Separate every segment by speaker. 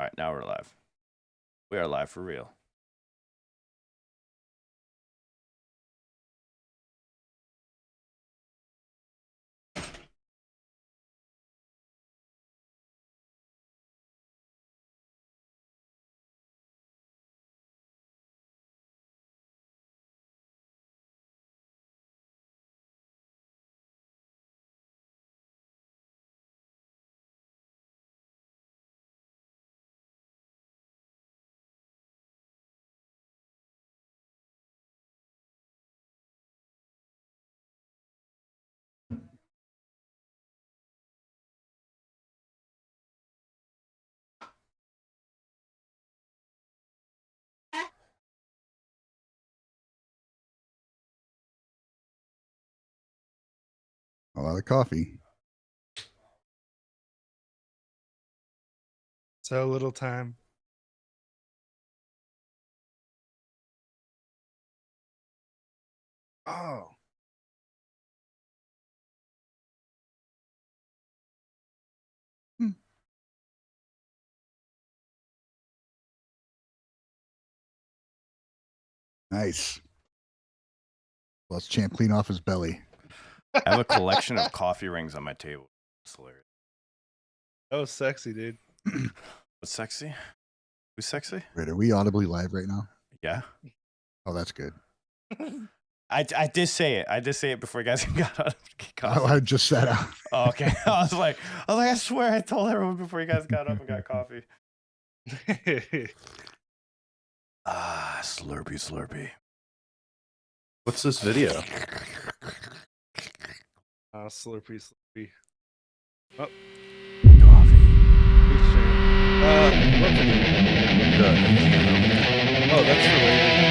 Speaker 1: All right, now we're live. We are live for real.
Speaker 2: A lot of coffee.
Speaker 3: So little time. Oh.
Speaker 2: Nice. Let's champ clean off his belly.
Speaker 1: I have a collection of coffee rings on my table. It's hilarious.
Speaker 3: That was sexy, dude.
Speaker 1: What's sexy? Who's sexy?
Speaker 2: Wait, are we audibly live right now?
Speaker 1: Yeah.
Speaker 2: Oh, that's good.
Speaker 1: I did say it. I did say it before you guys got on.
Speaker 2: Oh, I just sat out.
Speaker 1: Oh, okay. I was like, I swear I told everyone before you guys got up and got coffee. Slurpee, slurpee.
Speaker 4: What's this video?
Speaker 3: Slurpee, slurpee. Oh.
Speaker 1: Coffee.
Speaker 3: What video? Oh, that's related.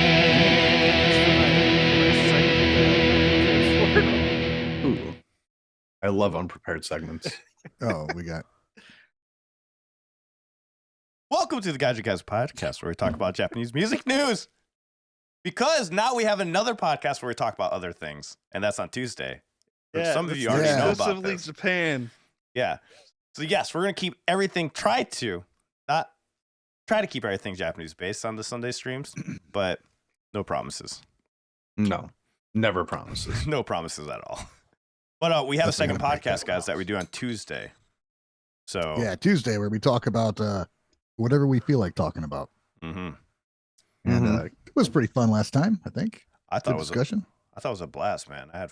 Speaker 4: Ooh. I love unprepared segments.
Speaker 2: Oh, we got.
Speaker 1: Welcome to the GadgetCast podcast, where we talk about Japanese music news. Because now we have another podcast where we talk about other things, and that's on Tuesday.
Speaker 3: Yeah,
Speaker 1: some of you already know about this.
Speaker 3: Japan.
Speaker 1: Yeah. So yes, we're gonna keep everything. Try to keep everything Japanese based on the Sunday streams, but no promises.
Speaker 4: No, never promises.
Speaker 1: No promises at all. But we have a second podcast, guys, that we do on Tuesday. So
Speaker 2: Yeah, Tuesday, where we talk about whatever we feel like talking about.
Speaker 1: Mm-hmm.
Speaker 2: And it was pretty fun last time, I think.
Speaker 1: I thought
Speaker 2: Good discussion.
Speaker 1: I thought it was a blast, man. I had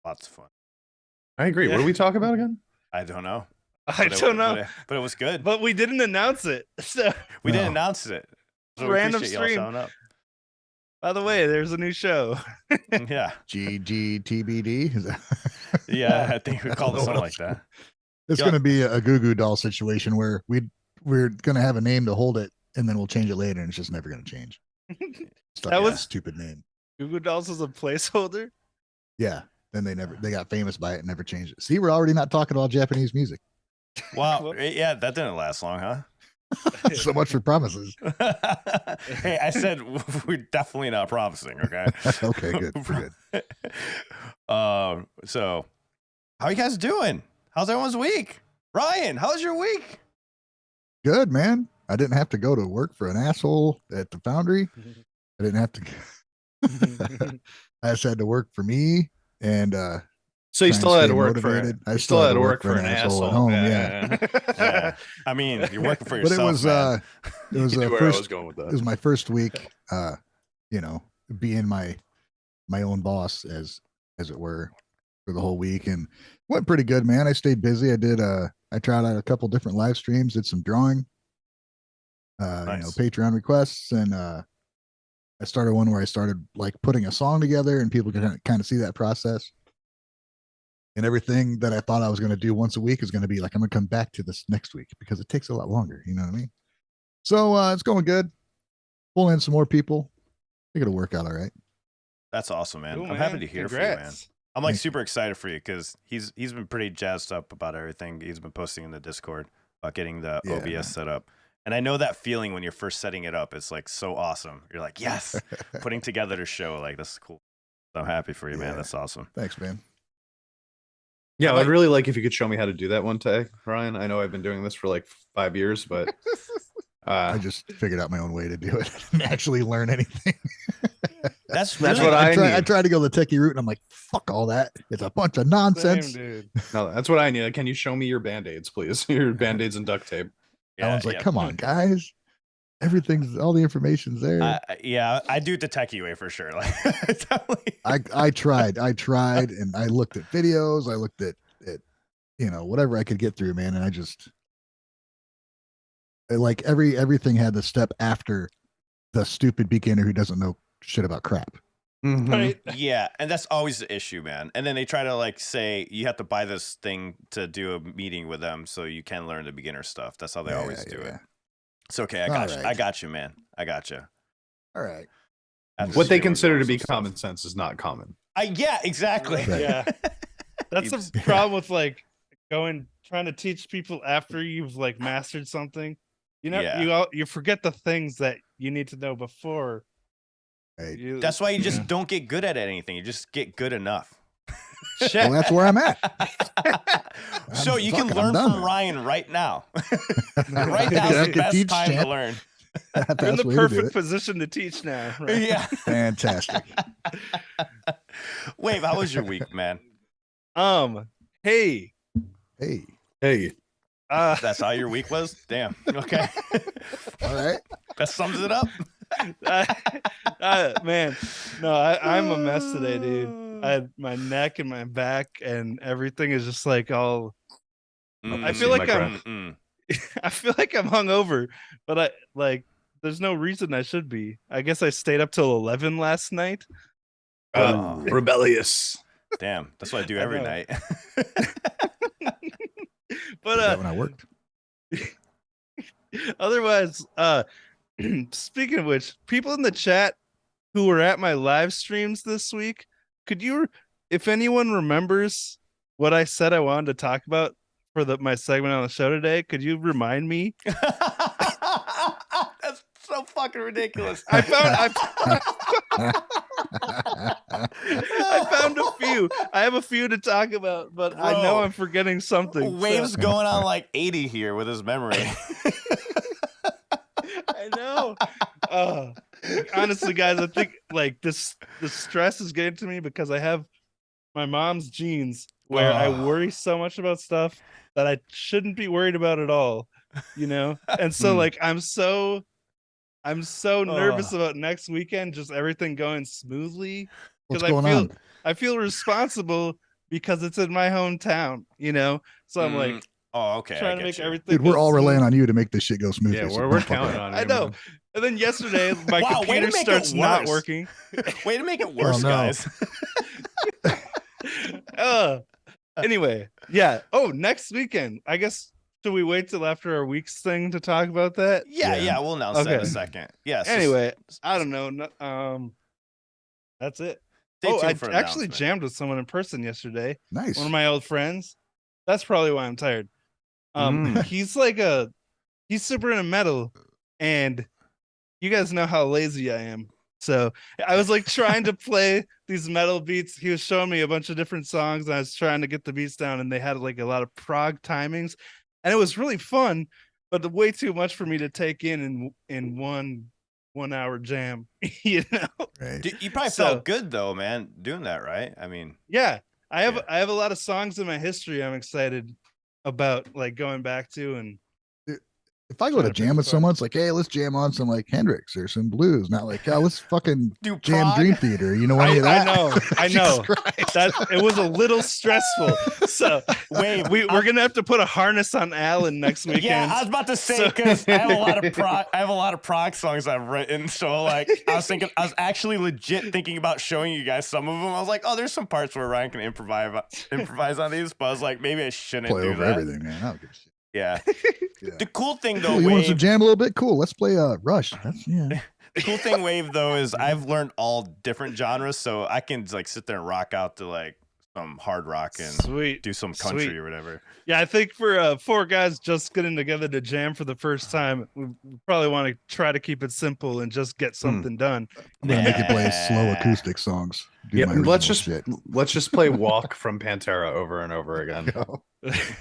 Speaker 1: lots of fun.
Speaker 4: I agree.
Speaker 3: Yeah.
Speaker 4: What do we talk about again?
Speaker 1: I don't know.
Speaker 3: I don't know.
Speaker 1: But it was good.
Speaker 3: But we didn't announce it. So
Speaker 1: We didn't announce it. So
Speaker 3: Random
Speaker 1: we appreciate y'all
Speaker 3: stream.
Speaker 1: showing up.
Speaker 3: by the way, there's a new show.
Speaker 1: Yeah.
Speaker 2: GGTBD. Is that...
Speaker 1: Yeah, I think we called it something like that.
Speaker 2: It's going to be a Goo Goo Doll situation where we're going to have a name to hold it, and then we'll change it later, and it's just never going to change.
Speaker 3: That was
Speaker 2: a stupid name.
Speaker 3: Google Dolls was a placeholder.
Speaker 2: Yeah. Then they got famous by it and never changed it. See, we're already not talking about Japanese music.
Speaker 1: Wow. Yeah, that didn't last long, huh?
Speaker 2: So much for promises.
Speaker 1: Hey, I said we're definitely not promising, okay?
Speaker 2: Okay, good. We're good.
Speaker 1: So how are you guys doing? How's everyone's week? Ryan, how's your week?
Speaker 2: Good, man. I didn't have to go to work for an asshole at the foundry. I didn't have to. I just had to work for me, and
Speaker 4: So you still had to work for
Speaker 2: motivated.
Speaker 4: I still had to work for an asshole
Speaker 2: at home.
Speaker 4: Yeah.
Speaker 1: Yeah. I mean, you're working for
Speaker 2: But
Speaker 1: yourself.
Speaker 2: it was
Speaker 1: man.
Speaker 2: it was
Speaker 4: You knew where I was going with
Speaker 2: it
Speaker 4: that.
Speaker 2: was my first week, being my own boss, as it were, for the whole week, and went pretty good, man. I stayed busy. I tried out a couple different live streams, did some drawing,
Speaker 1: Nice.
Speaker 2: Patreon requests, and I started one where I started like putting a song together, and people can kind of see that process. And everything that I thought I was going to do once a week is going to be like, I'm going to come back to this next week because it takes a lot longer. You know what I mean? So it's going good. Pull in some more people. I think it'll work out all right.
Speaker 1: That's awesome, man.
Speaker 3: Cool,
Speaker 1: I'm happy to hear from you, man.
Speaker 3: Congrats.
Speaker 1: I'm like
Speaker 2: Thank
Speaker 1: super excited for you because he's been pretty jazzed up about everything. He's been posting in the Discord about getting the
Speaker 2: Yeah,
Speaker 1: OBS
Speaker 2: man.
Speaker 1: set up. And I know that feeling when you're first setting it up. It's like so awesome. You're like, yes, putting together a show. Like, this is cool. So I'm happy for you, man.
Speaker 2: Yeah.
Speaker 1: That's awesome.
Speaker 2: Thanks, man.
Speaker 4: Yeah, I'd really like if you could show me how to do that one day, Ryan. I know I've been doing this for like 5 years, but
Speaker 2: I just figured out my own way to do it and actually learn anything.
Speaker 1: That's
Speaker 4: That's
Speaker 1: really
Speaker 4: what I
Speaker 2: I
Speaker 4: need.
Speaker 2: tried to go the techie route, and I'm like, fuck all that. It's a bunch of nonsense.
Speaker 3: Same, dude.
Speaker 4: No, that's what I need. Can you show me your band-aids, please? Your band-aids and duct tape.
Speaker 2: Alan's like, come on, guys. Everything's all the information's there.
Speaker 1: I do it the techie way for sure. Like, definitely.
Speaker 2: I tried, and I looked at videos. I looked at whatever I could get through, man. And I just like everything had the step after the stupid beginner who doesn't know shit about crap.
Speaker 3: Right.
Speaker 1: Yeah, and that's always the issue, man. And then they try to like say you have to buy this thing to do a meeting with them so you can learn the beginner stuff. That's how they always do it. It's okay. I got you.
Speaker 2: All right.
Speaker 1: I got you, man. I got you.
Speaker 2: All right.
Speaker 4: What they consider to be common sense is not common.
Speaker 1: Yeah, exactly.
Speaker 2: Right.
Speaker 3: Yeah. That's the problem with like trying to teach people after you've like mastered something. You know, you forget the things that you need to know before.
Speaker 2: Right.
Speaker 1: That's why you just don't get good at anything. You just get good enough.
Speaker 2: Well, that's where I'm at.
Speaker 1: So you can
Speaker 2: I'm
Speaker 1: learn
Speaker 2: done
Speaker 1: from
Speaker 2: then.
Speaker 1: Ryan right now. Right now
Speaker 2: I
Speaker 1: is the
Speaker 2: can
Speaker 1: best
Speaker 2: teach
Speaker 1: time to
Speaker 2: champ.
Speaker 1: learn.
Speaker 3: You're in the
Speaker 2: Way to do
Speaker 3: perfect
Speaker 2: it.
Speaker 3: position to teach now. Right?
Speaker 1: Yeah.
Speaker 2: Fantastic.
Speaker 1: Wave, how was your week, man?
Speaker 3: Hey.
Speaker 4: Hey,
Speaker 1: That's how your week was? Damn. Okay.
Speaker 2: All right.
Speaker 1: That sums it up.
Speaker 3: Man, no, I'm a mess today, dude. I had my neck and my back and everything is just like all. I feel like I feel like I'm hungover, but there's no reason I should be. I guess I stayed up till 11 last night.
Speaker 4: rebellious.
Speaker 1: Damn. That's what I do every
Speaker 3: know.
Speaker 1: night.
Speaker 3: But
Speaker 2: Is that when I worked?
Speaker 3: otherwise, speaking of which, people in the chat who were at my live streams this week, could you, if anyone remembers what I said I wanted to talk about for my segment on the show today, could you remind me?
Speaker 1: That's so fucking ridiculous.
Speaker 3: I found a few. I have a few to talk about, but I know
Speaker 1: Bro.
Speaker 3: I'm forgetting something.
Speaker 1: Wave's
Speaker 3: so-
Speaker 1: going on like 80 here with his memory.
Speaker 3: I know. Honestly, guys, I think like the stress is getting to me because I have my mom's genes where I worry so much about stuff that I shouldn't be worried about at all, you know? And so like I'm so nervous about next weekend, just everything going smoothly.
Speaker 2: What's
Speaker 3: Because
Speaker 2: going on?
Speaker 3: I feel responsible because it's in my hometown, you know? So I'm like
Speaker 1: okay.
Speaker 3: trying to make everything.
Speaker 2: Dude, we're
Speaker 3: go
Speaker 2: all
Speaker 3: smooth.
Speaker 2: relying on you to make this shit go smoothly.
Speaker 4: Yeah,
Speaker 2: so
Speaker 4: we're
Speaker 2: don't fuck
Speaker 4: counting
Speaker 2: up.
Speaker 4: on you.
Speaker 3: I know.
Speaker 4: man.
Speaker 3: And then yesterday, my
Speaker 1: Wow, way to
Speaker 3: computer
Speaker 1: make it
Speaker 3: starts not
Speaker 1: worse.
Speaker 3: working.
Speaker 1: Way to make it worse,
Speaker 2: no.
Speaker 1: guys.
Speaker 3: Anyway, yeah. Oh, next weekend. I guess should we wait till after our week's thing to talk about that?
Speaker 1: Yeah, we'll announce that in a
Speaker 3: Okay.
Speaker 1: second. Yes.
Speaker 3: Anyway, I don't know. That's it. I
Speaker 1: for
Speaker 3: actually
Speaker 1: announcement.
Speaker 3: jammed with someone in person yesterday.
Speaker 2: Nice.
Speaker 3: One of my old friends. That's probably why I'm tired. He's super into metal, and you guys know how lazy I am. So I was like trying to play these metal beats. He was showing me a bunch of different songs, and I was trying to get the beats down, and they had like a lot of prog timings, and it was really fun, but way too much for me to take in 1 hour jam. You know?
Speaker 2: Right.
Speaker 1: Dude, you probably
Speaker 3: So-
Speaker 1: felt good though, man, doing that, right? I mean,
Speaker 3: Yeah, I have a lot of songs in my history I'm excited about, like going back to, and
Speaker 2: If I go to
Speaker 3: Trying to
Speaker 2: jam
Speaker 3: pick
Speaker 2: with
Speaker 3: a song.
Speaker 2: someone, it's like, hey, let's jam on some like Hendrix or some blues. Not like, oh, let's fucking
Speaker 1: do
Speaker 2: jam
Speaker 1: prog?
Speaker 2: Dream Theater. You know any of
Speaker 3: I
Speaker 2: that?
Speaker 3: know, I know.
Speaker 2: Jesus Christ.
Speaker 3: That it was a little stressful. So
Speaker 1: Wait,
Speaker 3: we're gonna have to put a harness on Alan next weekend.
Speaker 1: Yeah, I was about to say
Speaker 3: So-
Speaker 1: because I have a lot of prog songs I've written. So like, I was actually legit thinking about showing you guys some of them. I was like, oh, there's some parts where Ryan can improvise on these, but I was like, maybe I shouldn't
Speaker 2: Play
Speaker 1: do
Speaker 2: over
Speaker 1: that.
Speaker 2: everything, man. I don't give a shit.
Speaker 1: Yeah.
Speaker 2: Yeah.
Speaker 1: The cool thing though,
Speaker 2: Cool, you want us to
Speaker 1: Wave,
Speaker 2: jam a little bit? Cool. Let's play Rush. That's yeah.
Speaker 1: the cool thing, Wave, though, is I've learned all different genres, so I can like sit there and rock out to like some hard rock and
Speaker 3: Sweet.
Speaker 1: do some country
Speaker 3: Sweet.
Speaker 1: or whatever.
Speaker 3: Yeah, I think for 4 guys just getting together to jam for the first time, we probably want to try to keep it simple and just get something done.
Speaker 2: I'm gonna make you play slow
Speaker 1: Yeah.
Speaker 2: acoustic songs. Do
Speaker 4: Yeah,
Speaker 2: my
Speaker 4: let's
Speaker 2: original
Speaker 4: just play Walk from Pantera over and over again.
Speaker 2: shit.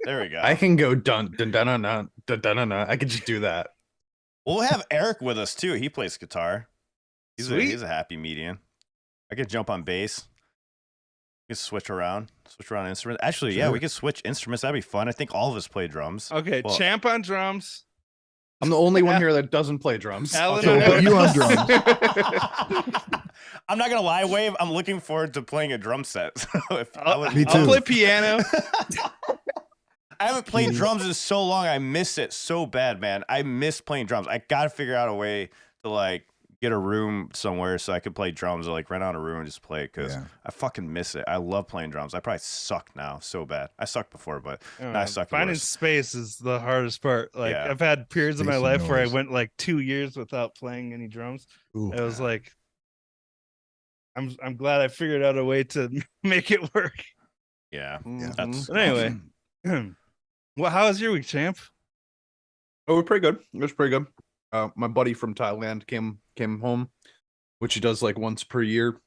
Speaker 1: There we go.
Speaker 4: I can go dun dun dun dun dun dun dun. I can just do that.
Speaker 1: We'll have Eric with us too. He plays guitar. He's a happy median. I could jump on bass. We could switch around instruments. Actually, yeah, we could switch instruments. That'd be fun. I think all of us play drums.
Speaker 3: Okay,
Speaker 1: Well,
Speaker 3: Champ on drums.
Speaker 4: I'm the only one here that doesn't play drums.
Speaker 3: Alan
Speaker 2: So
Speaker 3: on
Speaker 2: we'll put you on drums.
Speaker 1: I'm not gonna lie, Wave. I'm looking forward to playing a drum set. So
Speaker 2: Me
Speaker 3: I'll
Speaker 2: too.
Speaker 3: play piano.
Speaker 1: I haven't played drums in so long. I miss it so bad, man. I miss playing drums. I gotta figure out a way to like get a room somewhere so I could play drums, or like rent out a room and just play it, because I fucking miss it. I love playing drums. I probably suck now so bad. I sucked before, but now I suck
Speaker 3: Finding
Speaker 1: worse.
Speaker 3: space is the hardest part. Like
Speaker 1: Yeah.
Speaker 3: I've had periods of my
Speaker 2: Space
Speaker 3: life
Speaker 2: and
Speaker 3: where I
Speaker 2: noise.
Speaker 3: went like 2 years without playing any drums.
Speaker 2: Ooh.
Speaker 3: It was like I'm glad I figured out a way to make it work.
Speaker 1: Yeah,
Speaker 2: Yeah.
Speaker 1: that's
Speaker 3: But anyway, well, how was your week, Champ?
Speaker 4: Oh, we're pretty good. It was pretty good. My buddy from Thailand came home, which he does like once per year.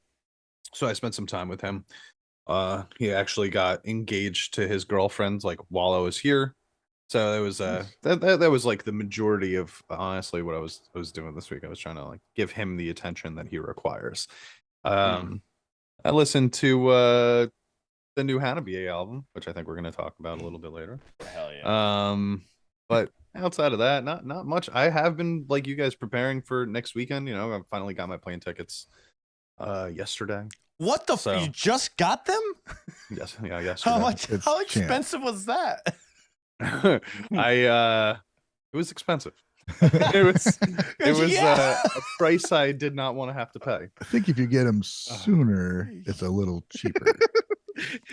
Speaker 4: So I spent some time with him. He actually got engaged to his girlfriend like while I was here. So it was that was like the majority of honestly what I was doing this week. I was trying to like give him the attention that he requires. I listened to the new Hanabi album, which I think we're going to talk about a little bit later.
Speaker 1: hell yeah.
Speaker 4: But outside of that, not much. I have been like you guys preparing for next weekend. You know, I finally got my plane tickets yesterday.
Speaker 1: What the?
Speaker 4: So-
Speaker 1: You just got them?
Speaker 4: Yes, yeah, yesterday.
Speaker 1: How much?
Speaker 2: It's
Speaker 1: How
Speaker 2: champ.
Speaker 1: expensive was that?
Speaker 4: It was expensive. it was
Speaker 1: Yeah.
Speaker 4: a price I did not want to have to pay.
Speaker 2: I think if you get them sooner, it's a little cheaper.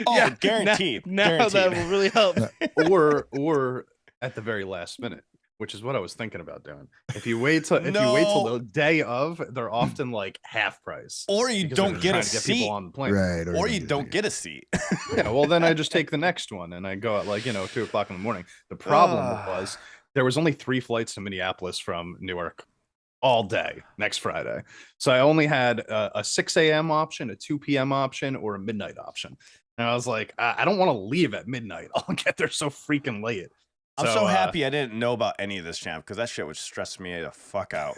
Speaker 1: Oh, guaranteed.
Speaker 3: Now that
Speaker 1: Guaranteed.
Speaker 3: will really help.
Speaker 4: or at the very last minute, which is what I was thinking about doing. If you wait till
Speaker 1: No.
Speaker 4: the day of, they're often like half price.
Speaker 1: Or you
Speaker 4: because
Speaker 1: don't
Speaker 4: they're
Speaker 1: get a
Speaker 4: trying to get people
Speaker 1: seat.
Speaker 4: on the plane.
Speaker 2: Right.
Speaker 1: Or you don't get a seat.
Speaker 4: Yeah, well then I just take the next one and I go at like 2:00 in the morning. The problem was there was only 3 flights to Minneapolis from Newark all day next Friday. So I only had a 6 a.m. option, a 2 p.m. option, or a midnight option. And I was like, I don't want to leave at midnight. I'll get there so freaking late.
Speaker 1: I'm so happy I didn't know about any of this, Champ, because that shit would stress me the fuck out.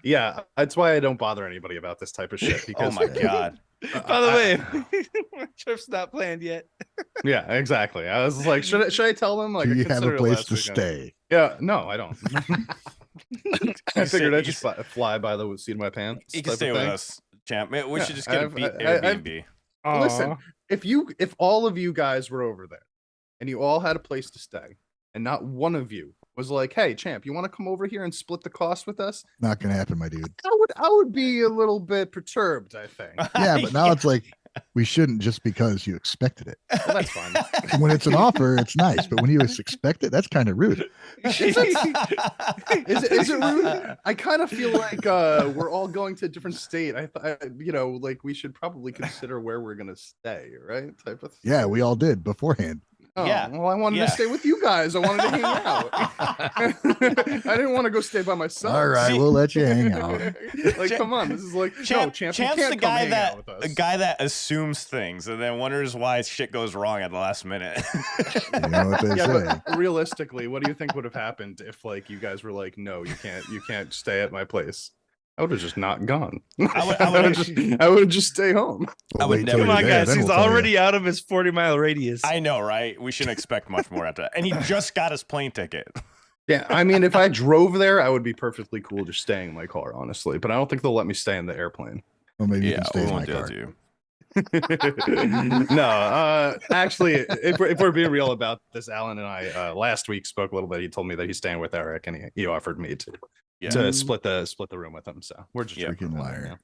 Speaker 4: Yeah, that's why I don't bother anybody about this type of shit.
Speaker 1: Oh
Speaker 4: Because
Speaker 1: my god.
Speaker 3: By the way, my trip's not planned yet.
Speaker 4: yeah, exactly. I was like, should I tell them like
Speaker 2: Do
Speaker 4: I
Speaker 2: you have
Speaker 4: considered
Speaker 2: a
Speaker 4: it
Speaker 2: place
Speaker 4: last
Speaker 2: to
Speaker 4: weekend.
Speaker 2: stay?
Speaker 4: Yeah, no, I don't. I figured
Speaker 1: you
Speaker 4: I'd just fly by the seat of my pants.
Speaker 1: You can
Speaker 4: type
Speaker 1: stay
Speaker 4: of
Speaker 1: with
Speaker 4: thing.
Speaker 1: us, Champ. Man, we
Speaker 4: Yeah,
Speaker 1: should just get
Speaker 4: I've-
Speaker 1: Airbnb.
Speaker 4: Listen, if all of you guys were over there and you all had a place to stay, and not one of you was like, "Hey, Champ, you want to come over here and split the cost with us?"
Speaker 2: Not gonna happen, my dude.
Speaker 4: I would be a little bit perturbed. I think.
Speaker 2: Yeah, but now it's like we shouldn't just because you expected it.
Speaker 4: Well, that's fine.
Speaker 2: When it's an offer, it's nice, but when you expect it, that's kind of rude.
Speaker 4: Is it rude? I kind of feel like we're all going to a different state. Like we should probably consider where we're gonna stay, right? Type of thing.
Speaker 2: Yeah, we all did beforehand.
Speaker 4: Oh,
Speaker 1: Yeah.
Speaker 4: well, I wanted
Speaker 1: Yeah.
Speaker 4: to stay with you guys. I wanted to hang out. I didn't want to go stay by myself.
Speaker 2: All right,
Speaker 1: See-
Speaker 2: we'll let you hang out.
Speaker 4: Like, come on, this is like
Speaker 1: Champ,
Speaker 4: no, Champ.
Speaker 1: Champ's
Speaker 4: you can't
Speaker 1: the
Speaker 4: come
Speaker 1: guy
Speaker 4: hang out with us.
Speaker 1: the guy that assumes things and then wonders why shit goes wrong at the last minute.
Speaker 2: You know what they
Speaker 4: Yeah,
Speaker 2: say.
Speaker 4: but realistically, what do you think would have happened if like you guys were like, no, you can't stay at my place? I would have just not gone.
Speaker 1: I
Speaker 4: would have just stay home.
Speaker 1: I would
Speaker 2: wait
Speaker 1: never-
Speaker 2: till
Speaker 3: Come
Speaker 2: you're
Speaker 3: on,
Speaker 2: there,
Speaker 3: guys.
Speaker 2: then
Speaker 3: He's
Speaker 2: we'll tell you.
Speaker 3: already out of his 40-mile radius.
Speaker 1: I know, right? We shouldn't expect much more after that. And he just got his plane ticket.
Speaker 4: Yeah, I mean, if I drove there, I would be perfectly cool just staying in my car, honestly. But I don't think they'll let me stay in the airplane.
Speaker 2: Well, maybe you
Speaker 1: Yeah,
Speaker 2: can stay
Speaker 1: we
Speaker 2: in my
Speaker 1: won't do
Speaker 2: car.
Speaker 1: that to you.
Speaker 4: No, actually, if we're being real about this, Alan and I last week spoke a little bit. He told me that he's staying with Eric, and he offered me to
Speaker 1: Yeah.
Speaker 4: split the room with him. So we're just
Speaker 1: Yeah.
Speaker 4: drinking
Speaker 2: Freaking
Speaker 4: that
Speaker 2: liar.
Speaker 4: now.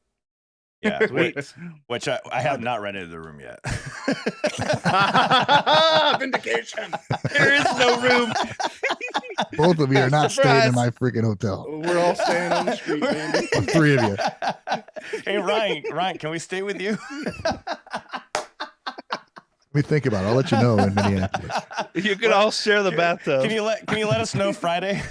Speaker 1: Yeah, which I have not rented the room yet.
Speaker 4: Vindication.
Speaker 3: There is no room.
Speaker 2: Both of you are not staying in
Speaker 3: Surprise.
Speaker 2: my freaking hotel.
Speaker 4: We're all staying on the street, man.
Speaker 2: The 3 of you.
Speaker 1: Hey Ryan, can we stay with you?
Speaker 2: Let me think about it. I'll let you know in Minneapolis.
Speaker 3: You can all share the bathtub.
Speaker 1: Can you let us know Friday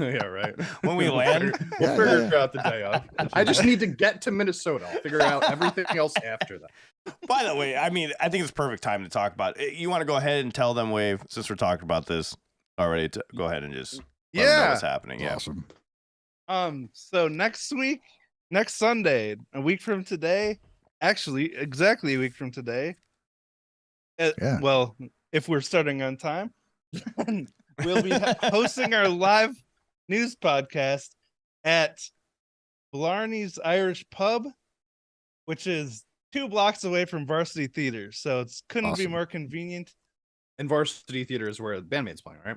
Speaker 4: Yeah, right.
Speaker 1: when we land?
Speaker 4: We'll
Speaker 2: Yeah,
Speaker 4: figure
Speaker 2: yeah.
Speaker 4: out the day of. I just need to get to Minnesota. I'll figure out everything else after that.
Speaker 1: By the way, I mean, I think it's perfect time to talk about it. You want to go ahead and tell them, Wave, since we're talking about this, already to go ahead and just let them know what's happening. Yeah.
Speaker 2: Awesome.
Speaker 3: So next Sunday, a week from today, actually exactly a week from today.
Speaker 2: Yeah.
Speaker 3: Well, if we're starting on time, we'll be hosting our live news podcast at Blarney's Irish Pub, which is 2 blocks away from Varsity Theater. So it couldn't be more convenient.
Speaker 4: And Varsity Theater is where the BAND-MAID's playing, right?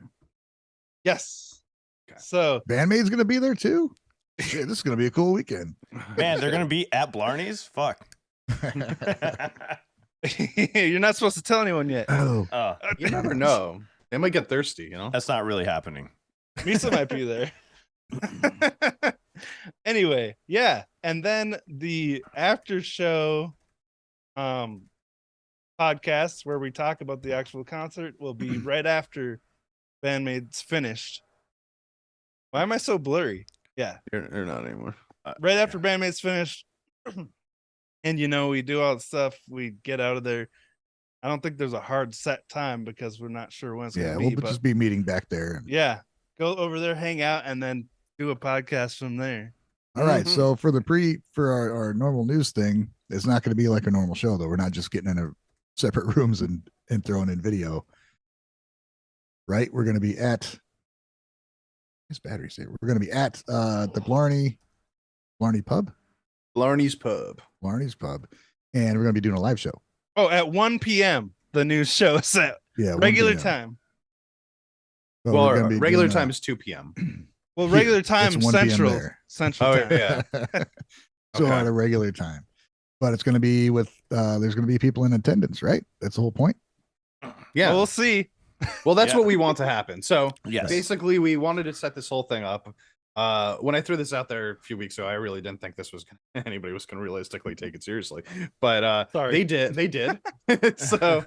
Speaker 3: Yes.
Speaker 4: Okay.
Speaker 3: So
Speaker 2: BAND-MAID's gonna be there too. Shit, this is gonna be a cool weekend.
Speaker 1: Man, they're gonna be at Blarney's. Fuck.
Speaker 3: you're not supposed to tell anyone yet.
Speaker 2: Oh,
Speaker 4: You never know. They might get thirsty, you know?
Speaker 1: That's not really happening.
Speaker 3: Misa might be there. Anyway, yeah. And then the after show podcast where we talk about the actual concert will be right after BAND-MAID's finished. Why am I so blurry? Yeah.
Speaker 4: You're not anymore.
Speaker 3: Right after BAND-MAID's finished. And we do all the stuff, we get out of there. I don't think there's a hard set time because we're not sure when it's gonna be.
Speaker 2: We'll just be meeting back there.
Speaker 3: Yeah. Go over there, hang out, and then do a podcast from there.
Speaker 2: All right. So for our normal news thing, it's not going to be like a normal show though. We're not just getting in a separate rooms and throwing in video. Right? We're going to be at his battery say we're going to be at the Blarney Pub.
Speaker 4: Blarney's Pub.
Speaker 2: Blarney's Pub. And we're going to be doing a live show.
Speaker 3: Oh, at 1 p.m. the news show is at regular
Speaker 2: 1 p.m.
Speaker 3: time.
Speaker 2: So
Speaker 4: Well,
Speaker 2: we're gonna be
Speaker 4: regular
Speaker 2: doing
Speaker 4: time is 2 p.m.
Speaker 3: Well, regular time
Speaker 2: It's 1 p.m.
Speaker 3: central.
Speaker 2: there.
Speaker 3: Central
Speaker 4: Oh,
Speaker 3: time.
Speaker 4: yeah.
Speaker 2: So
Speaker 4: Okay.
Speaker 2: at a regular time. But it's going to be with there's going to be people in attendance, right? That's the whole point.
Speaker 4: Yeah.
Speaker 3: Well, we'll see.
Speaker 4: Well, that's
Speaker 1: Yeah.
Speaker 4: what we want to happen. So
Speaker 1: Yes.
Speaker 4: basically, we wanted to set this whole thing up. When I threw this out there a few weeks ago, I really didn't think anybody was going to realistically take it seriously. But
Speaker 3: Sorry.
Speaker 4: they did. They did. So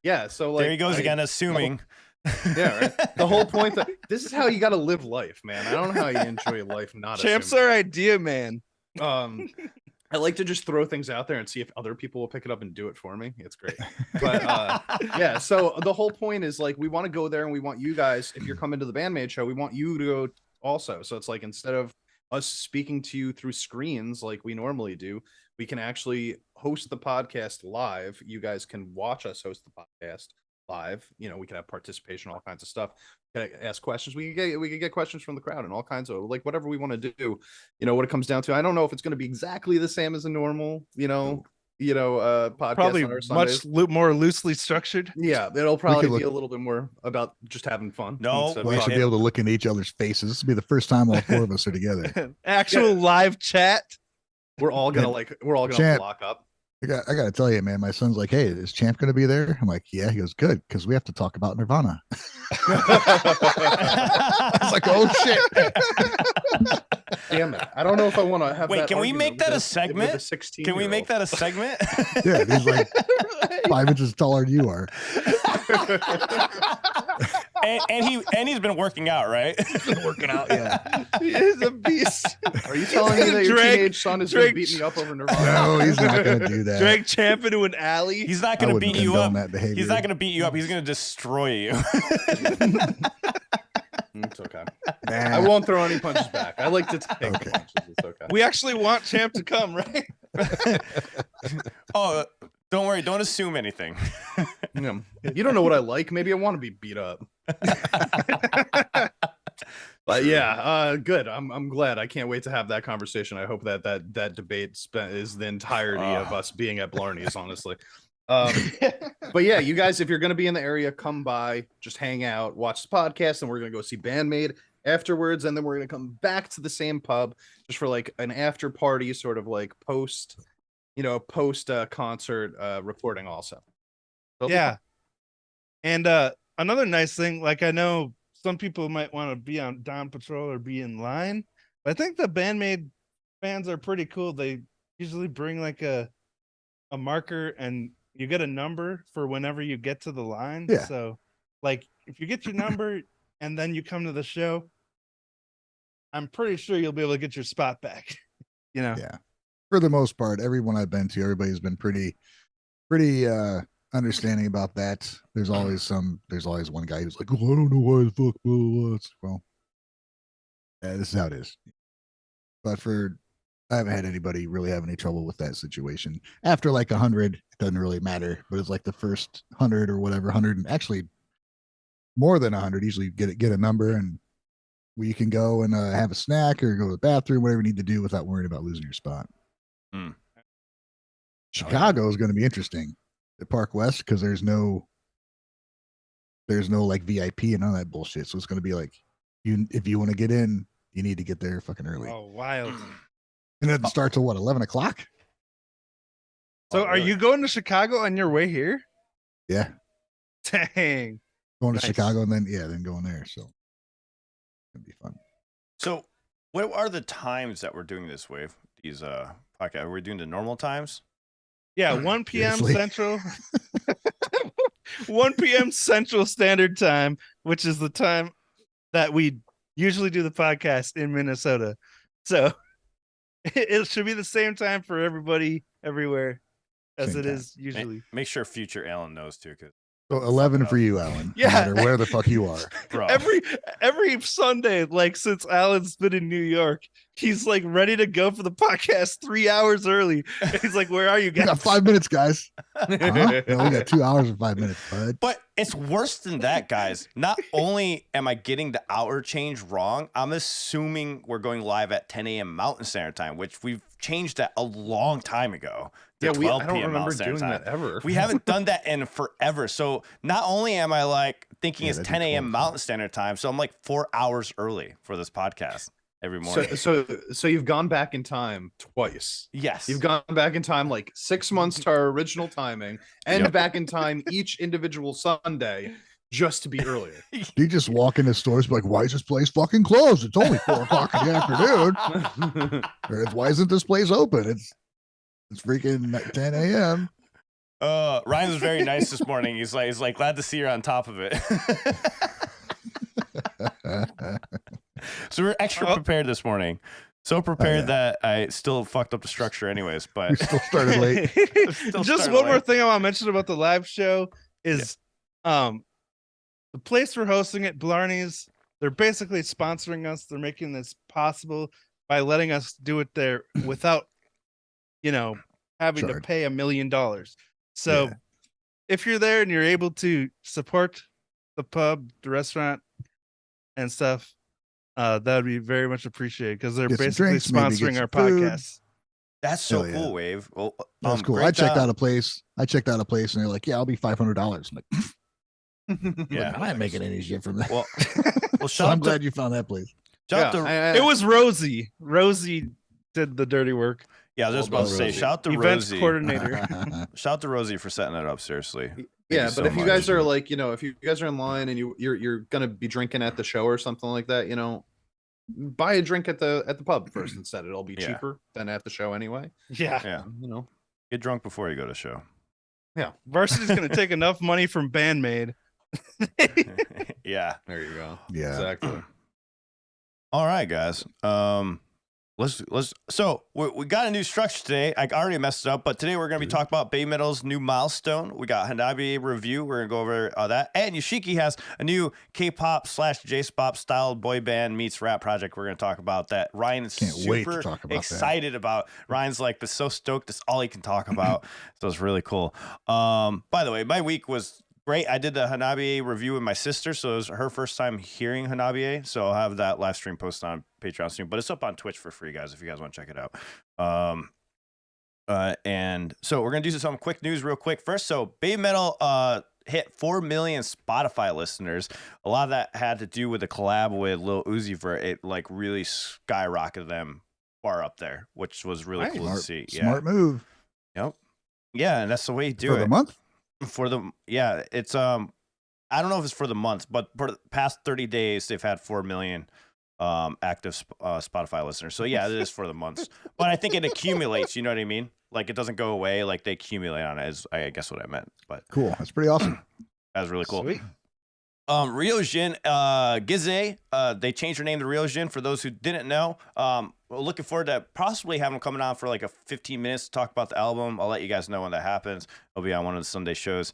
Speaker 4: yeah. So like
Speaker 1: There he goes again, assuming.
Speaker 4: Yeah, right. The whole point that this is how you got to live life, man. I don't know how you enjoy life. Not
Speaker 3: Champs
Speaker 4: assuming.
Speaker 3: are idea man.
Speaker 4: I like to just throw things out there and see if other people will pick it up and do it for me. It's great. But yeah, so the whole point is like we want to go there and we want you guys, if you're coming to the BAND-MAID show, we want you to go also. So it's like instead of us speaking to you through screens like we normally do, we can actually host the podcast live. You guys can watch us host the podcast live. We can have participation, all kinds of stuff. We can ask questions. We can get questions from the crowd and all kinds of like whatever we want to do. What it comes down to. I don't know if it's going to be exactly the same as a normal, podcast.
Speaker 3: Probably
Speaker 4: on our Sundays.
Speaker 3: much more loosely structured.
Speaker 4: Yeah, it'll probably
Speaker 2: look-
Speaker 4: be a little bit more about just having fun.
Speaker 1: No,
Speaker 4: instead of
Speaker 2: We'll actually
Speaker 4: talking.
Speaker 2: be able to look into each other's faces. This will be the first time all 4 of us are together.
Speaker 3: Actual live chat.
Speaker 4: We're all gonna
Speaker 2: Champ.
Speaker 4: lock up.
Speaker 2: I got to tell you, man, my son's like, hey, is Champ going to be there? I'm like, yeah. He goes, good, because we have to talk about Nirvana. I was like, oh, shit.
Speaker 4: Damn it! I don't know if I want to have.
Speaker 1: Wait,
Speaker 4: that
Speaker 1: can we
Speaker 4: argument
Speaker 1: make that a
Speaker 4: with
Speaker 1: segment?
Speaker 4: a 16
Speaker 1: Can we make that a segment?
Speaker 2: Yeah, he's like 5 inches taller than you are.
Speaker 1: and he's been working out, right?
Speaker 2: Working out, yeah.
Speaker 3: He is a beast.
Speaker 4: Are you telling me that your
Speaker 3: Drake-
Speaker 4: teenage son is going to
Speaker 3: Drake-
Speaker 4: beat me up over Nirvana?
Speaker 2: No, he's not going to do that.
Speaker 3: Drag Champ into an alley.
Speaker 1: He's not
Speaker 2: I
Speaker 1: going to
Speaker 2: wouldn't
Speaker 1: beat you
Speaker 2: condone
Speaker 1: up.
Speaker 2: that behavior.
Speaker 1: He's not going to beat you up. He's going to destroy you.
Speaker 4: It's okay.
Speaker 2: Nah.
Speaker 4: I won't throw any punches back. I like to take
Speaker 2: Okay.
Speaker 4: punches. It's okay.
Speaker 3: We actually want Champ to come, right?
Speaker 1: Oh, don't worry. Don't assume anything.
Speaker 4: Yeah. You don't know what I like. Maybe I want to be beat up. But yeah, good. I'm glad. I can't wait to have that conversation. I hope that debate is the entirety of us being at Blarney's, honestly. But yeah, you guys, if you're going to be in the area, come by, just hang out, watch the podcast, and we're going to go see BAND-MAID afterwards, and then we're going to come back to the same pub just for like an after party, sort of like post concert recording also. So
Speaker 3: Yeah. And another nice thing, like I know some people might want to be on Dawn Patrol or be in line, but I think the BAND-MAID fans are pretty cool. They usually bring like a marker and you get a number for whenever you get to the line.
Speaker 2: Yeah.
Speaker 3: So like if you get your number and then you come to the show, I'm pretty sure you'll be able to get your spot back.
Speaker 2: Yeah. For the most part, everyone I've been to, everybody's been pretty understanding about that. There's always one guy who's like, oh, I don't know why the fuck, blah, blah, blah. Well, yeah, this is how it is. But I haven't had anybody really have any trouble with that situation. After like 100, it doesn't really matter. But it's like the first 100 or whatever, 100, and actually more than 100, usually get a number and where you can go and have a snack or go to the bathroom, whatever you need to do without worrying about losing your spot. Chicago is going to be interesting at Park West because there's no like VIP and all that bullshit. So it's going to be like if you want to get in, you need to get there fucking early.
Speaker 3: Oh, wild.
Speaker 2: And it starts at what, 11 o'clock?
Speaker 3: So are you going to Chicago on your way here?
Speaker 2: Yeah.
Speaker 3: Dang.
Speaker 2: Going to
Speaker 3: Nice.
Speaker 2: Chicago and then going there. So it'd be fun.
Speaker 1: So what are the times that we're doing this with these podcasts? Are we doing the normal times?
Speaker 3: Yeah, 1 p.m.
Speaker 2: Seriously?
Speaker 3: Central. 1 p.m. Central Standard Time, which is the time that we usually do the podcast in Minnesota. So it should be the same time for everybody everywhere as
Speaker 2: Same
Speaker 3: it
Speaker 2: time.
Speaker 3: is usually.
Speaker 1: Make sure future Alan knows too, because
Speaker 2: So 11 for you, Alan.
Speaker 3: Yeah.
Speaker 2: No matter where the fuck you are.
Speaker 1: bro,
Speaker 3: Every Sunday, like since Alan's been in New York, he's like ready to go for the podcast 3 hours early. He's like, "Where are you
Speaker 2: We
Speaker 3: guys?"
Speaker 2: got 5 minutes, guys. Huh? No, we got 2 hours and 5 minutes, bud.
Speaker 1: but it's worse than that, guys. Not only am I getting the hour change wrong, I'm assuming we're going live at 10 a.m. Mountain Standard Time, which we've changed that a long time ago. To
Speaker 4: Yeah,
Speaker 1: 12
Speaker 4: I don't
Speaker 1: p.m.
Speaker 4: remember
Speaker 1: Mountain Standard
Speaker 4: doing
Speaker 1: Time.
Speaker 4: that ever.
Speaker 1: We haven't done that in forever. So not only am I like thinking
Speaker 2: Yeah,
Speaker 1: it's
Speaker 2: that'd be
Speaker 1: 10 a.m.
Speaker 2: 12.
Speaker 1: Mountain Standard Time, so I'm like 4 hours early for this podcast every morning.
Speaker 4: So you've gone back in time twice.
Speaker 1: Yes.
Speaker 4: You've gone back in time like 6 months to our original timing, and
Speaker 1: Yep.
Speaker 4: back in time each individual Sunday just to be earlier.
Speaker 2: You just walk into stores and be like, why is this place fucking closed? It's only 4 o'clock in the afternoon. Or why isn't this place open? It's freaking 10 a.m.
Speaker 1: Ryan was very nice this morning. He's like glad to see you're on top of it. So we're extra prepared this morning. So prepared that I still fucked up the structure anyways,
Speaker 2: We
Speaker 1: but
Speaker 2: still started late.
Speaker 1: Still
Speaker 3: Just
Speaker 1: started
Speaker 3: one more
Speaker 1: late.
Speaker 3: thing I want to mention about the live show is the place we're hosting it, Blarney's, they're basically sponsoring us. They're making this possible by letting us do it there without, having to
Speaker 2: Charge.
Speaker 3: pay $1 million. So
Speaker 2: Yeah.
Speaker 3: if you're there and you're able to support the pub, the restaurant, and stuff, that would be very much appreciated because they're
Speaker 2: Get some
Speaker 3: basically
Speaker 2: drinks, maybe get
Speaker 3: sponsoring
Speaker 2: some
Speaker 3: our
Speaker 2: food.
Speaker 3: podcast.
Speaker 1: That's so
Speaker 2: Hell yeah.
Speaker 1: cool, Wave. Well,
Speaker 2: That's cool.
Speaker 1: great
Speaker 2: I checked
Speaker 1: job.
Speaker 2: out a place. And they're like, yeah, I'll be $500. I'm like,
Speaker 1: Yeah.
Speaker 2: I'm not making any shit from that.
Speaker 1: Well,
Speaker 2: so
Speaker 1: shout
Speaker 2: I'm
Speaker 1: out to,
Speaker 2: glad you found that place.
Speaker 1: shout out to
Speaker 3: It was Rosie. Rosie did the dirty work.
Speaker 1: yeah, I was just
Speaker 4: Well
Speaker 1: about to
Speaker 4: done,
Speaker 1: say,
Speaker 4: Rosie.
Speaker 1: shout out to
Speaker 3: Events
Speaker 1: Rosie.
Speaker 3: coordinator.
Speaker 1: Shout out to Rosie for setting that up. Seriously.
Speaker 4: Yeah,
Speaker 1: you
Speaker 4: but
Speaker 1: so
Speaker 4: if you
Speaker 1: much.
Speaker 4: guys are like, if you guys are in line and you're gonna be drinking at the show or something like that, buy a drink at the pub first instead. It'll be
Speaker 1: Yeah.
Speaker 4: cheaper than at the show anyway.
Speaker 3: Yeah.
Speaker 1: Yeah. Get drunk before you go to show.
Speaker 3: Varsity's going to take enough money from BAND-MAID.
Speaker 1: Yeah.
Speaker 4: There you go.
Speaker 2: Yeah.
Speaker 4: Exactly.
Speaker 1: All right, guys. Let's. So we got a new structure today. I already messed it up, but today we're gonna be talking about BABYMETAL's new milestone. We got Hanabi review. We're gonna go over that, and Yoshiki has a new K-pop / J-pop style boy band meets rap project. We're gonna talk about that. Ryan is
Speaker 2: Can't wait to
Speaker 1: super
Speaker 2: talk about that.
Speaker 1: excited about. Ryan's like so stoked. That's all he can talk about. So it's really cool. By the way, my week was great. I did the Hanabi review with my sister, so it was her first time hearing Hanabi. So I'll have that live stream posted on Patreon soon, but it's up on Twitch for free, guys, if you guys want to check it out. And so we're gonna do some quick news real quick first. So BABYMETAL hit 4 million Spotify listeners. A lot of that had to do with the collab with Lil Uzi Vert. It like really skyrocketed them far up there, which was really
Speaker 4: Nice.
Speaker 1: cool to see.
Speaker 2: Smart move.
Speaker 1: Yep. Yeah, and that's the way you do
Speaker 2: For
Speaker 1: it.
Speaker 2: the month?
Speaker 1: For the it's I don't know if it's for the month, but for the past 30 days they've had 4 million active Spotify listeners. So yeah, it is for the months, but I think it accumulates. You know what I mean? Like it doesn't go away. Like they accumulate on it. Is I guess what I meant. But
Speaker 2: Cool. That's pretty awesome.
Speaker 1: that was really cool.
Speaker 3: Sweet.
Speaker 1: Ryojin, Gize, they changed their name to Ryojin for those who didn't know. We're looking forward to possibly having them coming on for like a 15 minutes to talk about the album. I'll let you guys know when that happens. It'll be on one of the Sunday shows.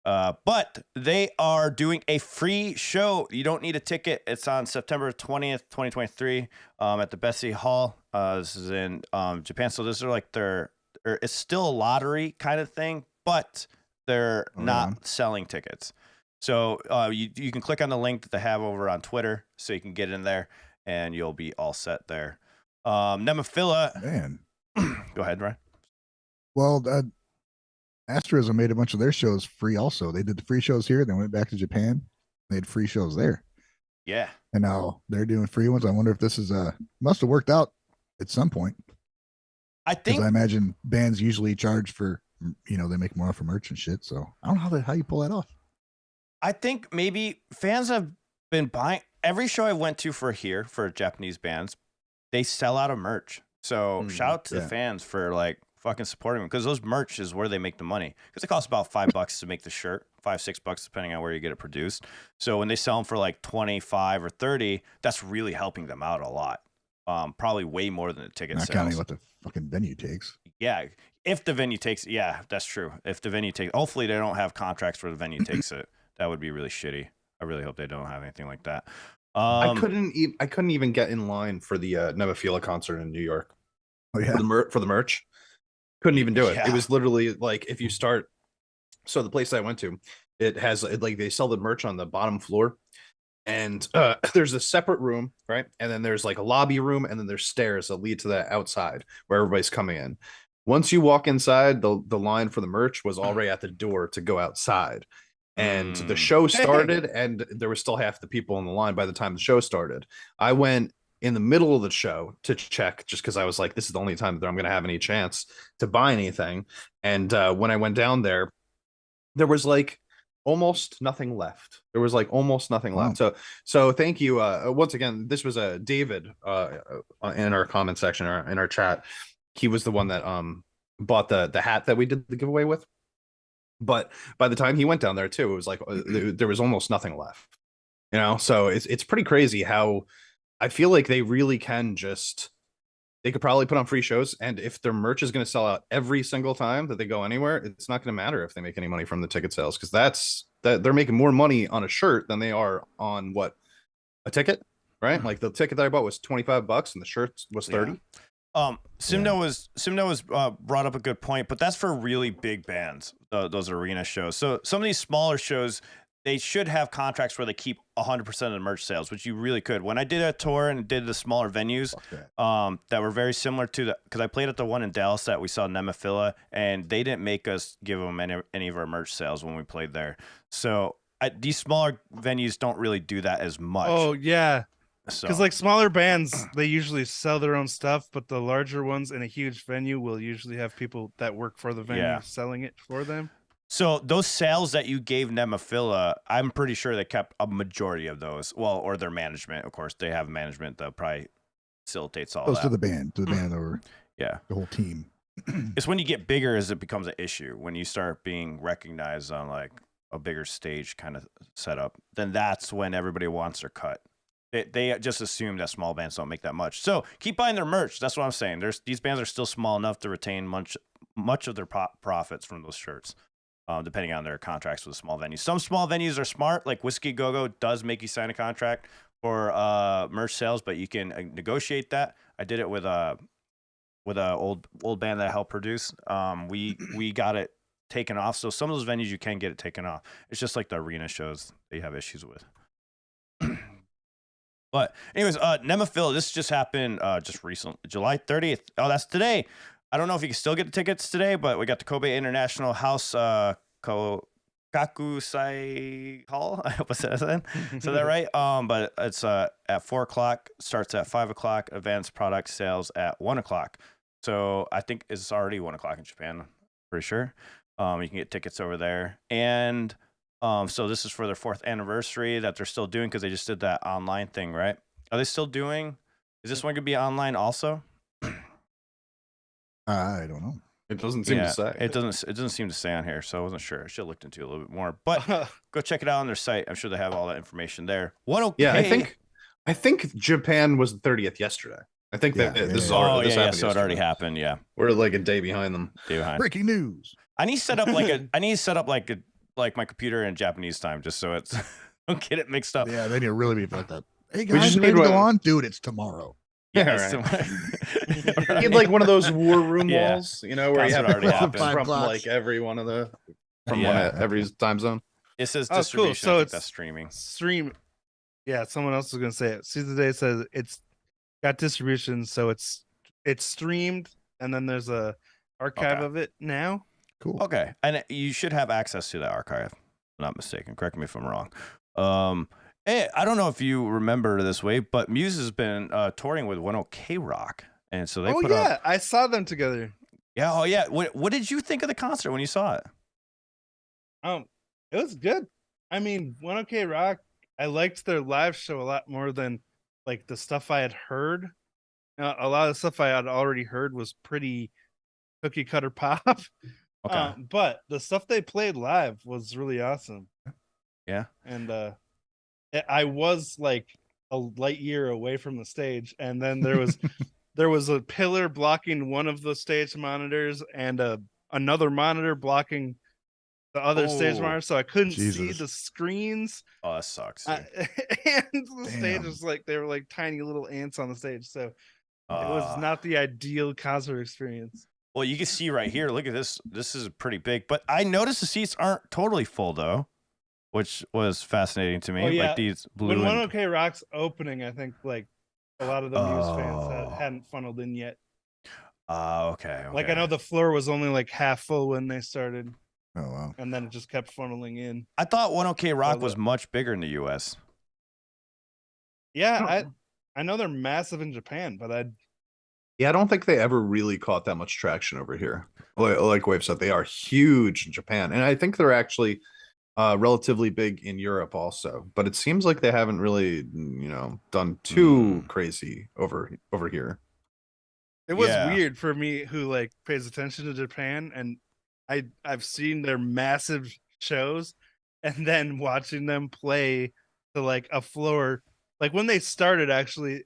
Speaker 1: But they are doing a free show. You don't need a ticket. It's on September 20th, 2023, at the Bessie Hall. This is in Japan. So this is like it's still a lottery kind of thing, but they're not selling tickets. So you can click on the link that they have over on Twitter, so you can get in there, and you'll be all set there. Nema Phila.
Speaker 2: Man.
Speaker 1: Go ahead, Ryan.
Speaker 2: Well, Asterism made a bunch of their shows free also. They did the free shows here, then went back to Japan. They had free shows there.
Speaker 1: Yeah.
Speaker 2: And now they're doing free ones. I wonder if this is must have worked out at some point.
Speaker 1: I think
Speaker 2: I imagine bands usually charge for, they make more for merch and shit. So I don't know how you pull that off.
Speaker 1: I think maybe fans have been buying every show I went to for Japanese bands. They sell out of merch. So shout out to the fans for like fucking supporting them, because those merch is where they make the money, because it costs about $5 to make the shirt, $5-6 depending on where you get it produced. So when they sell them for like 25 or 30, that's really helping them out a lot. Probably way more than the ticket sales.
Speaker 2: Not counting what the fucking venue takes.
Speaker 1: Yeah, if the venue takes, that's true. If the venue takes, hopefully they don't have contracts where the venue takes it. That would be really shitty. I really hope they don't have anything like that.
Speaker 4: I couldn't even get in line for the Nema Phila concert in New York.
Speaker 2: Oh yeah,
Speaker 4: for the merch. Couldn't even do it.
Speaker 1: Yeah.
Speaker 4: It was literally like, if you start, so the place I went to, it has like, they sell the merch on the bottom floor, and there's a separate room, right? And then there's like a lobby room, and then there's stairs that lead to the outside where everybody's coming in. Once you walk inside, the line for the merch was already at the door to go outside. And the show started, and there were still half the people in the line by the time the show started. I went in the middle of the show to check, just because I was like, this is the only time that I'm going to have any chance to buy anything. And when I went down there was like almost nothing left. Left. So thank you. Once again, this was David in our comment section, or in our chat. He was the one that bought the hat that we did the giveaway with. But by the time he went down there too, it was like there was almost nothing left, so it's pretty crazy how I feel like they really can they could probably put on free shows, and if their merch is going to sell out every single time that they go anywhere, it's not going to matter if they make any money from the ticket sales, because they're making more money on a shirt than they are on a ticket, right? Like the ticket that I bought was $25 and the shirt was 30.
Speaker 1: Yeah. Simno was brought up a good point, but that's for really big bands, those arena shows. So some of these smaller shows, they should have contracts where they keep 100% of the merch sales, which you really could. When I did a tour and did the smaller venues, that were very similar to because I played at the one in Dallas that we saw Nema Phila, and they didn't make us give them any of our merch sales when we played there. So these smaller venues don't really do that as much.
Speaker 3: Oh yeah. Because
Speaker 1: So
Speaker 3: like smaller bands, they usually sell their own stuff, but the larger ones in a huge venue will usually have people that work for the venue selling it for them.
Speaker 1: So those sales that you gave Nema Phila, I'm pretty sure they kept a majority of those. Well, or their management, of course, they have management that probably facilitates all
Speaker 2: goes
Speaker 1: that.
Speaker 2: to the band or
Speaker 1: the
Speaker 2: whole team.
Speaker 1: It's when you get bigger as it becomes an issue. When you start being recognized on like a bigger stage kind of setup, then that's when everybody wants their cut. They just assume that small bands don't make that much. So keep buying their merch. That's what I'm saying. These bands are still small enough to retain much of their profits from those shirts, depending on their contracts with small venues. Some small venues are smart, like Whiskey Go-Go does make you sign a contract for merch sales, but you can negotiate that. I did it with a old band that I helped produce. We got it taken off. So some of those venues you can get it taken off. It's just like the arena shows they have issues with. But anyways, Nema Phila, this just happened just recently, July 30th. Oh, that's today. I don't know if you can still get the tickets today, but we got the Kobe International House Kakusai Hall. I hope I said that. So that right? But it's at 4:00, starts at 5:00. Advanced product sales at 1:00. So I think it's already 1:00 in Japan. Pretty sure. You can get tickets over there, and so this is for their 4th anniversary that they're still doing, because they just did that online thing, right? Are they still doing? Is this one gonna be online also?
Speaker 2: I don't know.
Speaker 4: It doesn't seem to say.
Speaker 1: It doesn't seem to say on here, so I wasn't sure. I should have looked into it a little bit more. But go check it out on their site. I'm sure they have all that information there. What okay?
Speaker 4: Yeah, I think Japan was the 30th yesterday. I think that this is already
Speaker 1: so it already happened. Yeah,
Speaker 4: we're like a day behind them.
Speaker 2: Breaking news.
Speaker 1: I need to set up like my computer in Japanese time just so it's don't get it mixed up.
Speaker 2: Yeah, they need to really be like that. Hey
Speaker 4: We
Speaker 2: guys,
Speaker 4: just
Speaker 2: you ready
Speaker 4: need
Speaker 2: to go
Speaker 4: one-
Speaker 2: on? Dude, it's tomorrow.
Speaker 1: Yeah,
Speaker 4: You need like one of those war room
Speaker 1: Yeah.
Speaker 4: walls, you know, where you
Speaker 1: That's
Speaker 4: have
Speaker 1: what already happened.
Speaker 4: from
Speaker 2: 5 clocks.
Speaker 4: like every one of the from
Speaker 1: Yeah.
Speaker 4: every time zone.
Speaker 1: It says
Speaker 3: Oh, cool.
Speaker 1: distribution.
Speaker 3: So
Speaker 1: I think
Speaker 3: it's
Speaker 1: that's streaming.
Speaker 3: Stream. Yeah, someone else was gonna say it. See today says it's got distribution, so it's streamed, and then there's a archive
Speaker 1: Okay.
Speaker 3: of it now.
Speaker 2: Cool.
Speaker 1: Okay, and you should have access to that archive. If I'm not mistaken. Correct me if I'm wrong. Hey, I don't know if you remember this way, but Muse has been touring with 1OK Rock, and so they
Speaker 3: Oh
Speaker 1: put
Speaker 3: yeah,
Speaker 1: up.
Speaker 3: I saw them together.
Speaker 1: Yeah, oh yeah. What did you think of the concert when you saw it?
Speaker 3: It was good. I mean, 1OK Rock, I liked their live show a lot more than like the stuff I had heard. A lot of the stuff I had already heard was pretty cookie cutter pop.
Speaker 1: Okay.
Speaker 3: But the stuff they played live was really awesome.
Speaker 1: Yeah.
Speaker 3: And I was like a light year away from the stage, and then there was a pillar blocking one of the stage monitors and another monitor blocking the other stage
Speaker 1: Oh,
Speaker 3: monitor, so I couldn't see
Speaker 2: Jesus.
Speaker 3: the screens.
Speaker 1: Oh, that sucks. dude.
Speaker 3: And the stage
Speaker 2: Damn.
Speaker 3: was like they were like tiny little ants on the stage, so it
Speaker 1: Uh,
Speaker 3: was not the ideal concert experience.
Speaker 1: Well, you can see right here. Look at this. This is pretty big, but I noticed the seats aren't totally full though, which was fascinating to me.
Speaker 3: Oh, yeah.
Speaker 1: Like these blue.
Speaker 3: When
Speaker 1: and-
Speaker 3: 1OK Rock's opening, I think like a lot of the Muse fans
Speaker 1: Oh.
Speaker 3: hadn't funneled in yet.
Speaker 1: Okay.
Speaker 3: Like I know the floor was only like half full when they started,
Speaker 2: Oh wow.
Speaker 3: and then it just kept funneling in.
Speaker 1: I thought 1OK Rock
Speaker 3: Oh,
Speaker 1: was
Speaker 3: look.
Speaker 1: much bigger in the U.S.
Speaker 3: Yeah, I know they're massive in Japan, but
Speaker 4: Yeah, I don't think they ever really caught that much traction over here. Like Wave said, they are huge in Japan, and I think they're actually relatively big in Europe also. But it seems like they haven't really, done too crazy over here.
Speaker 3: it was
Speaker 1: Yeah.
Speaker 3: weird for me who like pays attention to Japan, and I've seen their massive shows, and then watching them play to like a floor. Like when they started, actually,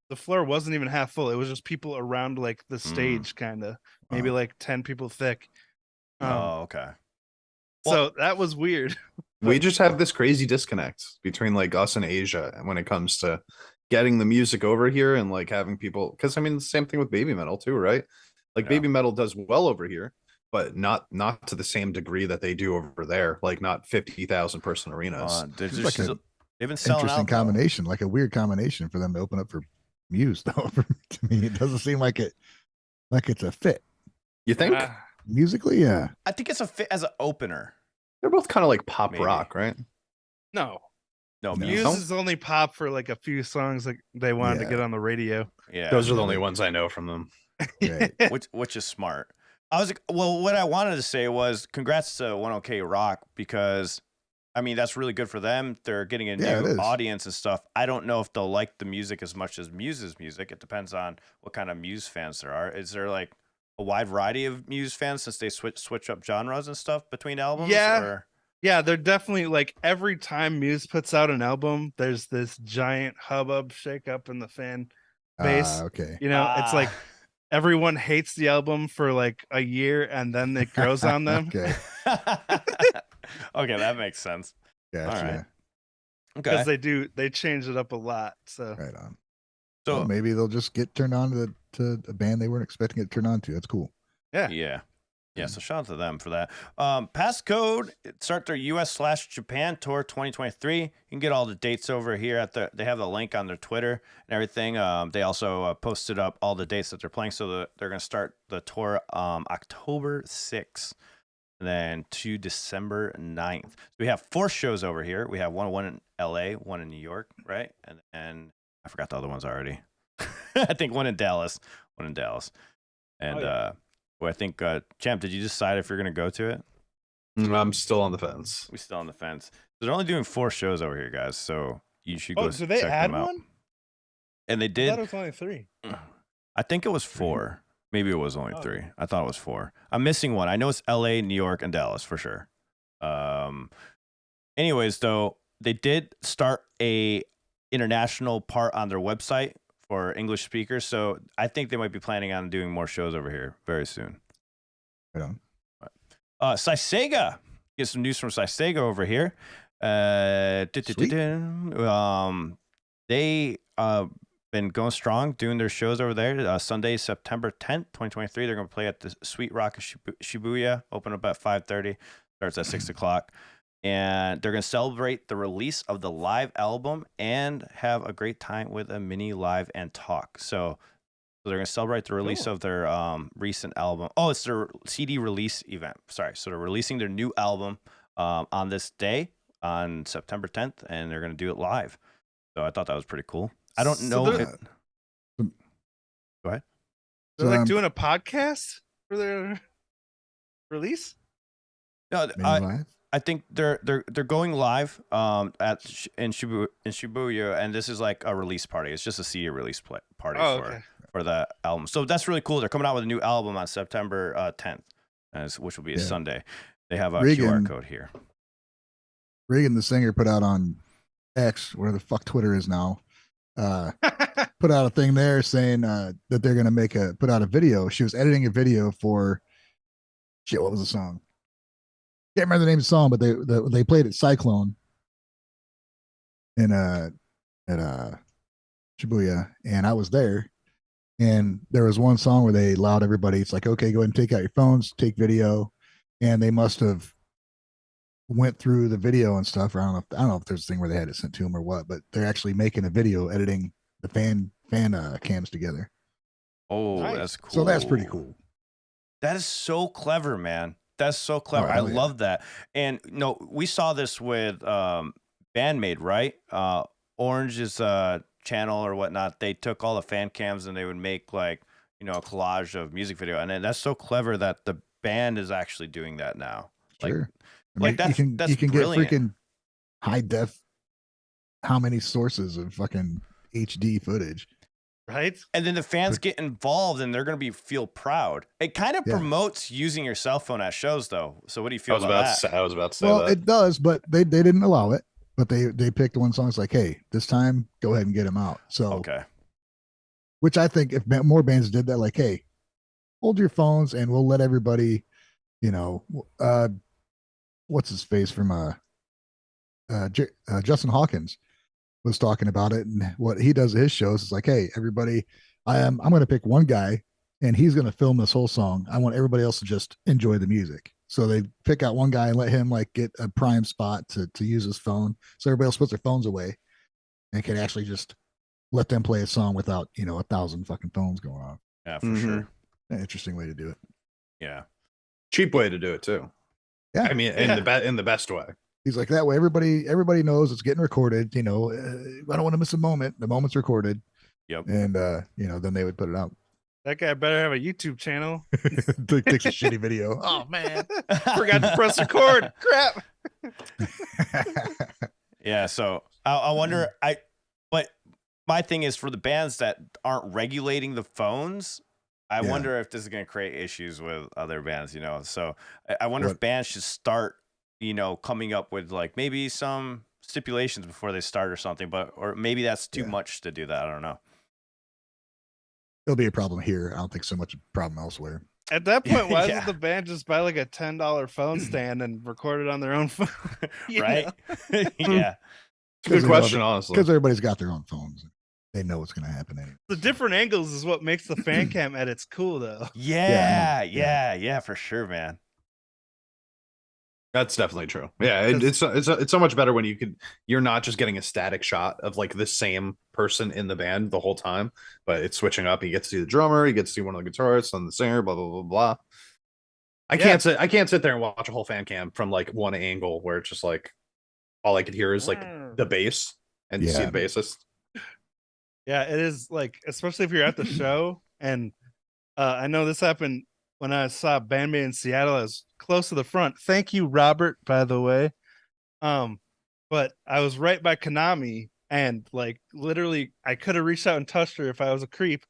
Speaker 3: the floor wasn't even half full. It was just people around like the stage, kind of maybe
Speaker 2: Wow.
Speaker 3: like 10 people thick.
Speaker 1: Oh, okay.
Speaker 3: So that was weird.
Speaker 4: We just have this crazy disconnect between like us and Asia when it comes to getting the music over here and like having people, because I mean the same thing with baby metal too, right? Like
Speaker 1: Yeah.
Speaker 4: baby metal does well over here, but not to the same degree that they do over there. Like not 50,000 person arenas.
Speaker 1: They've
Speaker 2: Seems like
Speaker 1: been selling
Speaker 2: Interesting
Speaker 1: out. though.
Speaker 2: combination, like a weird combination for them to open up for Muse. Though to me, it doesn't seem like it's a fit
Speaker 4: You think
Speaker 2: musically. Yeah.
Speaker 1: I think it's a fit as an opener.
Speaker 4: they're both kind of like pop
Speaker 1: Maybe.
Speaker 4: rock, right?
Speaker 3: No,
Speaker 1: No,
Speaker 2: No.
Speaker 1: Muse.
Speaker 3: Muse is only pop for like a few songs like they wanted to
Speaker 2: Yeah.
Speaker 3: get on the radio.
Speaker 1: Yeah.
Speaker 4: Those are the only ones I know from them.
Speaker 2: Right.
Speaker 1: which is smart. I was well. What I wanted to say was congrats to 1OK Rock because, I mean, that's really good for them. They're getting a
Speaker 2: Yeah, it
Speaker 1: new
Speaker 2: is.
Speaker 1: audience and stuff. I don't know if they'll like the music as much as Muse's music. It depends on what kind of Muse fans there are. Is there like a wide variety of Muse fans since they switch up genres and stuff between albums?
Speaker 3: Yeah.
Speaker 1: Or?
Speaker 3: Yeah, they're definitely like every time Muse puts out an album, there's this giant hubbub shake up in the fan base.
Speaker 2: Okay.
Speaker 3: You know, it's like everyone hates the album for like a year and then it grows on them.
Speaker 2: Okay.
Speaker 1: Okay, that makes sense.
Speaker 2: Gotcha.
Speaker 1: All right.
Speaker 3: Because
Speaker 1: Okay.
Speaker 3: they change it up a lot. So
Speaker 2: Right on.
Speaker 1: So
Speaker 2: Well, maybe they'll just get turned on to a band they weren't expecting it to turn on to. That's cool.
Speaker 1: yeah. So shout out to them for that. Passcode start their US/Japan tour 2023. You can get all the dates over here they have the link on their Twitter and everything. They also posted up all the dates that they're playing. So they're going to start the tour October 6th, and then to December 9th. So we have 4 shows over here. We have one in LA, one in New York, right? And I forgot the other ones already. I think one in Dallas. And well, I think, Champ, did you decide if you're going to go to it?
Speaker 4: I'm still on the fence.
Speaker 1: We still on the fence. They're only doing 4 shows over here, guys. So you should go.
Speaker 3: oh, did they
Speaker 1: check
Speaker 3: add
Speaker 1: them out.
Speaker 3: one?
Speaker 1: And they
Speaker 3: I
Speaker 1: did.
Speaker 3: thought it was only 3.
Speaker 1: I think it was 4. Maybe it was only 3. I thought it was 4. I'm missing one. I know it's LA, New York, and Dallas for sure. Anyways, though, they did start a international part on their website for English speakers, so I think they might be planning on doing more shows over here very soon.
Speaker 2: Yeah.
Speaker 1: Sega. Get some news from Sega over here. They been going strong doing their shows over there. Sunday, September 10th, 2023. They're going to play at the Sweet Rock of Shibuya. Open up at 5:30. Starts at 6 o'clock. And they're going to celebrate the release of the live album and have a great time with a mini live and talk. So they're going to celebrate the release of their recent album. Oh, it's their CD release event. Sorry. So they're releasing their new album on this day, on September 10th, and they're going to do it live. So I thought that was pretty cool. I don't know. Go ahead.
Speaker 3: They're like doing a podcast for their release?
Speaker 1: No, I think they're going live in Shibuya, and this is like a release party. It's just a CD release party for the album. So that's really cool. They're coming out with a new album on September 10th, which will be a Sunday. They have a QR code here.
Speaker 2: Reagan, the singer, put out on X, where the fuck Twitter is now, put out a thing there saying that they're gonna put out a video. She was editing a video for what was the song? Can't remember the name of the song, but they played it Cyclone in at Shibuya, and I was there, and there was one song where they allowed everybody. It's like, okay, go ahead and take out your phones, take video, and they must have went through the video and stuff. Or I don't know if there's a thing where they had it sent to them or what, but they're actually making a video, editing the fan cams together.
Speaker 1: Oh, nice. That's cool.
Speaker 2: So that's pretty cool.
Speaker 1: That is so clever, man. That's so clever. I love that. And no, we saw this with BAND-MAID, right? Orange's channel or whatnot. They took all the fan cams and they would make like, a collage of music video. And that's so clever that the band is actually doing that now.
Speaker 2: Sure.
Speaker 1: That's
Speaker 2: you can
Speaker 1: brilliant.
Speaker 2: Get freaking high def. How many sources of fucking HD footage?
Speaker 3: Right.
Speaker 1: And then the fans get involved and they're going to feel proud. It kind of promotes using your cell phone at shows, though. So what do you feel about that?
Speaker 4: I was about to say
Speaker 2: well,
Speaker 4: that.
Speaker 2: it does, but they didn't allow it. But they picked one song. It's like, hey, this time, go ahead and get them out. So,
Speaker 1: okay.
Speaker 2: Which I think if more bands did that, like, hey, hold your phones and we'll let everybody, what's his face from Justin Hawkins was talking about it, and what he does at his shows is like, hey, everybody, I'm going to pick one guy and he's going to film this whole song. I want everybody else to just enjoy the music. So they pick out one guy and let him like get a prime spot to use his phone. So everybody else puts their phones away and can actually just let them play a song without, 1,000 fucking phones going on.
Speaker 1: Yeah, for sure.
Speaker 2: An interesting way to do it.
Speaker 1: Yeah.
Speaker 4: Cheap way to do it too.
Speaker 2: Yeah.
Speaker 4: I mean, in the best way.
Speaker 2: He's like, that way everybody knows it's getting recorded. I don't want to miss a moment. The moment's recorded.
Speaker 1: Yep.
Speaker 2: And then they would put it out.
Speaker 3: That guy better have a YouTube channel.
Speaker 2: Takes a shitty video. Oh man.
Speaker 3: Forgot to press record. Crap.
Speaker 1: Yeah, so I wonder but my thing is for the bands that aren't regulating the phones, I wonder if this is going to create issues with other bands, So I wonder if bands should start, coming up with like maybe some stipulations before they start or something, or maybe that's too much to do that. I don't know.
Speaker 2: It'll be a problem here. I don't think so much a problem elsewhere.
Speaker 3: At that point, why doesn't the band just buy like a $10 phone stand and record it on their own phone?
Speaker 1: Right? Yeah.
Speaker 4: Good question, honestly.
Speaker 2: Because everybody's got their own phones. They know what's going to happen anyway.
Speaker 3: The different angles is what makes the fan cam edits cool, though.
Speaker 1: Yeah, for sure, man.
Speaker 4: That's definitely true. Yeah, it's so much better when you're not just getting a static shot of like the same person in the band the whole time, but it's switching up. You get to see the drummer, you get to see one of the guitarists and the singer, blah blah blah blah. I can't sit there and watch a whole fan cam from like one angle where it's just like all I could hear is like the bass and you see the bassist.
Speaker 3: Yeah, it is like, especially if you're at the show, and I know this happened when I saw BAND-MAID in Seattle. I was close to the front. Thank you, Robert, by the way. But I was right by Konami, and like literally I could have reached out and touched her if I was a creep,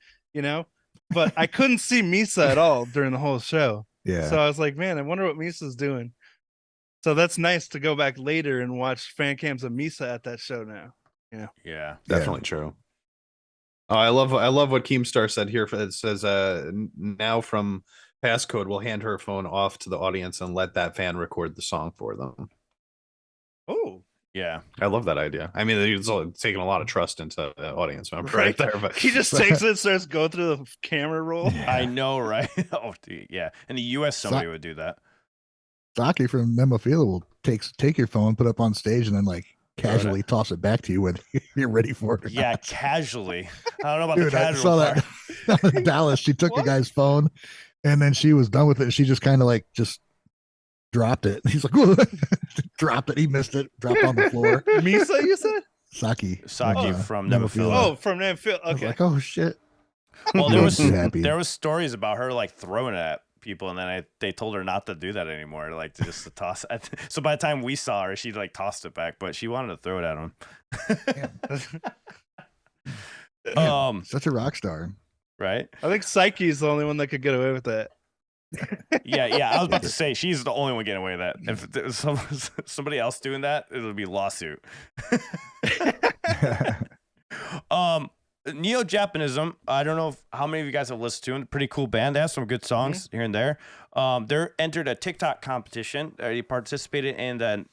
Speaker 3: but I couldn't see Misa at all during the whole show.
Speaker 2: Yeah.
Speaker 3: So I was like, man, I wonder what Misa's doing. So that's nice to go back later and watch fan cams of Misa at that show now.
Speaker 1: Yeah.
Speaker 4: Definitely true. Oh, I love what Keemstar said here. It says, now from Passcode, we'll hand her phone off to the audience and let that fan record the song for them.
Speaker 3: Oh,
Speaker 1: Yeah.
Speaker 4: I love that idea. I mean, it's taking a lot of trust into the audience member right there. But
Speaker 3: he just takes it, starts going through the camera roll.
Speaker 2: Yeah.
Speaker 1: I know, right? Oh, dude, yeah. In the US, somebody would do that.
Speaker 2: Saki from Nema Phila will take your phone, put it up on stage, and then like casually toss it back to you when you're ready for it.
Speaker 1: Yeah, casually. I don't know about
Speaker 2: Dude,
Speaker 1: the
Speaker 2: I
Speaker 1: casual
Speaker 2: saw
Speaker 1: part.
Speaker 2: that in Dallas. She took the
Speaker 3: What?
Speaker 2: guy's phone, and then she was done with it. She just kind of like just dropped it. He's like, dropped it. He missed it. Dropped on the floor.
Speaker 3: Misa, you said?
Speaker 2: Saki
Speaker 1: From Nema Phila.
Speaker 3: Oh, from Nema Phila.
Speaker 2: I was
Speaker 3: Okay.
Speaker 2: like, oh shit.
Speaker 1: Well,
Speaker 2: He was too happy.
Speaker 1: there was stories about her like throwing it at people, and then they told her not to do that anymore, like to toss it. So by the time we saw her, she like tossed it back, but she wanted to throw it at him.
Speaker 2: Such a rock star.
Speaker 1: Right?
Speaker 3: I think Psyche's the only one that could get away with that.
Speaker 1: Yeah. I was about to say she's the only one getting away with that. If there was somebody else doing that, it would be lawsuit. Neo-Japanism, I don't know how many of you guys have listened to them. Pretty cool band. They have some good songs here and there. They're entered a TikTok competition. They participated in the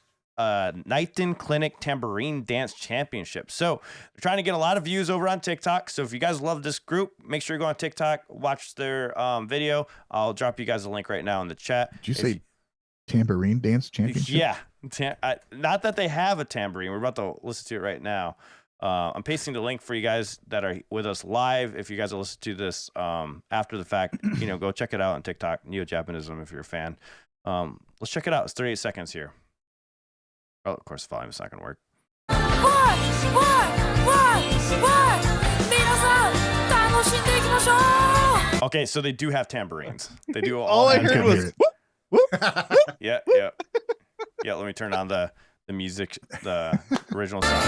Speaker 1: Nighton Clinic Tambourine Dance Championship. So they're trying to get a lot of views over on TikTok. So if you guys love this group, make sure you go on TikTok, watch their video. I'll drop you guys a link right now in the chat.
Speaker 2: Did you say Tambourine Dance Championship?
Speaker 1: Yeah. Not that they have a tambourine. We're about to listen to it right now. I'm pasting the link for you guys that are with us live. If you guys are listening to this after the fact, go check it out on TikTok, Neo-Japanism, if you're a fan. Let's check it out. It's 38 seconds here. Oh, of course, the volume's not going to work. Okay, so they do have tambourines. They do
Speaker 3: All I
Speaker 1: have
Speaker 3: heard was
Speaker 1: tambourines. Yeah. Let me turn on the music, the original song.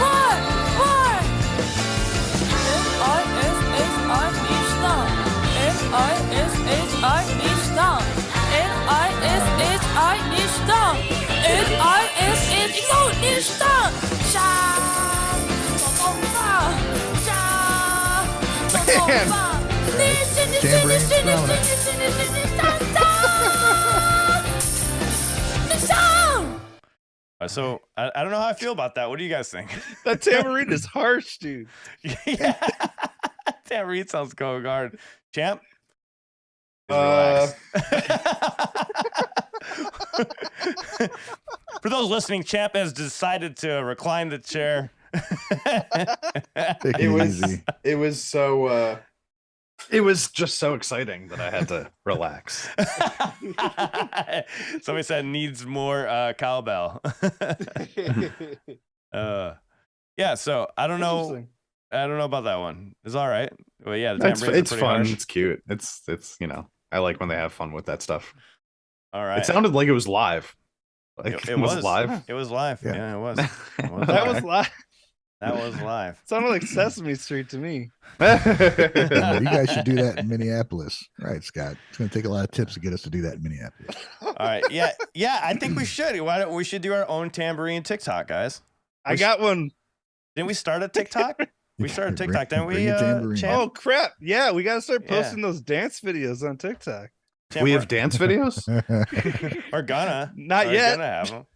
Speaker 2: Tambourine's prominent.
Speaker 1: So I don't know how I feel about that. What do you guys think?
Speaker 3: that tambourine is harsh, dude.
Speaker 1: Yeah, tambourine sounds going hard. Champ.
Speaker 4: Uh,
Speaker 1: For those listening, Champ has decided to recline the chair.
Speaker 2: Take it easy.
Speaker 4: it was just so exciting that I had to relax.
Speaker 1: Somebody said needs more cowbell. Yeah, so I don't know. I don't know about that one. It's all right. Well, yeah, the
Speaker 4: It's
Speaker 1: tambourines are pretty
Speaker 4: fun.
Speaker 1: harsh.
Speaker 4: It's cute. It's I like when they have fun with that stuff.
Speaker 1: All right.
Speaker 4: It sounded like it was live. Like
Speaker 1: It was
Speaker 4: live.
Speaker 1: It was live.
Speaker 2: Yeah.
Speaker 1: Yeah, it was.
Speaker 3: That was live.
Speaker 1: That was live.
Speaker 3: Sounded like Sesame Street to me.
Speaker 2: You guys should do that in Minneapolis. Right, Scott? It's going to take a lot of tips to get us to do that in Minneapolis.
Speaker 1: All right. Yeah. I think we should. Why don't we should do our own tambourine TikTok, guys?
Speaker 3: I got one.
Speaker 1: Didn't we start a TikTok? We started TikTok, didn't
Speaker 2: Bring
Speaker 1: we?
Speaker 2: your tambourine.
Speaker 1: Champ?
Speaker 3: Oh crap! Yeah, we gotta start
Speaker 1: Yeah.
Speaker 3: posting those dance videos on TikTok.
Speaker 1: Champ,
Speaker 4: We
Speaker 1: we're-
Speaker 4: have dance videos.
Speaker 1: We're gonna.
Speaker 3: Not
Speaker 1: We're
Speaker 3: yet.
Speaker 1: gonna have them.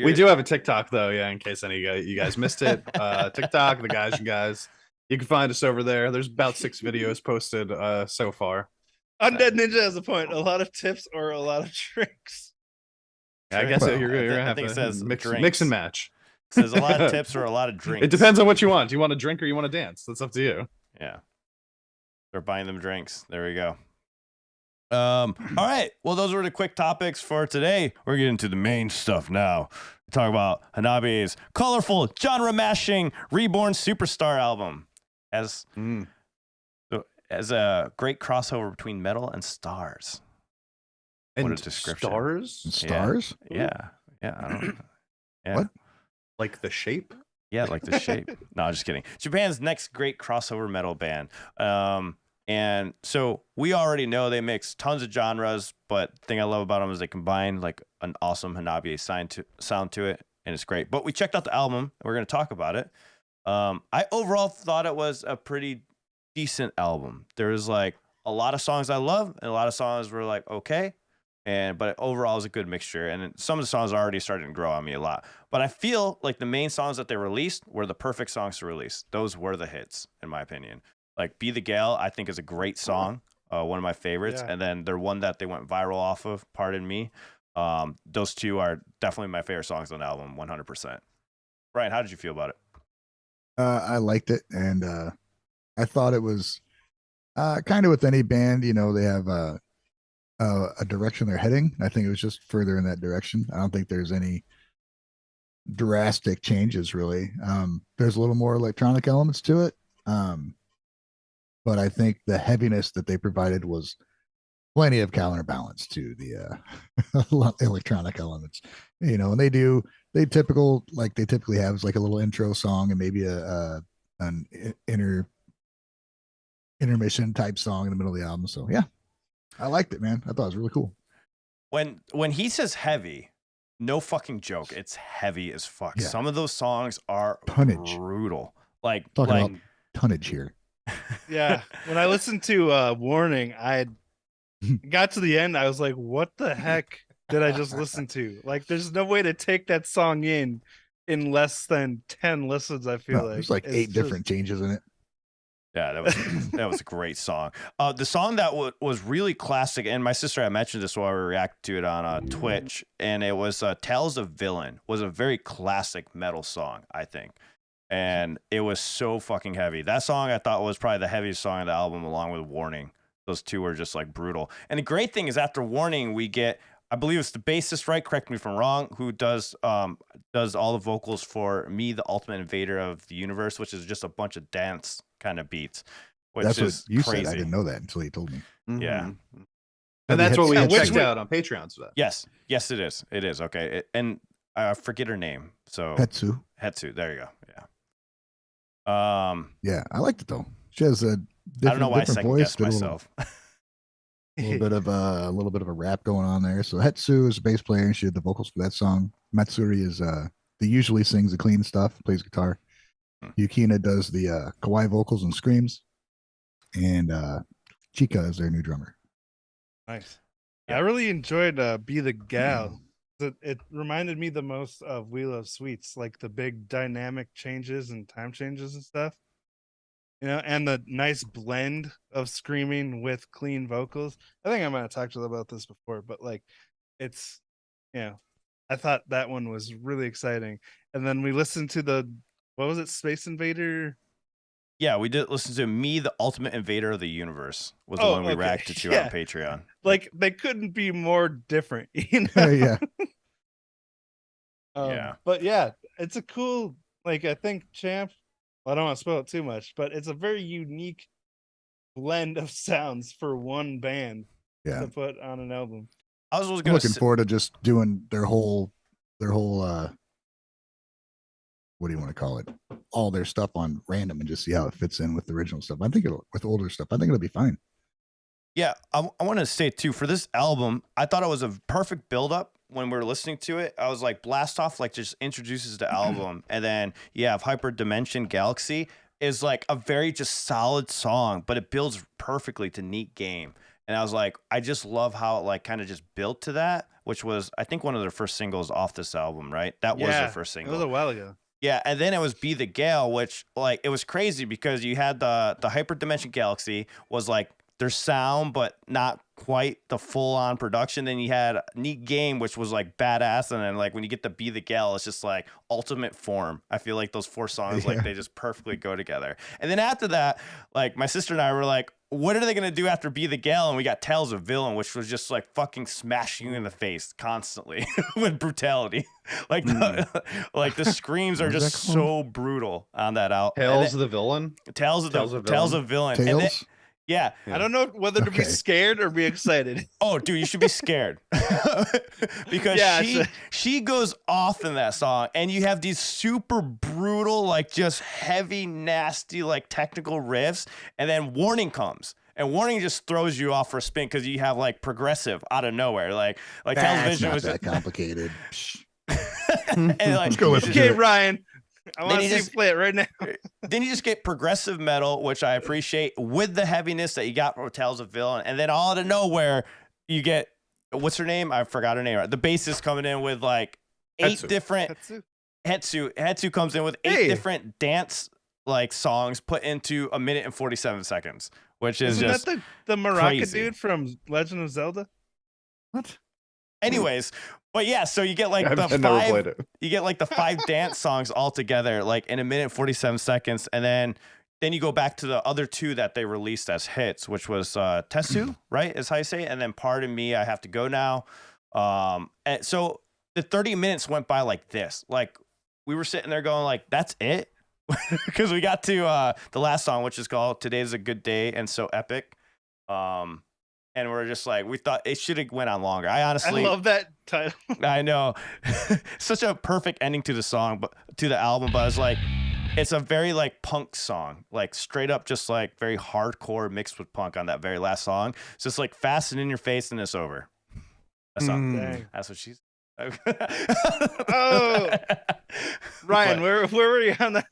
Speaker 4: We do have a TikTok though, yeah. In case any of you guys missed it, TikTok, the guys, you can find us over there. There's about 6 videos posted so far.
Speaker 3: Undead Ninja has a point. A lot of tips or a lot of tricks.
Speaker 4: I guess
Speaker 2: Well,
Speaker 4: you're
Speaker 1: I
Speaker 4: gonna have
Speaker 1: think
Speaker 4: to
Speaker 1: it says
Speaker 4: mix
Speaker 1: drinks.
Speaker 4: and match.
Speaker 1: There's a lot of tips or a lot of drinks.
Speaker 4: It depends on what you want. Do you want to drink or you want to dance? That's up to you.
Speaker 1: Yeah. They're buying them drinks. There we go. All right. Well, those were the quick topics for today. We're getting to the main stuff now. We talk about Hanabi's colorful, genre mashing, reborn superstar album as a great crossover between metal and stars.
Speaker 4: And
Speaker 1: What a description.
Speaker 4: stars,
Speaker 2: Stars?
Speaker 1: Yeah. I don't know. Yeah.
Speaker 2: What?
Speaker 4: like the shape.
Speaker 1: Yeah, like the shape. No, just kidding. Japan's next great crossover metal band. And so we already know they mix tons of genres, but the thing I love about them is they combine like an awesome Hanabi sound to it, and it's great. But we checked out the album, and we're going to talk about it. I overall thought it was a pretty decent album. There was like a lot of songs I love, and a lot of songs were like okay, but overall it was a good mixture. And some of the songs are already starting to grow on me a lot. But I feel like the main songs that they released were the perfect songs to release. Those were the hits, in my opinion. Like Be the Gale, I think is a great song, one of my favorites.
Speaker 3: Yeah.
Speaker 1: And then their one that they went viral off of, Pardon Me. Those two are definitely my favorite songs on the album, 100%. Ryan, how did you feel about it?
Speaker 2: I liked it, and I thought it was kind of with any band, they have a direction they're heading. I think it was just further in that direction. I don't think there's any drastic changes really. There's a little more electronic elements to it. But I think the heaviness that they provided was plenty of counterbalance to the electronic elements, and they typically have like a little intro song and maybe an intermission type song in the middle of the album. So yeah, I liked it, man. I thought it was really cool.
Speaker 1: When he says heavy, no fucking joke, it's heavy as fuck.
Speaker 2: Yeah.
Speaker 1: Some of those songs are
Speaker 2: Tonnage.
Speaker 1: brutal. Like
Speaker 2: About tonnage here.
Speaker 3: Yeah. When I listened to Warning, I got to the end. I was like, what the heck did I just listen to? Like, there's no way to take that song in less than 10 listens, I feel like.
Speaker 2: There's like 8 different changes in it.
Speaker 1: Yeah, that was a great song. The song that was really classic, and my sister had mentioned this while we reacted to it on Twitch, and it was Tales of Villain, was a very classic metal song, I think. And it was so fucking heavy. That song I thought was probably the heaviest song of the album, along with Warning. Those two were just like brutal. And the great thing is after Warning, we get, I believe it's the bassist, right? Correct me if I'm wrong, who does all the vocals for Me, the Ultimate Invader of the Universe, which is just a bunch of dance kind of beats. Which
Speaker 2: That's
Speaker 1: is
Speaker 2: what you
Speaker 1: crazy.
Speaker 2: said. I didn't know that until you told me.
Speaker 1: Yeah.
Speaker 4: And that's what we had
Speaker 3: Which
Speaker 4: checked
Speaker 3: we-
Speaker 4: out on Patreon. So that.
Speaker 1: Yes, it is. It is. Okay. And I forget her name. So
Speaker 2: Hetsu.
Speaker 1: There you go. Yeah.
Speaker 2: Yeah, I liked it though. She has a
Speaker 1: I don't know why I
Speaker 2: different
Speaker 1: second
Speaker 2: voice,
Speaker 1: guessed
Speaker 2: did a
Speaker 1: myself.
Speaker 2: little bit of a rap going on there. So Hetsu is a bass player, and she did the vocals for that song. Matsuri is the usually sings the clean stuff, plays guitar. Yukina does the kawaii vocals and screams, and Chika is their new drummer.
Speaker 3: Nice.
Speaker 1: Yeah.
Speaker 3: I really enjoyed Be the Gal. It reminded me the most of We Love Sweets, like the big dynamic changes and time changes and stuff. And the nice blend of screaming with clean vocals. I think I might have talked to you about this before, but like it's, I thought that one was really exciting. And then we listened to what was it, Space Invader?
Speaker 1: Yeah, we did listen to Me, the Ultimate Invader of the Universe was the one we reacted to on Patreon.
Speaker 3: Like they couldn't be more different,
Speaker 2: Yeah.
Speaker 1: Yeah.
Speaker 3: But yeah, it's a cool, like I think Champ, I don't want to spoil it too much, but it's a very unique blend of sounds for one band to put on an album.
Speaker 1: I was
Speaker 2: looking forward to just doing their whole what do you want to call it? All their stuff on random and just see how it fits in with the original stuff. With older stuff, I think it'll be fine.
Speaker 1: Yeah, I want to say too, for this album, I thought it was a perfect build-up when we were listening to it. I was like, Blast Off like just introduces the album, and then you have Hyper Dimension Galaxy is like a very just solid song, but it builds perfectly to Neat Game. And I was like, I just love how it like kind of just built to that, which was I think one of their first singles off this album, right? That was their first single.
Speaker 3: It was a while ago.
Speaker 1: Yeah, and then it was Be the Gale, which like it was crazy because you had the Hyper Dimension Galaxy was like their sound, but not quite the full on production. Then you had Neat Game, which was like badass, and then like when you get to Be the Gale, it's just like ultimate form. I feel like those 4 songs like they just perfectly go together. And then after that, like my sister and I were like, what are they gonna do after Be the Gale? And we got Tales of Villain, which was just like fucking smashing you in the face constantly with brutality. Like like the screams are just so brutal on that album.
Speaker 4: Tales of the Villain.
Speaker 1: Tales of Villain.
Speaker 2: Tales?
Speaker 1: And then, yeah.
Speaker 3: I don't know whether to be scared or be excited.
Speaker 1: Oh, dude, you should be scared because she goes off in that song, and you have these super brutal, like just heavy, nasty, like technical riffs, and then Warning comes, And Warning just throws you off for a spin because you have like progressive out of nowhere, like
Speaker 2: That's
Speaker 1: Television
Speaker 2: not
Speaker 1: was
Speaker 2: that
Speaker 1: just,
Speaker 2: complicated.
Speaker 1: and like
Speaker 2: Let's go listen
Speaker 3: Okay,
Speaker 2: to it.
Speaker 3: Ryan. I
Speaker 1: Then
Speaker 3: want to
Speaker 1: you
Speaker 3: see you
Speaker 1: just-
Speaker 3: play it right now.
Speaker 1: then you just get progressive metal, which I appreciate, with the heaviness that you got from Tales of Villain, and then all out of nowhere you get what's her name? I forgot her name. The bassist coming in with like 8
Speaker 4: Hetsu.
Speaker 1: different
Speaker 3: That's it.
Speaker 1: Hetsu comes in with 8
Speaker 3: Hey.
Speaker 1: different dance like songs put into 1 minute and 47 seconds, which is
Speaker 3: Isn't
Speaker 1: just
Speaker 3: that the Maraca
Speaker 1: crazy.
Speaker 3: dude from Legend of Zelda?
Speaker 4: What?
Speaker 1: anyways. But yeah, so you get like
Speaker 4: I've
Speaker 1: the
Speaker 4: never
Speaker 1: 5
Speaker 4: played it.
Speaker 1: you get like the 5 dance songs all together like in 1 minute and 47 seconds, and then you go back to the other 2 that they released as hits, which was Tessu, right, is how you say it, and then Pardon Me, I Have to Go Now. And so the 30 minutes went by like this. Like we were sitting there going like, that's it? Because we got to the last song, which is called Today's a Good Day and So Epic. And we're just like, we thought it should have went on longer. I honestly
Speaker 3: I love that title.
Speaker 1: I know. Such a perfect ending to the song, but to the album, but I was like, it's a very like punk song, like straight up just like very hardcore mixed with punk on that very last song. It's just like fast and in your face and it's over. That's all.
Speaker 3: Dang.
Speaker 1: That's what she's
Speaker 3: Oh. Ryan,
Speaker 1: But-
Speaker 3: where were you on that?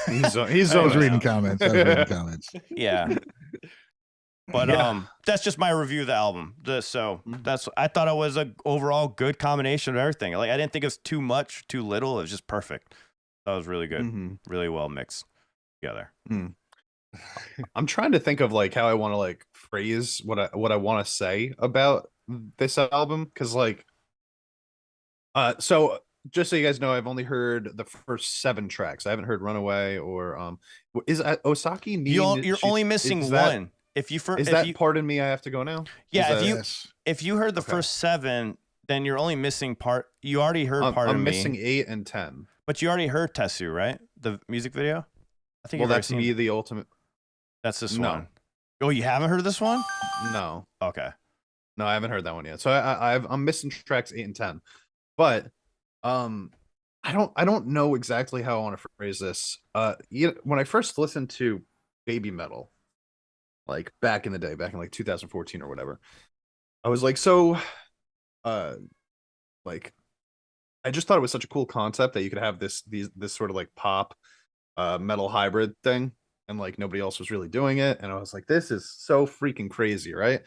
Speaker 4: He's
Speaker 2: I was
Speaker 1: know.
Speaker 2: reading comments.
Speaker 1: yeah. But
Speaker 4: Yeah.
Speaker 1: that's just my review of the album. I thought it was a overall good combination of everything. Like I didn't think it was too much, too little. It was just perfect. That was really good.
Speaker 4: Mhm.
Speaker 1: Really well mixed together.
Speaker 4: I'm trying to think of like how I want to like phrase what I want to say about this album, because like so just so you guys know, I've only heard the first 7 tracks. I haven't heard Runaway or is Osaki
Speaker 1: You're only missing
Speaker 4: is that-
Speaker 1: one. If you
Speaker 4: Is that Pardon Me, I Have to Go Now?
Speaker 1: Yeah,
Speaker 4: Is that-
Speaker 2: Yes.
Speaker 1: if you heard the
Speaker 4: Okay.
Speaker 1: first 7, then you're only missing part. You already heard part
Speaker 4: I'm
Speaker 1: of
Speaker 4: missing
Speaker 1: me,
Speaker 4: 8 and 10.
Speaker 1: but you already heard Tessu, right? The music video. I think
Speaker 4: Well,
Speaker 1: you've already
Speaker 4: that's
Speaker 1: seen.
Speaker 4: Me, the ultimate.
Speaker 1: That's this
Speaker 4: No.
Speaker 1: one. Oh, you haven't heard this one?
Speaker 4: No,
Speaker 1: Okay.
Speaker 4: no, I haven't heard that one yet. So I'm missing tracks 8 and 10, but I don't know exactly how I want to phrase this. When I first listened to Baby Metal, like back in the day, back in like 2014 or whatever, I was like, like I just thought it was such a cool concept that you could have this sort of like pop metal hybrid thing, and like nobody else was really doing it, and I was like, this is so freaking crazy, right?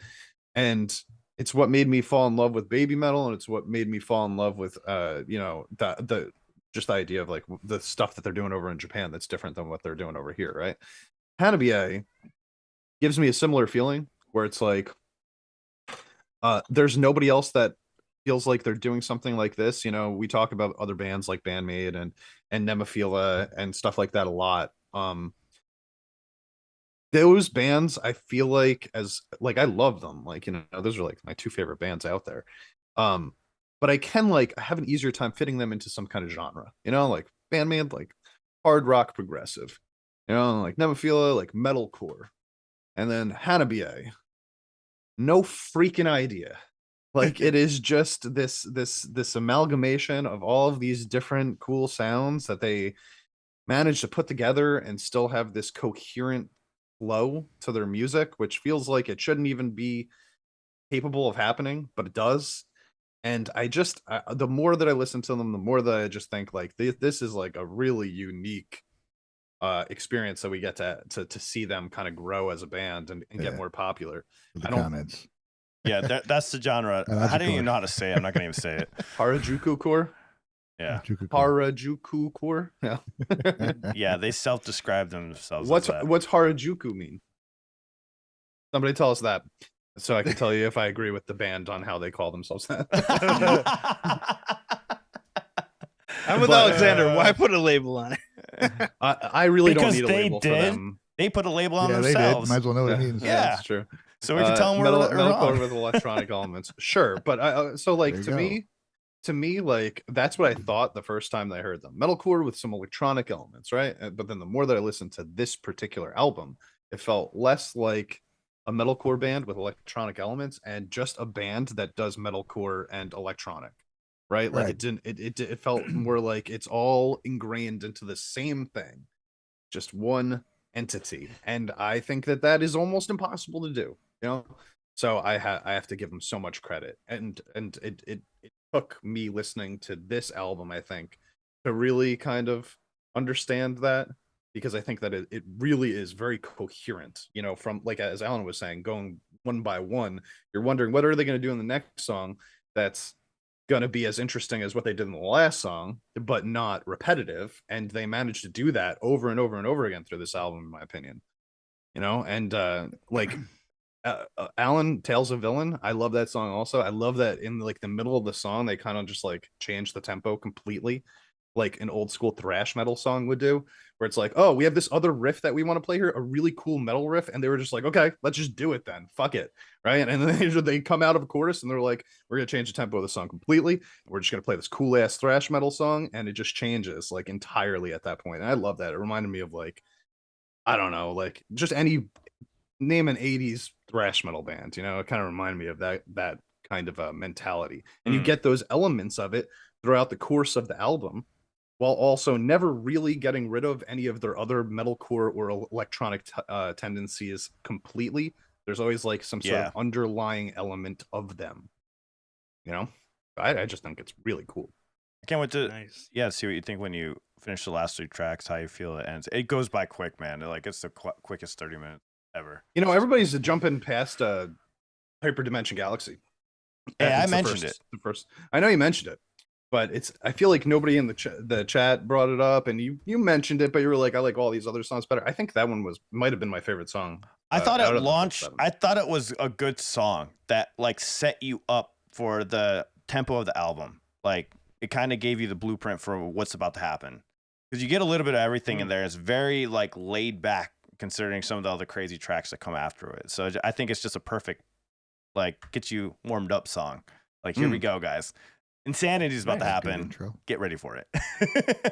Speaker 4: And it's what made me fall in love with Baby Metal, and it's what made me fall in love with the just the idea of like the stuff that they're doing over in Japan that's different than what they're doing over here, right? Hanabi gives me a similar feeling where it's like there's nobody else that feels like they're doing something like this. You know, we talk about other bands like BAND-MAID and Nema Phila and stuff like that a lot. Those bands, I feel like, as like, I love them, like, you know, those are like my 2 favorite bands out there. But I have an easier time fitting them into some kind of genre, you know, like BAND-MAID, like hard rock progressive, you know, like Nema Phila, like metalcore, and then Hanabi, no freaking idea. Like it is just this amalgamation of all of these different cool sounds that they managed to put together and still have this coherent flow to their music, which feels like it shouldn't even be capable of happening, but it does. And the more that I listen to them, the more that I just think like this is like a really unique experience that we get to see them kind of grow as a band and get more popular.
Speaker 2: The
Speaker 4: I don't-
Speaker 2: comments.
Speaker 1: Yeah, that's the genre.
Speaker 2: That's
Speaker 1: How
Speaker 2: a
Speaker 1: do you
Speaker 2: core.
Speaker 1: know how to say it? I'm not gonna even say it.
Speaker 4: Harajuku core?
Speaker 1: Yeah,
Speaker 4: Harajuku core? Yeah.
Speaker 1: yeah. They self-describe themselves.
Speaker 4: What's
Speaker 1: as that.
Speaker 4: Harajuku mean? Somebody tell us that, so I can tell you if I agree with the band on how they call themselves that.
Speaker 3: I'm with
Speaker 4: But,
Speaker 3: Alexander. Why put a label on it?
Speaker 4: I really don't
Speaker 1: Because
Speaker 4: need a
Speaker 1: they
Speaker 4: label for
Speaker 1: did.
Speaker 4: them.
Speaker 1: They put a label on
Speaker 2: Yeah, they did.
Speaker 1: themselves,
Speaker 2: Might as well know what it means.
Speaker 1: Yeah.
Speaker 4: That's true.
Speaker 1: so we can tell them we're
Speaker 4: metalcore
Speaker 1: wrong.
Speaker 4: with electronic elements. Sure, but so like
Speaker 2: There you
Speaker 4: to me, like that's what I thought the first time that I heard them. Metalcore with some electronic elements, right? But then the more that I listened to this particular album, it felt less like a metalcore band with electronic elements and just a band that does metalcore and electronic, right? Like
Speaker 2: Right.
Speaker 4: it didn't. It felt more like it's all ingrained into the same thing, just one entity, and I think that that is almost impossible to do. You know, so I have to give him so much credit, and it took me listening to this album, I think, to really kind of understand that, because I think that it really is very coherent. You know, from like as Alan was saying, going one by one, you're wondering what are they going to do in the next song that's going to be as interesting as what they did in the last song, but not repetitive. And they managed to do that over and over and over again through this album, in my opinion. You know, and like Alan Tales of Villain, I love that song also. I love that in like the middle of the song they kind of just like change the tempo completely, like an old school thrash metal song would do, where it's like, oh, we have this other riff that we want to play here, a really cool metal riff, and they were just like, okay, let's just do it then, fuck it, right? And then they come out of a chorus and they're like, we're gonna change the tempo of the song completely, we're just gonna play this cool ass thrash metal song, and it just changes like entirely at that point. And I love that. It reminded me of like, I don't know, like just any name an 80s thrash metal band, you know, it kind of reminded me of that kind of a mentality. And you get those elements of it throughout the course of the album, while also never really getting rid of any of their other metalcore or electronic tendencies completely. There's always like some sort of underlying element of them, you know. I just think it's really cool.
Speaker 1: I can't wait to see what you think when you finish the last 3 tracks, how you feel it ends. It goes by quick, man. Like it's the quickest 30 minutes ever.
Speaker 4: You know, everybody's jumping past Hyperdimension Galaxy.
Speaker 1: Yeah, I mentioned it.
Speaker 4: The first, I know you mentioned it, but it's, I feel like nobody in the chat brought it up, and you mentioned it, but you were like, I like all these other songs better. I think that one might have been my favorite song.
Speaker 1: I thought it launched. I thought it was a good song that like set you up for the tempo of the album. Like it kind of gave you the blueprint for what's about to happen, because you get a little bit of everything in there. It's very like laid back, considering some of the other crazy tracks that come after it. So I think it's just a perfect, like, get you warmed up song. Like, here we go, guys. Insanity is about to happen. Get ready for it.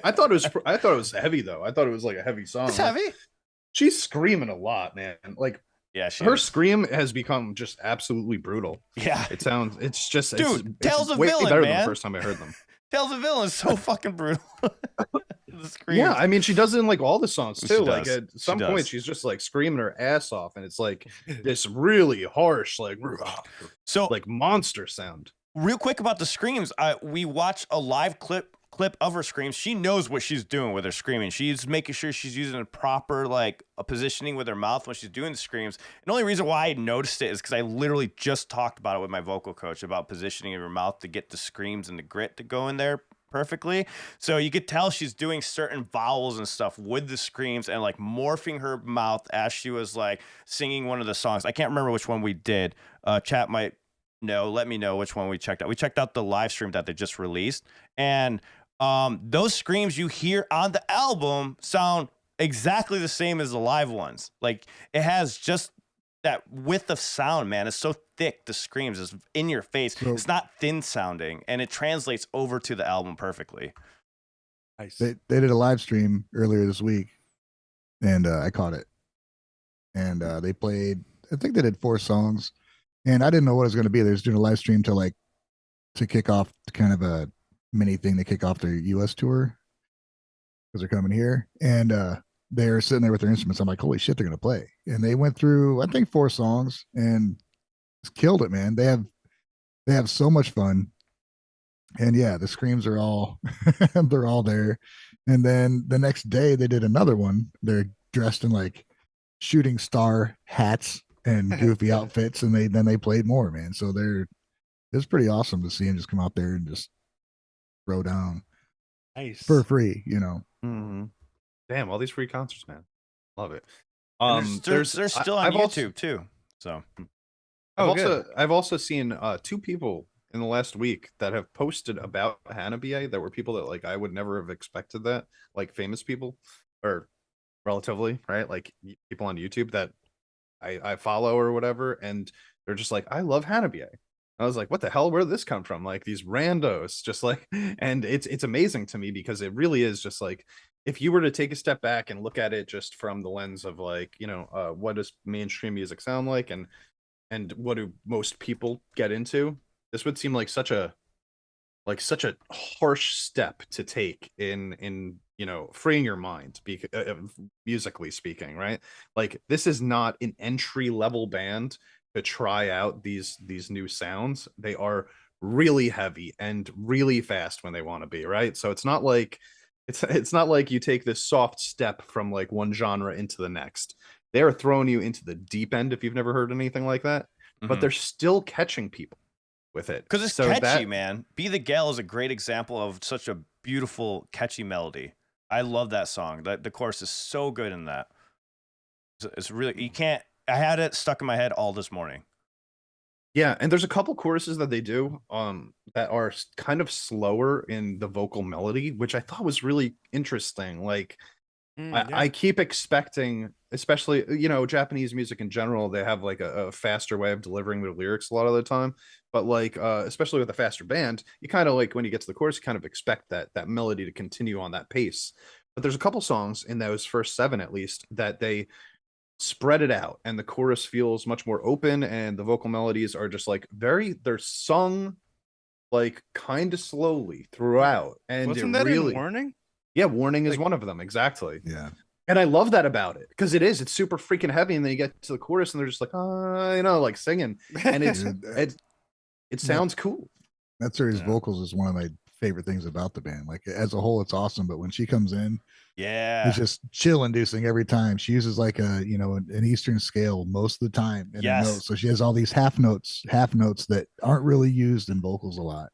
Speaker 4: I thought it was heavy though. I thought it was like a heavy song.
Speaker 1: It's heavy.
Speaker 4: She's screaming a lot, man. Like,
Speaker 1: yeah,
Speaker 4: her scream has become just absolutely brutal.
Speaker 1: Yeah,
Speaker 4: it's just,
Speaker 1: dude, Tales of
Speaker 4: way
Speaker 1: Villain,
Speaker 4: better
Speaker 1: man.
Speaker 4: than the first time I heard them.
Speaker 1: Tales of Villain is so fucking brutal.
Speaker 4: Yeah, I mean, she does it in like all the songs too. Like at some point, she's just like screaming her ass off, and it's like this really harsh, like monster sound.
Speaker 1: Real quick about the screams, we watched a live clip of her screams. She knows what she's doing with her screaming. She's making sure she's using a proper like a positioning with her mouth when she's doing the screams. And the only reason why I noticed it is because I literally just talked about it with my vocal coach about positioning of her mouth to get the screams and the grit to go in there perfectly. So you could tell she's doing certain vowels and stuff with the screams and like morphing her mouth as she was like singing one of the songs. I can't remember which one we did. Chat might know. Let me know which one we checked out. We checked out the live stream that they just released, and those screams you hear on the album sound exactly the same as the live ones. Like it has just that width of sound, man. It's so thick. The screams is in your face. It's not thin sounding, and it translates over to the album perfectly.
Speaker 2: Nice. They did a live stream earlier this week, and I caught it. And they played, I think they did 4 songs, and I didn't know what it was going to be. They was doing a live stream to kick off kind of a mini thing to kick off their US tour, because they're coming here, and they're sitting there with their instruments. I'm like, holy shit, they're gonna play. And they went through, I think, 4 songs and just killed it, man. They have so much fun. And yeah, the screams are all they're all there. And then the next day they did another one. They're dressed in like shooting star hats and goofy outfits, and then they played more, man. So it's pretty awesome to see them just come out there and just throw down for free, you know.
Speaker 4: Damn, all these free concerts, man. Love it.
Speaker 1: They're still on YouTube too. So
Speaker 4: I've also seen 2 people in the last week that have posted about HANABIE that were people that like I would never have expected, that like famous people, or relatively, right? Like people on YouTube that I follow or whatever, and they're just like, I love HANABIE. I was like, what the hell? Where did this come from? Like these randos, just like, and it's amazing to me, because it really is just like, if you were to take a step back and look at it just from the lens of like, you know, what does mainstream music sound like, and what do most people get into, this would seem like such a harsh step to take in you know, freeing your mind, musically speaking, right? Like this is not an entry level band to try out these new sounds. They are really heavy and really fast when they want to be, right? So it's not like it's not like you take this soft step from like one genre into the next. They're throwing you into the deep end if you've never heard anything like that, but they're still catching people with it.
Speaker 1: Because it's catchy, man. Be the Gale is a great example of such a beautiful, catchy melody. I love that song. The chorus is so good in that. It's really, you can't, I had it stuck in my head all this morning.
Speaker 4: Yeah, and there's a couple choruses that they do that are kind of slower in the vocal melody, which I thought was really interesting. Like I keep expecting, especially, you know, Japanese music in general, they have like a faster way of delivering their lyrics a lot of the time. But like, especially with a faster band, you kind of like when you get to the chorus, you kind of expect that melody to continue on that pace. But there's a couple songs in those first 7, at least, that they spread it out and the chorus feels much more open and the vocal melodies are just like they're sung like kind of slowly throughout. And
Speaker 3: wasn't
Speaker 4: it
Speaker 3: that
Speaker 4: really,
Speaker 3: in Warning?
Speaker 4: Yeah, Warning is
Speaker 3: Like,
Speaker 4: one of them, exactly.
Speaker 2: Yeah.
Speaker 4: And I love that about it because it's super freaking heavy, and then you get to the chorus and they're just like, you know, like singing, and it sounds cool.
Speaker 2: Matsuri's vocals is one of my favorite things about the band. Like as a whole, it's awesome, but when she comes in, it's just chill inducing every time. She uses like a, you know, an Eastern scale most of the time in her notes. So she has all these half notes that aren't really used in vocals a lot.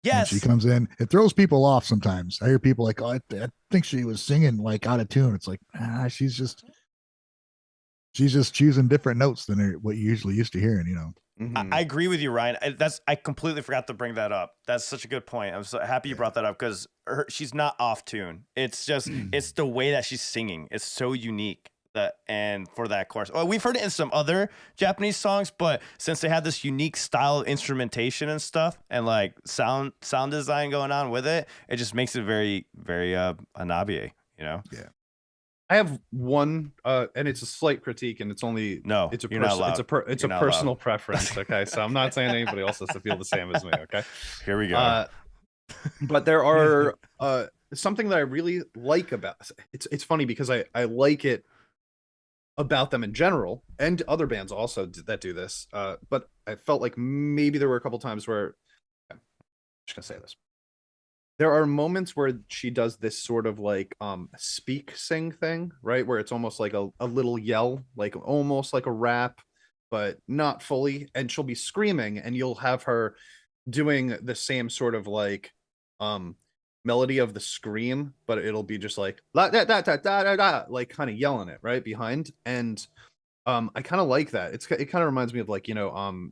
Speaker 1: Yes.
Speaker 2: When she comes in, it throws people off sometimes. I hear people like, oh, I think she was singing like out of tune. It's like, she's just choosing different notes than what you usually used to hearing, you know.
Speaker 1: I agree with you, Ryan. I completely forgot to bring that up. That's such a good point. I'm so happy you brought that up because she's not off tune. It's just it's the way that she's singing. It's so unique and for that chorus. Well, we've heard it in some other Japanese songs, but since they have this unique style of instrumentation and stuff and like sound design going on with it, it just makes it very, very Hanabi, you know?
Speaker 2: Yeah.
Speaker 4: I have one, and it's a slight critique, and it's only it's a personal preference. Okay, so I'm not saying anybody else has to feel the same as me. Okay,
Speaker 1: here we go.
Speaker 4: But there are something that I really like about it's funny because I like it about them in general, and other bands also that do this. But I felt like maybe there were a couple times where I'm just gonna say this. There are moments where she does this sort of like speak sing thing, right? Where it's almost like a little yell, like almost like a rap, but not fully. And she'll be screaming and you'll have her doing the same sort of like melody of the scream, but it'll be just like la, da, da, da, da, da, da, like kind of yelling it right behind. And I kind of like that. It kind of reminds me of like, you know,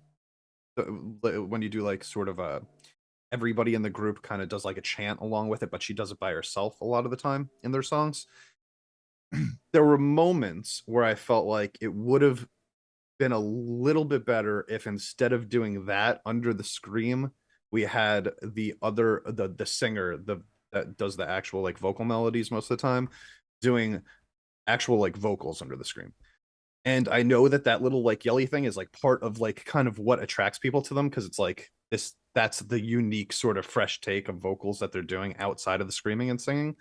Speaker 4: when you do like sort of a everybody in the group kind of does like a chant along with it, but she does it by herself a lot of the time in their songs. There were moments where I felt like it would have been a little bit better if instead of doing that under the scream, we had the singer that does the actual like vocal melodies most of the time doing actual like vocals under the scream. And I know that little like yelly thing is like part of like kind of what attracts people to them because it's like that's the unique sort of fresh take of vocals that they're doing outside of the screaming and singing.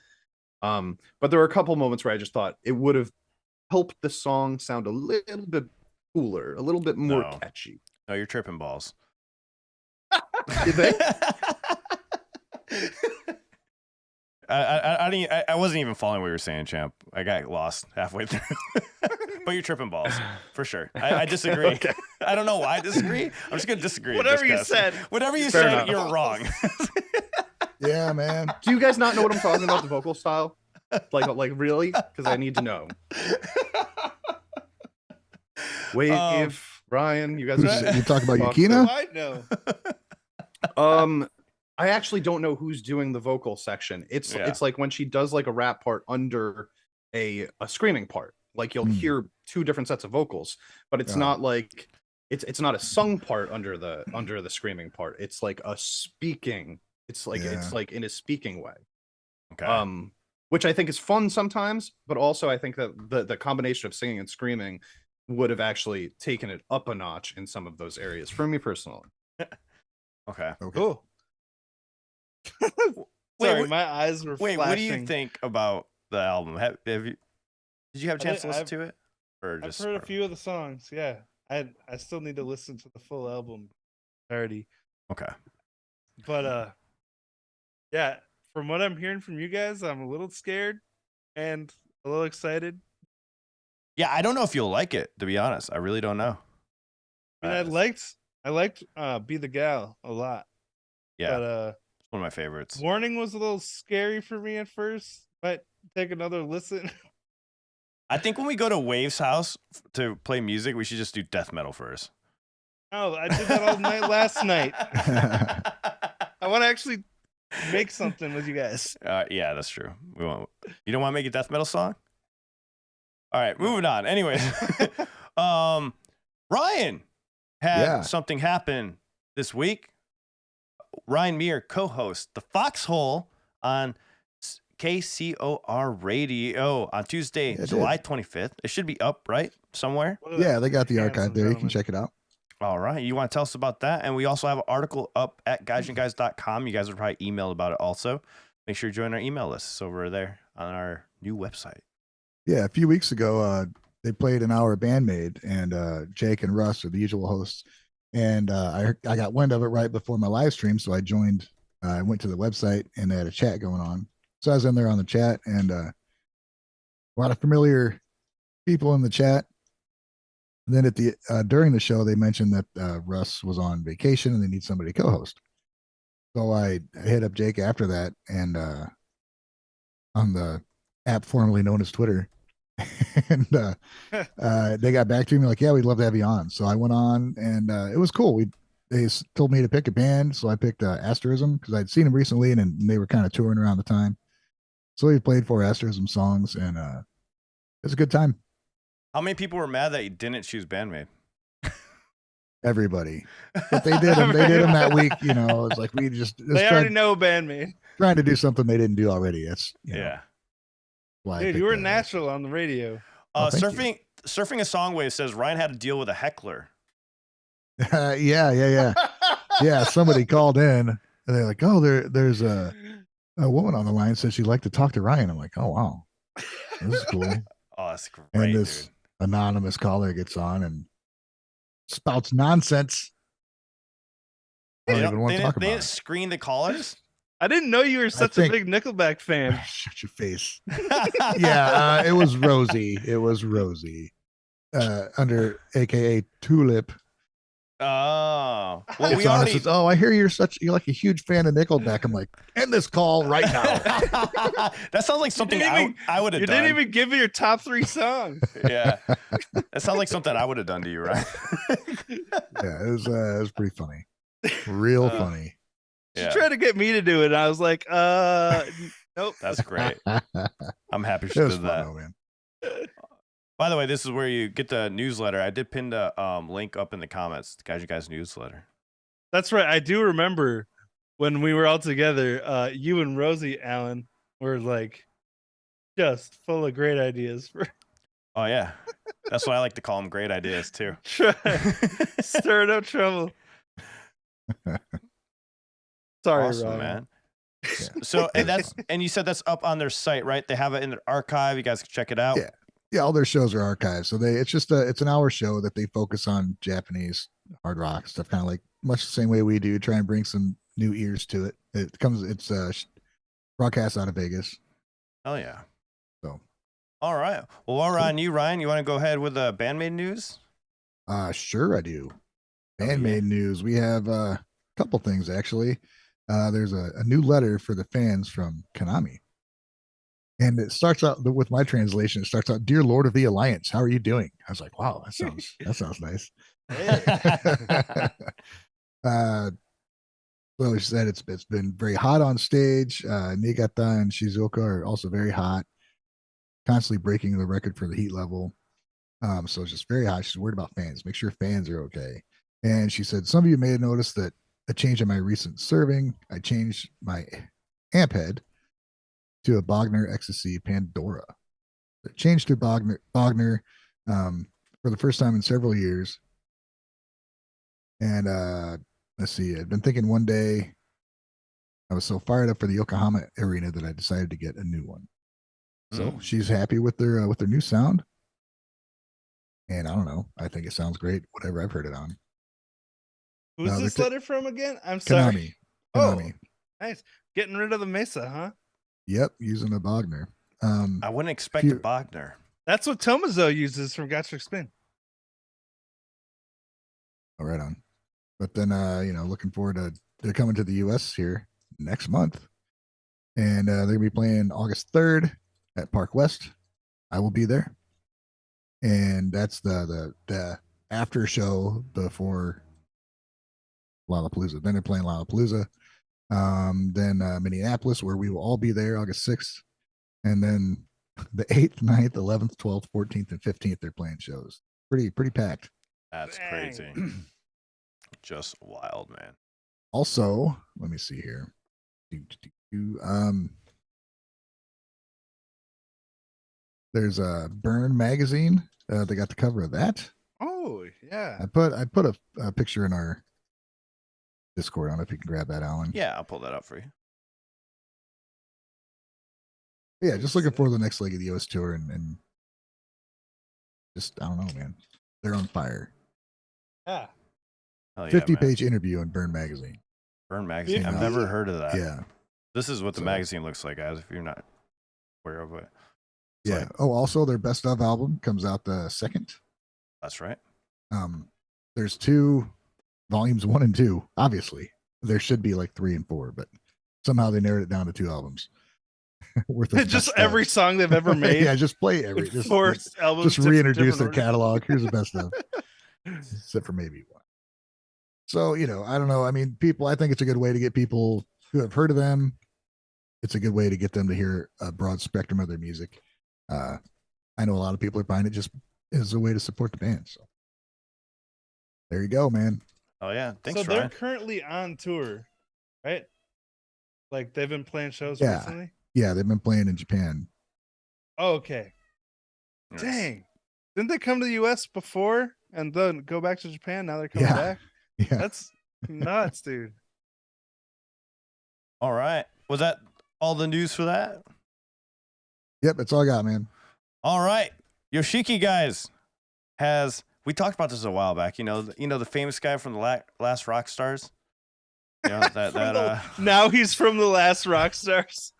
Speaker 4: But there were a couple moments where I just thought it would have helped the song sound a little bit cooler, a little bit more catchy.
Speaker 1: No, you're tripping balls.
Speaker 4: Did they?
Speaker 1: I wasn't even following what you were saying, champ. I got lost halfway through. But you're tripping balls for sure. I disagree. Okay. I don't know why I disagree. I'm just gonna disagree.
Speaker 3: Whatever you said,
Speaker 1: you're wrong.
Speaker 2: Yeah, man.
Speaker 4: Do you guys not know what I'm talking about? The vocal style, like really? Because I need to know. Ryan, you guys.
Speaker 2: You talk about Yukina?
Speaker 3: I know.
Speaker 4: I actually don't know who's doing the vocal section. It's like when she does like a rap part under a screaming part. Like you'll hear two different sets of vocals, but it's not like it's not a sung part under the screaming part. It's like a speaking. It's like in a speaking way.
Speaker 1: Okay.
Speaker 4: Which I think is fun sometimes, but also I think that the combination of singing and screaming would have actually taken it up a notch in some of those areas for me personally.
Speaker 1: Okay.
Speaker 3: Cool. Sorry, my eyes were
Speaker 1: Wait,
Speaker 3: flashing.
Speaker 1: what do you think about the album? Have you? Did you have a chance to listen to it? Or
Speaker 3: I've
Speaker 1: just
Speaker 3: heard a few of the songs. Yeah, I still need to listen to the full album already.
Speaker 1: Okay.
Speaker 3: But yeah, from what I'm hearing from you guys, I'm a little scared and a little excited.
Speaker 1: Yeah, I don't know if you'll like it, to be honest. I really don't know.
Speaker 3: I mean, I liked Be the Gal a lot.
Speaker 1: Yeah.
Speaker 3: But
Speaker 1: It's one of my favorites.
Speaker 3: Warning was a little scary for me at first. Might take another listen.
Speaker 1: I think when we go to Wave's house to play music, we should just do death metal first.
Speaker 3: Oh, I did that all night last night. I want to actually make something with you guys.
Speaker 1: Yeah, that's true. We won't. You don't want to make a death metal song? All right, moving on. Anyways, Ryan had something happen this week. Ryan Meir co-hosts The Foxhole on KCOR Radio on Tuesday, July 25th. It should be up, right? Somewhere?
Speaker 2: Yeah, they got the archive there. You can check it out.
Speaker 1: All right. You want to tell us about that? And we also have an article up at guysandguys.com. You guys would probably email about it also. Make sure you join our email list. It's over there on our new website.
Speaker 2: Yeah, a few weeks ago, they played an hour of BAND-MAID, and Jake and Russ are the usual hosts. And I got wind of it right before my live stream, so I joined. I went to the website, and they had a chat going on. So I was in there on the chat, and a lot of familiar people in the chat. And then at the during the show, they mentioned that Russ was on vacation and they need somebody to co-host. So I hit up Jake after that, and on the app formerly known as Twitter, and they got back to me like, "Yeah, we'd love to have you on." So I went on, and it was cool. They told me to pick a band, so I picked Asterism because I'd seen them recently, and they were kind of touring around the time. So we played 4 Asterism songs, and it was a good time.
Speaker 1: How many people were mad that you didn't choose BAND-MAID?
Speaker 2: Everybody, but they did them. They did them that week. You know, it's like we just
Speaker 3: they already know BAND-MAID.
Speaker 2: Trying to do something they didn't do already. It's
Speaker 1: yeah.
Speaker 3: Dude, you were natural on the radio.
Speaker 1: Surfing a song wave says Ryan had to deal with a heckler.
Speaker 2: Yeah. Somebody called in, and they're like, "Oh, there's a woman on the line says she'd like to talk to Ryan." I'm like, "Oh wow, this is cool."
Speaker 1: Oh, that's great.
Speaker 2: And this anonymous caller gets on and spouts nonsense. I don't even want to talk about it.
Speaker 1: They didn't screen the callers?
Speaker 3: I didn't know you were such a big Nickelback fan.
Speaker 2: Shut your face. Yeah, it was Rosie. It was Rosie. Under AKA Tulip.
Speaker 1: Oh.
Speaker 2: Well, we already says, "Oh, I hear you're like a huge fan of Nickelback." I'm like, "End this call right now."
Speaker 1: That sounds like something I would have done.
Speaker 3: You didn't even give me your top 3 songs.
Speaker 1: Yeah. That sounds like something I would have done to you, right?
Speaker 2: Yeah, it was pretty funny. Real funny.
Speaker 3: She tried to get me to do it, and I was like, nope.
Speaker 1: That's great. I'm happy she did that.
Speaker 2: Though, man.
Speaker 1: By the way, this is where you get the newsletter. I did pin the link up in the comments, the Guys newsletter.
Speaker 3: That's right. I do remember when we were all together, you and Rosie Allen were like just full of great ideas.
Speaker 1: Oh, yeah. That's why I like to call them great ideas, too.
Speaker 3: Stirring up trouble. Sorry,
Speaker 1: awesome,
Speaker 3: Ryan.
Speaker 1: man. Yeah. So and you said that's up on their site, right? They have it in their archive. You guys can check it out.
Speaker 2: Yeah, all their shows are archived. So it's an hour show that they focus on Japanese hard rock stuff, kind of like much the same way we do. Try and bring some new ears to it. It's broadcast out of Vegas.
Speaker 1: Oh yeah.
Speaker 2: So.
Speaker 1: All right. Well, while we're on you, Ryan, you want to go ahead with the BAND-MAID news?
Speaker 2: Sure I do. BAND-MAID news. We have a couple things actually. There's a new letter for the fans from Konami. And it starts out with my translation. It starts out, "Dear Lord of the Alliance, how are you doing?" I was like, "Wow, that sounds nice." So she said it's been very hot on stage. Niigata and Shizuoka are also very hot, constantly breaking the record for the heat level. So it's just very hot. She's worried about fans. Make sure fans are okay. And she said, "Some of you may have noticed that a change in my recent serving. I changed my amp head to a Bogner XSC Pandora. It changed to Bogner for the first time in several years. And let's see, I'd been thinking one day I was so fired up for the Yokohama arena that I decided to get a new one. So
Speaker 1: Mm.
Speaker 2: she's happy with their new sound. And I don't know. I think it sounds great. Whatever I've heard it on.
Speaker 3: Who's
Speaker 2: they're
Speaker 3: this
Speaker 2: ta-
Speaker 3: letter from again? I'm sorry.
Speaker 2: Konami.
Speaker 3: Oh,
Speaker 2: Konami.
Speaker 3: nice. Getting rid of the Mesa, huh?
Speaker 2: Yep, using a Bogner.
Speaker 1: I wouldn't expect a Bogner.
Speaker 3: That's what Tomazo uses from Gotcha Spin.
Speaker 2: Oh, right on. But then, looking forward to they're coming to the U.S. here next month, and they're gonna be playing August 3rd at Park West. I will be there, and that's the after show before Lollapalooza. Then they're playing Lollapalooza. Then Minneapolis, where we will all be there August 6th, and then the 8th, 9th, 11th, 12th, 14th, and 15th. They're playing shows. Pretty packed.
Speaker 1: That's
Speaker 3: Dang.
Speaker 1: crazy. Just wild, man.
Speaker 2: Also, let me see here. There's a Burn magazine. They got the cover of that.
Speaker 3: Oh, yeah.
Speaker 2: I put a picture in our Discord. I don't know if you can grab that, Alan.
Speaker 1: Yeah, I'll pull that up for you.
Speaker 2: Yeah, just looking for the next leg of the US tour and just I don't know, man. They're on fire.
Speaker 3: Yeah.
Speaker 1: Hell yeah,
Speaker 2: 50-page interview in Burn magazine.
Speaker 1: Burn magazine. I've
Speaker 2: Yeah.
Speaker 1: never heard of that.
Speaker 2: Yeah.
Speaker 1: This is what the
Speaker 2: So-
Speaker 1: magazine looks like, guys. If you're not aware of it. It's
Speaker 2: Yeah.
Speaker 1: like-
Speaker 2: Also their best of album comes out the 2nd.
Speaker 1: that's right.
Speaker 2: There's 2 volumes, 1 and 2. Obviously, there should be like 3 and 4, but somehow they narrowed it down to 2 albums. Worth of
Speaker 3: Just
Speaker 2: best
Speaker 3: every
Speaker 2: of.
Speaker 3: song they've ever made.
Speaker 2: Yeah, just play every just,
Speaker 3: Four
Speaker 2: just
Speaker 3: albums.
Speaker 2: reintroduce their
Speaker 3: different
Speaker 2: catalog. Here's the best of, except for maybe 1. So I don't know. I mean, I think it's a good way to get people who have heard of them. It's a good way to get them to hear a broad spectrum of their music. I know a lot of people are buying it just as a way to support the band. So there you go, man.
Speaker 1: Oh yeah. Thanks,
Speaker 3: So they're
Speaker 1: Ryan.
Speaker 3: currently on tour, right? Like they've been playing shows
Speaker 2: Yeah.
Speaker 3: recently?
Speaker 2: Yeah, they've been playing in Japan.
Speaker 3: Oh, okay.
Speaker 1: Yes.
Speaker 3: Dang. Didn't they come to the US before and then go back to Japan? Now they're coming
Speaker 2: Yeah.
Speaker 3: back?
Speaker 2: Yeah.
Speaker 3: That's nuts, dude.
Speaker 1: All right. Was that all the news for that?
Speaker 2: Yep, that's all I got, man.
Speaker 1: All right. Yoshiki guys we talked about this a while back. The famous guy from the last Rock Stars.
Speaker 3: Now he's from the last rock stars.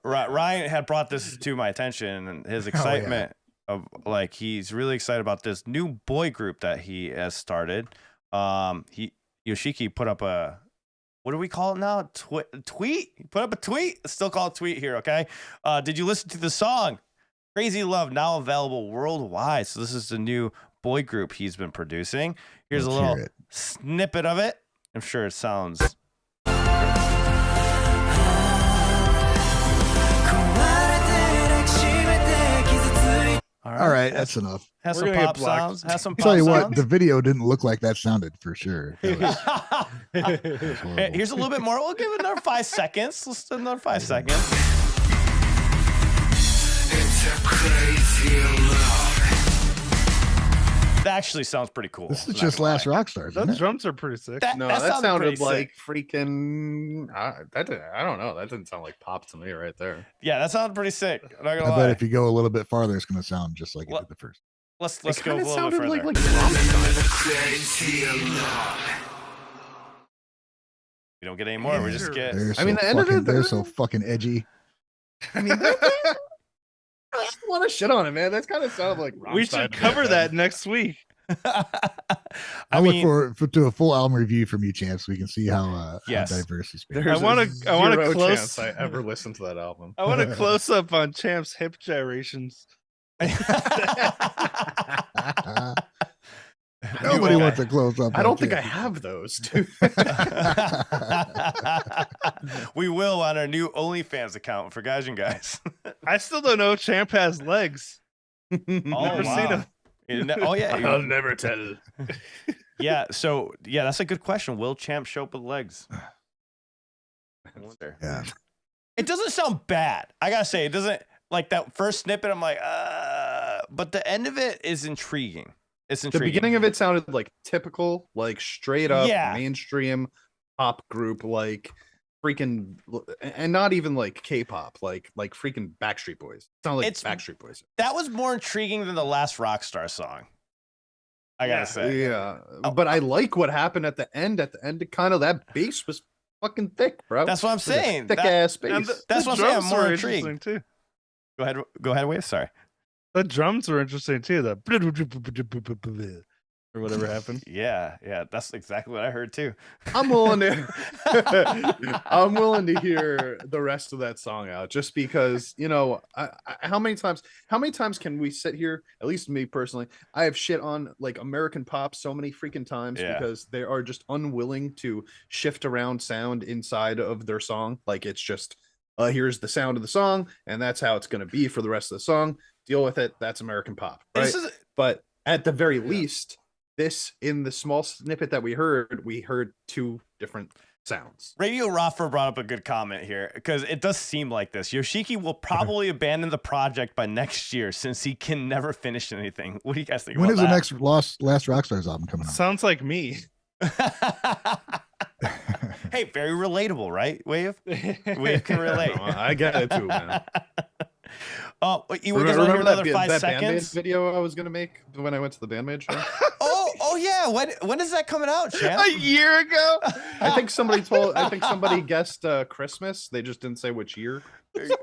Speaker 1: Ryan had brought this to my attention and his excitement of he's really excited about this new boy group that he has started. Yoshiki put up what do we call it now? Tweet? He put up a tweet? Let's still call it tweet here, okay? Did you listen to the song? Crazy Love, now available worldwide. So this is the new boy group he's been producing. Here's
Speaker 2: Let's
Speaker 1: a little
Speaker 2: hear it.
Speaker 1: snippet of it. I'm sure it sounds.
Speaker 2: All right, that's enough.
Speaker 1: Has
Speaker 3: We're
Speaker 1: some
Speaker 3: gonna
Speaker 1: pop
Speaker 3: get blocked.
Speaker 1: sounds. Has some
Speaker 2: I'll
Speaker 1: pop
Speaker 2: tell you what,
Speaker 1: sounds.
Speaker 2: the video didn't look like that sounded for sure. That was
Speaker 1: Hey,
Speaker 2: horrible.
Speaker 1: here's a little bit more. We'll give it another 5 seconds. Let's do another 5 seconds. That actually sounds pretty cool.
Speaker 2: This is
Speaker 1: I'm not
Speaker 2: just
Speaker 1: gonna
Speaker 2: last
Speaker 1: lie.
Speaker 2: Rock Stars.
Speaker 3: Those
Speaker 2: Isn't it?
Speaker 3: drums are pretty sick.
Speaker 1: That-
Speaker 4: No,
Speaker 1: that
Speaker 4: that,
Speaker 1: sounded pretty
Speaker 4: sounded like
Speaker 1: sick.
Speaker 4: freaking. I don't know. That didn't sound like pop to me right there.
Speaker 1: Yeah, that sounded pretty sick. I'm not
Speaker 2: I
Speaker 1: gonna
Speaker 2: bet
Speaker 1: lie.
Speaker 2: if you go a little bit farther, it's going to sound just like it
Speaker 1: What?
Speaker 2: did the first.
Speaker 1: Let's
Speaker 4: It
Speaker 1: go a
Speaker 4: kinda
Speaker 1: little bit
Speaker 4: sounded
Speaker 1: further.
Speaker 4: like
Speaker 1: We don't get any more. We just get.
Speaker 2: They're
Speaker 4: I mean,
Speaker 2: so
Speaker 4: the end of
Speaker 2: fucking,
Speaker 4: it-
Speaker 2: they're so fucking edgy.
Speaker 4: I mean, I don't want to shit on it, man. That's kind of sounded like
Speaker 3: We should cover that next week.
Speaker 2: I look forward to a full album review from you, Chance. So we can see how
Speaker 1: Yes.
Speaker 2: diverse he's been.
Speaker 4: There's
Speaker 3: I wanna
Speaker 4: zero
Speaker 3: close-
Speaker 4: chance I ever listened to that album.
Speaker 3: I want a close up on Champ's hip gyrations.
Speaker 2: Nobody
Speaker 1: will.
Speaker 2: wants a close up.
Speaker 4: I don't think I have those, dude.
Speaker 1: We will on our new OnlyFans account for guys and guys.
Speaker 3: I still don't know if Champ has legs.
Speaker 1: Oh,
Speaker 3: Never seen him.
Speaker 1: Oh yeah,
Speaker 4: I'll never tell.
Speaker 1: yeah. So yeah, that's a good question. Will Champ show up with legs? I wonder.
Speaker 2: Yeah.
Speaker 1: It doesn't sound bad. I gotta say, it doesn't like that first snippet. I'm like, but the end of it is intriguing. It's
Speaker 4: The
Speaker 1: intriguing.
Speaker 4: beginning of it sounded like typical, like straight up
Speaker 1: Yeah.
Speaker 4: mainstream pop group like freaking, and not even like K-pop, like freaking Backstreet Boys. It's not like Backstreet Boys.
Speaker 1: That was more intriguing than the last Rockstar song. I gotta say.
Speaker 4: Yeah, but I like what happened at the end. At the end, kind of that bass was fucking thick, bro.
Speaker 1: That's what I'm saying.
Speaker 4: Thick ass bass.
Speaker 1: That's what I'm saying. I'm more
Speaker 3: interesting
Speaker 1: intrigued.
Speaker 3: too.
Speaker 1: Go ahead, Wave. Sorry.
Speaker 3: The drums were interesting too. The or whatever happened.
Speaker 1: Yeah, that's exactly what I heard too.
Speaker 4: I'm willing to hear the rest of that song out, just because, you know, how many times can we sit here, at least me personally, I have shit on like American pop so many freaking times because they are just unwilling to shift around sound inside of their song. Like, it's just here's the sound of the song and that's how it's going to be for the rest of the song. Deal with it. That's American pop, right? But at the very least, this, in the small snippet that we heard two different sounds.
Speaker 1: Radio Rafa brought up a good comment here, because it does seem like this. Yoshiki will probably abandon the project by next year since he can never finish anything. What do you guys think
Speaker 2: When
Speaker 1: about
Speaker 2: is
Speaker 1: that?
Speaker 2: the next Last Rockstars album coming out?
Speaker 3: Sounds like me.
Speaker 1: Hey, very relatable, right, Wave? Wave can relate.
Speaker 4: I get it too, man.
Speaker 1: Oh, you guys want to hear another 5
Speaker 4: that
Speaker 1: seconds?
Speaker 4: BAND-MAID video I was gonna make when I went to the BAND-MAID show?
Speaker 1: Oh yeah. When is that coming out, champ?
Speaker 3: A year ago.
Speaker 4: I think somebody guessed Christmas. They just didn't say which year.
Speaker 3: It'll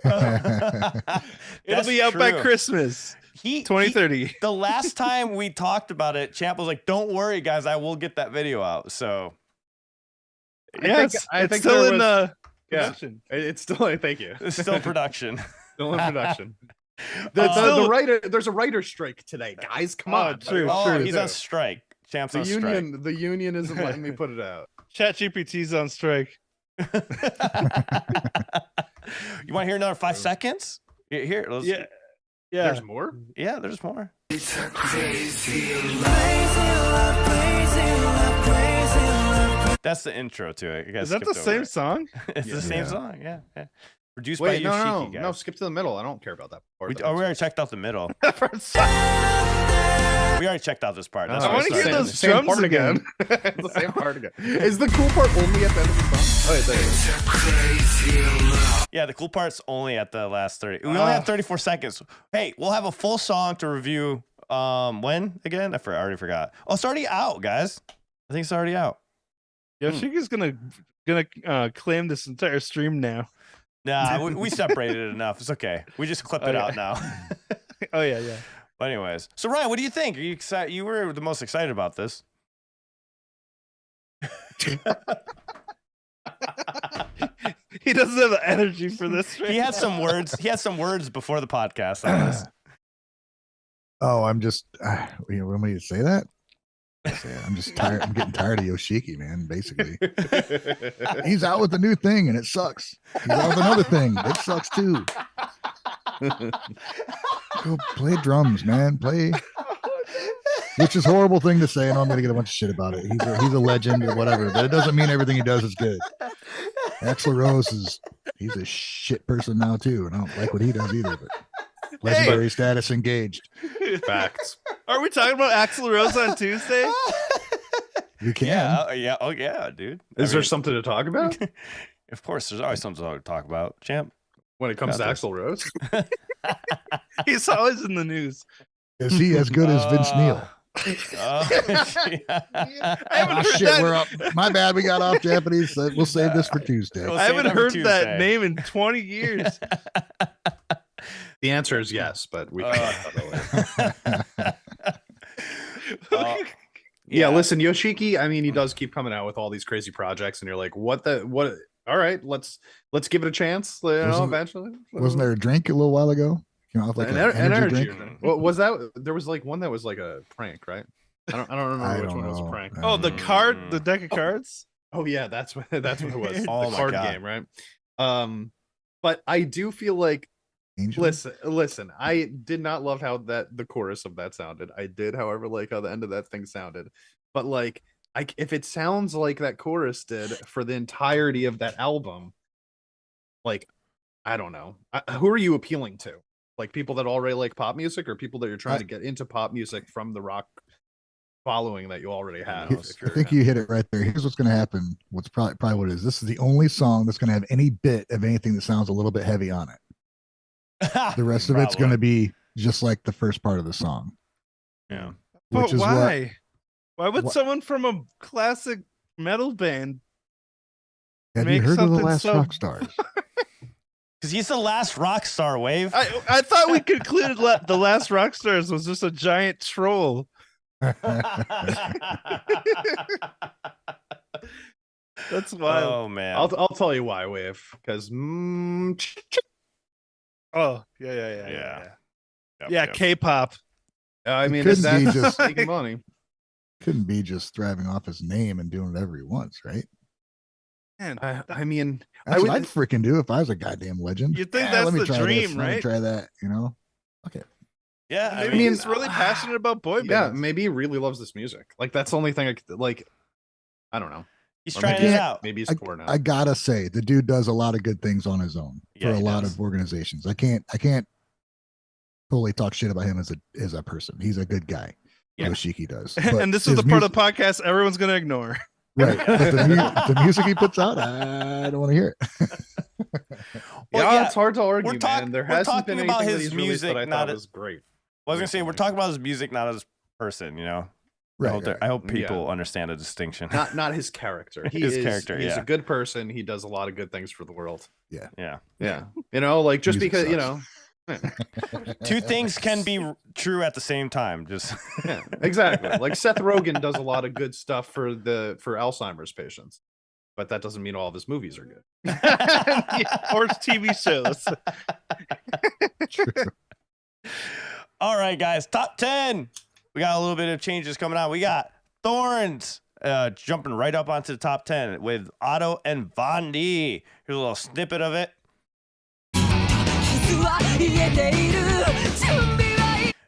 Speaker 3: be out by Christmas. 2030.
Speaker 1: The last time we talked about it, Champ was like, "Don't worry, guys, I will get that video out." So,
Speaker 3: I think still in production.
Speaker 4: It's still. Thank you.
Speaker 1: it's still production.
Speaker 4: Still in production. The writer. There's a writer's strike today, guys. Come on.
Speaker 3: True.
Speaker 1: Oh, he's on strike. Champ's
Speaker 4: The
Speaker 1: on
Speaker 4: union.
Speaker 1: strike.
Speaker 4: The union isn't letting me put it out.
Speaker 3: ChatGPT's on strike.
Speaker 1: You want to hear another 5 seconds? Here, let's,
Speaker 3: Yeah.
Speaker 4: There's more.
Speaker 1: Yeah, there's more. That's the intro to it. You guys
Speaker 3: Is that the
Speaker 1: skipped
Speaker 3: same
Speaker 1: over it.
Speaker 3: song?
Speaker 1: It's the same
Speaker 2: Yeah.
Speaker 1: song. Yeah. Produced
Speaker 4: Wait,
Speaker 1: by
Speaker 4: no,
Speaker 1: Yoshiki, guys.
Speaker 4: no, skip to the middle. I don't care about that part.
Speaker 1: We already checked out the middle. We already checked out this part. That's
Speaker 3: I
Speaker 1: why
Speaker 3: wanna
Speaker 1: started
Speaker 3: hear
Speaker 1: in
Speaker 3: those
Speaker 1: this.
Speaker 4: same
Speaker 3: drums
Speaker 4: part
Speaker 3: again.
Speaker 4: It's the same part again. Is the cool part only at the end of the song? Oh, wait, there it is.
Speaker 1: Yeah, the cool part's only at the last 30. We only have 34 seconds. Hey, we'll have a full song to review. When again? I already forgot. Oh, it's already out, guys. I think it's already out.
Speaker 3: Yoshiki's gonna claim this entire stream now.
Speaker 1: Nah, we separated it enough. It's okay. We just clip it out now.
Speaker 3: Oh yeah.
Speaker 1: But anyways, so Ryan, what do you think? Are you excited? You were the most excited about this.
Speaker 3: He doesn't have the energy for this.
Speaker 1: He had some words. He had some words before the podcast on this.
Speaker 2: Oh, I'm just. You want me to say that? I'm just tired. I'm getting tired of Yoshiki, man. Basically, he's out with the new thing, and it sucks. He's out with another thing. It sucks too. Go play drums, man. Play. Which is a horrible thing to say, and I'm gonna get a bunch of shit about it. He's a legend or whatever, but it doesn't mean everything he does is good. Axl Rose he's a shit person now too, and I don't like what he does either. But legendary status engaged.
Speaker 4: Facts.
Speaker 3: Are we talking about Axl Rose on Tuesday?
Speaker 2: You can.
Speaker 1: Yeah. Oh yeah, dude.
Speaker 4: Is there something to talk about
Speaker 1: Of course, there's always something to talk about, champ.
Speaker 4: when it comes to
Speaker 1: Got this.
Speaker 4: Axl Rose?
Speaker 3: He's always in the news.
Speaker 2: Is he as good as Vince Neil?
Speaker 3: I haven't heard
Speaker 2: Shit,
Speaker 3: that.
Speaker 2: we're up. My bad. We got off Japanese. We'll save this for Tuesday.
Speaker 1: We'll
Speaker 3: I
Speaker 1: save
Speaker 3: haven't
Speaker 1: that for
Speaker 3: heard that
Speaker 1: Tuesday.
Speaker 3: name in 20 years.
Speaker 4: The answer is yes, but we can talk about it later. Yeah, listen, Yoshiki, I mean, he does keep coming out with all these crazy projects, and you're like, what? All right, let's give it a chance. You know, eventually.
Speaker 2: Wasn't there a drink a little while ago? Came out with like
Speaker 4: an
Speaker 2: an energy drink.
Speaker 4: drink? What was that? There was like one that was like a prank, right? I don't remember
Speaker 2: I
Speaker 4: which
Speaker 2: don't
Speaker 4: one was a
Speaker 2: know.
Speaker 4: prank.
Speaker 3: Oh, the card, the deck of cards.
Speaker 4: Oh yeah, that's what it was.
Speaker 1: Oh
Speaker 4: The
Speaker 1: my
Speaker 4: card
Speaker 1: God.
Speaker 4: game, right? But I do feel like
Speaker 2: Angel?
Speaker 4: listen, I did not love how the chorus of that sounded. I did, however, like how the end of that thing sounded. But like, if it sounds like that chorus did for the entirety of that album, like, I don't know. Who are you appealing to? Like people that already like pop music, or people that you're trying to get into pop music from the rock following that you already have.
Speaker 2: I think you hit it right there. Here's what's going to happen. What's probably what it is. This is the only song that's going to have any bit of anything that sounds a little bit heavy on it. The rest of it's going to be just like the first part of the song.
Speaker 1: Yeah.
Speaker 3: But why? Why would someone from a classic metal band
Speaker 2: have you heard of the Last
Speaker 3: so...
Speaker 2: Rock Stars?
Speaker 1: Because he's the last rock star, Wave.
Speaker 3: I thought we concluded the Last Rock Stars was just a giant troll. That's wild.
Speaker 1: Oh man.
Speaker 4: I'll tell you why, Wave. Because
Speaker 3: K-pop.
Speaker 4: I mean,
Speaker 2: couldn't
Speaker 4: that's
Speaker 2: be just
Speaker 4: making money.
Speaker 2: Couldn't be just thriving off his name and doing whatever he wants, right?
Speaker 3: Man,
Speaker 4: I mean,
Speaker 2: that's what I'd freaking do if I was a goddamn legend.
Speaker 3: You think that's the dream,
Speaker 2: right?
Speaker 3: Let
Speaker 2: me try that, you know? Okay.
Speaker 1: Yeah,
Speaker 3: I mean, he's really passionate about boy bands.
Speaker 4: Yeah, maybe he really loves this music. Like that's the only thing I could like. I don't know.
Speaker 1: He's trying it out.
Speaker 4: Maybe he's poor now.
Speaker 2: I gotta say, the dude does a lot of good things on his own for a lot of organizations. I can't totally talk shit about him as a person. He's a good guy.
Speaker 1: Yeah.
Speaker 2: Yoshiki does.
Speaker 3: And this is the part of the podcast everyone's gonna ignore.
Speaker 2: Right. But the music he puts out, I don't want to hear it.
Speaker 4: It's hard to argue, man. There hasn't been anything
Speaker 1: about
Speaker 4: that
Speaker 1: his
Speaker 4: he's released
Speaker 1: music,
Speaker 4: that I thought was great.
Speaker 1: I was gonna say we're talking about his music, not his person. You know.
Speaker 2: Right.
Speaker 1: I hope people understand the distinction.
Speaker 4: Not his character. He's a good person. He does a lot of good things for the world.
Speaker 2: Yeah.
Speaker 4: You know, like just
Speaker 2: Music
Speaker 4: because
Speaker 2: sucks.
Speaker 4: you know.
Speaker 1: Two things can be true at the same time. Just
Speaker 4: exactly. Like Seth Rogen does a lot of good stuff for Alzheimer's patients, but that doesn't mean all of his movies are good.
Speaker 3: Or TV shows.
Speaker 2: True.
Speaker 1: All right, guys. Top 10. We got a little bit of changes coming out. We got Thorns jumping right up onto the top 10 with Otto and Vondi. Here's a little snippet of it.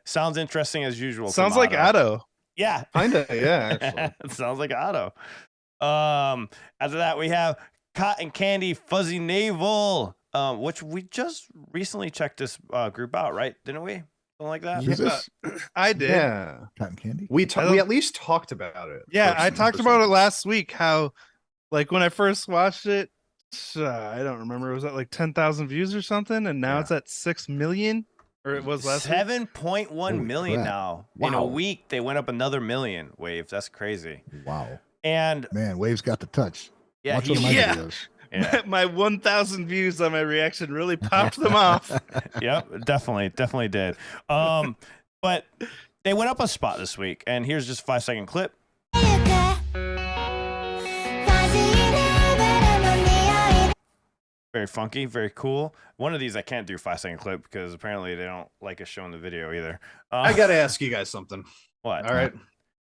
Speaker 1: Sounds interesting as usual.
Speaker 3: Sounds like Otto.
Speaker 1: Yeah.
Speaker 4: Kinda, yeah, actually.
Speaker 1: It sounds like Otto. After that, we have Cotton Candy Fuzzy Navel, which we just recently checked this group out, right? Didn't we? Something like that?
Speaker 2: Who's this?
Speaker 3: I did.
Speaker 4: Yeah.
Speaker 2: Cotton Candy?
Speaker 4: We at least talked about it.
Speaker 3: Yeah, I talked about it last week, how like when I first watched it, I don't remember, it was at like 10,000 views or something, and now it's at 6 million, or it was last
Speaker 1: 7.1 million
Speaker 2: crap.
Speaker 1: now.
Speaker 2: Wow.
Speaker 1: In a week, they went up another million. Wave, that's crazy.
Speaker 2: Wow.
Speaker 1: And
Speaker 2: man, Wave's got the touch.
Speaker 1: Yeah,
Speaker 2: Watch one of my videos.
Speaker 1: Yeah.
Speaker 3: My 1,000 views on my reaction really popped them off.
Speaker 1: Yep, definitely did. But they went up a spot this week, and here's just a 5-second clip. Very funky, very cool. One of these I can't do 5-second clip because apparently they don't like us showing the video either.
Speaker 4: I gotta ask you guys something.
Speaker 1: What?
Speaker 4: All right.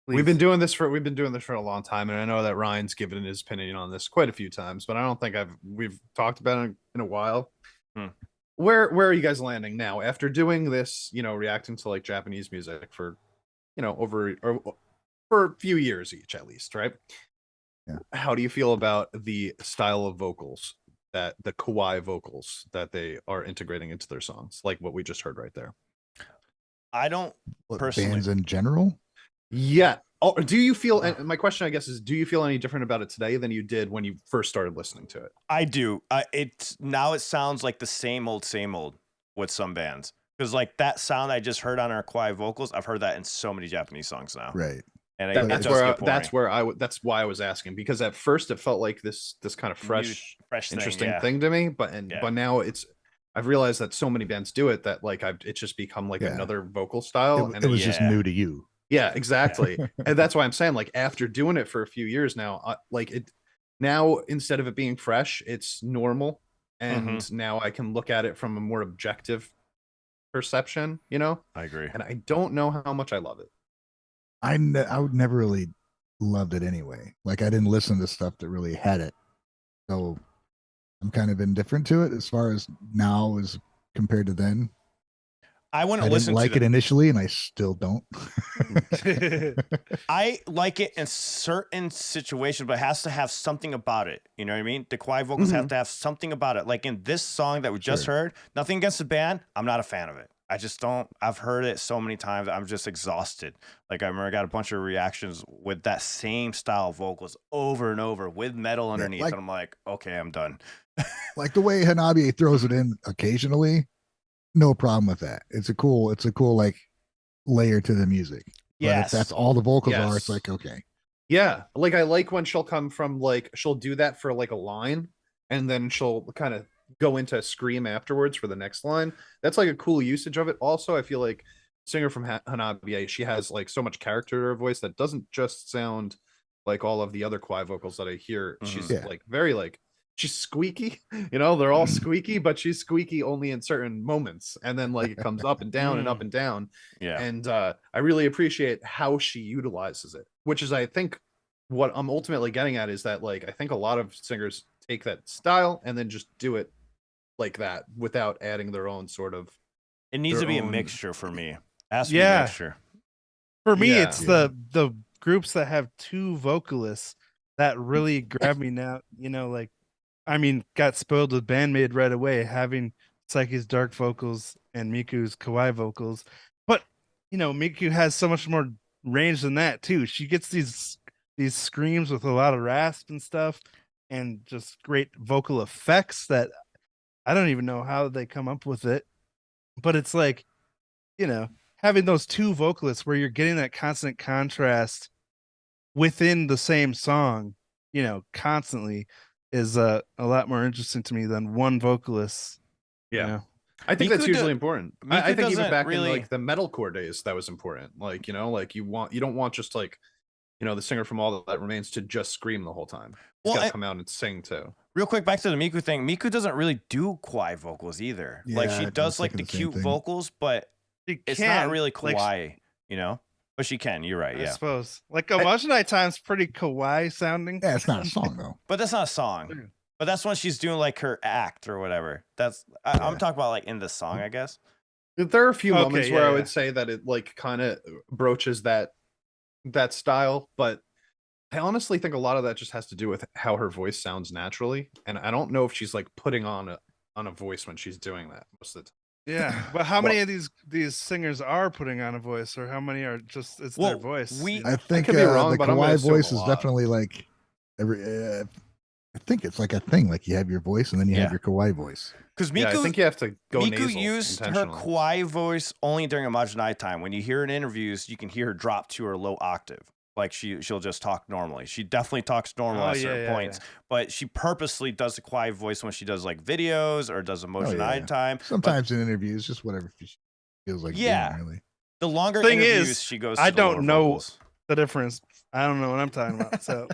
Speaker 4: We've been doing this for a long time, and I know that Ryan's given his opinion on this quite a few times, but I don't think we've talked about it in a while. Where are you guys landing now after doing this? You know, reacting to like Japanese music for, you know, for a few years each at least, right?
Speaker 2: Yeah.
Speaker 4: How do you feel about the style of vocals, that the kawaii vocals that they are integrating into their songs, like what we just heard right there?
Speaker 1: I don't personally.
Speaker 2: Bands in general.
Speaker 4: Yeah. Oh, do you feel? And my question, I guess, is: do you feel any different about it today than you did when you first started listening to it?
Speaker 1: I do. It sounds like the same old with some bands, because like that sound I just heard on our kawaii vocals, I've heard that in so many Japanese songs now.
Speaker 2: Right.
Speaker 1: And
Speaker 4: that's why I was asking, because at first it felt like this kind of fresh interesting thing to me, but now I've realized that so many bands do it that like it's just become like another vocal style.
Speaker 2: It was just new to you.
Speaker 4: Yeah, exactly. And that's why I'm saying, like, after doing it for a few years now, now instead of it being fresh, it's normal, and now I can look at it from a more objective perception. You know,
Speaker 1: I agree,
Speaker 4: and I don't know how much I love it.
Speaker 2: I would never really loved it anyway. Like I didn't listen to stuff that really had it, so I'm kind of indifferent to it as far as now as compared to then.
Speaker 1: I
Speaker 2: didn't like it initially, and I still don't.
Speaker 1: I like it in certain situations, but it has to have something about it. You know what I mean? The kawaii vocals have to have something about it. Like in this song that we just heard, nothing against the band, I'm not a fan of it. I just don't. I've heard it so many times. I'm just exhausted. Like I remember I got a bunch of reactions with that same style of vocals over and over with metal underneath,
Speaker 2: like-
Speaker 1: and I'm like, okay, I'm done.
Speaker 2: Like the way Hanabi throws it in occasionally, no problem with that. It's a cool like layer to the music. But if
Speaker 1: Yes.
Speaker 2: that's all the vocals are,
Speaker 4: Yes.
Speaker 2: it's like, okay.
Speaker 4: Yeah, like I like when she'll come from like she'll do that for like a line, and then she'll kind of go into a scream afterwards for the next line. That's like a cool usage of it. Also, I feel like singer from Hanabi, she has like so much character to her voice that doesn't just sound like all of the other Kawaii vocals that I hear. She's
Speaker 2: Yeah.
Speaker 4: like very like she's squeaky, you know, they're all squeaky, but she's squeaky only in certain moments, and then like it comes up and down and up and down.
Speaker 1: Yeah.
Speaker 4: And I really appreciate how she utilizes it, which is I think what I'm ultimately getting at is that like I think a lot of singers take that style and then just do it like that without adding their own sort of
Speaker 1: It needs
Speaker 4: their
Speaker 1: to be a
Speaker 4: own-
Speaker 1: mixture for me. It has to be
Speaker 3: Yeah.
Speaker 1: a mixture.
Speaker 3: For me,
Speaker 4: Yeah.
Speaker 3: it's the groups that have two vocalists that really grab me now. You know, like I mean, got spoiled with BAND-MAID right away, having Psyche's dark vocals and Miku's Kawaii vocals. But you know, Miku has so much more range than that too. She gets these screams with a lot of rasp and stuff, and just great vocal effects that I don't even know how they come up with it. But it's like, you know, having those two vocalists where you're getting that constant contrast within the same song, you know, constantly is a lot more interesting to me than one vocalist.
Speaker 4: Yeah.
Speaker 3: You know?
Speaker 4: I think
Speaker 1: Miku
Speaker 4: that's usually
Speaker 1: do-
Speaker 4: important.
Speaker 1: Miku
Speaker 4: I think even
Speaker 1: doesn't
Speaker 4: back
Speaker 1: really-
Speaker 4: in like the metalcore days, that was important. Like, you know, like you don't want just like, you know, the singer from All That Remains to just scream the whole time. He's
Speaker 1: Well,
Speaker 4: got to
Speaker 1: I-
Speaker 4: come out and sing too.
Speaker 1: Real quick, back to the Miku thing. Miku doesn't really do Kawaii vocals either. Like
Speaker 2: Yeah, I
Speaker 1: she
Speaker 2: was
Speaker 1: does like the
Speaker 2: thinking the same
Speaker 1: cute
Speaker 2: thing.
Speaker 1: vocals, but
Speaker 3: She
Speaker 1: it's
Speaker 3: can,
Speaker 1: not really
Speaker 3: like,
Speaker 1: Kawaii, you know? But she can, you're right,
Speaker 3: I
Speaker 1: yeah.
Speaker 3: suppose. Like Homogenite Time's pretty Kawaii sounding.
Speaker 2: Yeah, it's not a song though.
Speaker 1: But that's not a song. But that's when she's doing like her act or whatever. That's I'm
Speaker 2: Yeah.
Speaker 1: talking about like in the song, I guess.
Speaker 4: There are a few
Speaker 3: Okay,
Speaker 4: moments
Speaker 3: yeah,
Speaker 4: where I
Speaker 3: yeah.
Speaker 4: would say that it like kind of broaches that style, but I honestly think a lot of that just has to do with how her voice sounds naturally, and I don't know if she's like putting on a voice when she's doing that most of the time.
Speaker 3: Yeah, but how many of these singers are putting on a voice, or how many are just it's
Speaker 1: Well,
Speaker 3: their voice?
Speaker 1: we-
Speaker 3: you know?
Speaker 2: I think
Speaker 4: could be wrong,
Speaker 2: the
Speaker 4: but I'm gonna
Speaker 2: Kawaii
Speaker 4: assume
Speaker 2: voice
Speaker 4: a
Speaker 2: is
Speaker 4: lot.
Speaker 2: definitely like every. I think it's like a thing. Like you have your voice, and then you
Speaker 1: Yeah.
Speaker 2: have your Kawaii voice.
Speaker 1: Because
Speaker 4: Yeah, I
Speaker 1: Miku,
Speaker 4: think you have to go
Speaker 1: Miku
Speaker 4: nasal
Speaker 1: used her
Speaker 4: intentionally.
Speaker 1: Kawaii voice only during Homogenite time. When you hear in interviews, you can hear her drop to her low octave. Like she'll just talk normally. She definitely talks normal
Speaker 3: Oh,
Speaker 1: at
Speaker 3: yeah,
Speaker 1: certain
Speaker 3: yeah,
Speaker 1: points, but she purposely does the Kawaii voice when she does like videos or does Homogenite time.
Speaker 2: Sometimes in interviews, just whatever she feels like.
Speaker 1: Yeah.
Speaker 2: doing, really.
Speaker 1: The longer
Speaker 3: Thing
Speaker 1: interviews
Speaker 3: is,
Speaker 1: she goes,
Speaker 3: I
Speaker 1: to the
Speaker 3: don't
Speaker 1: lower
Speaker 3: know-
Speaker 1: vocals.
Speaker 3: The difference. I don't know what I'm talking about. So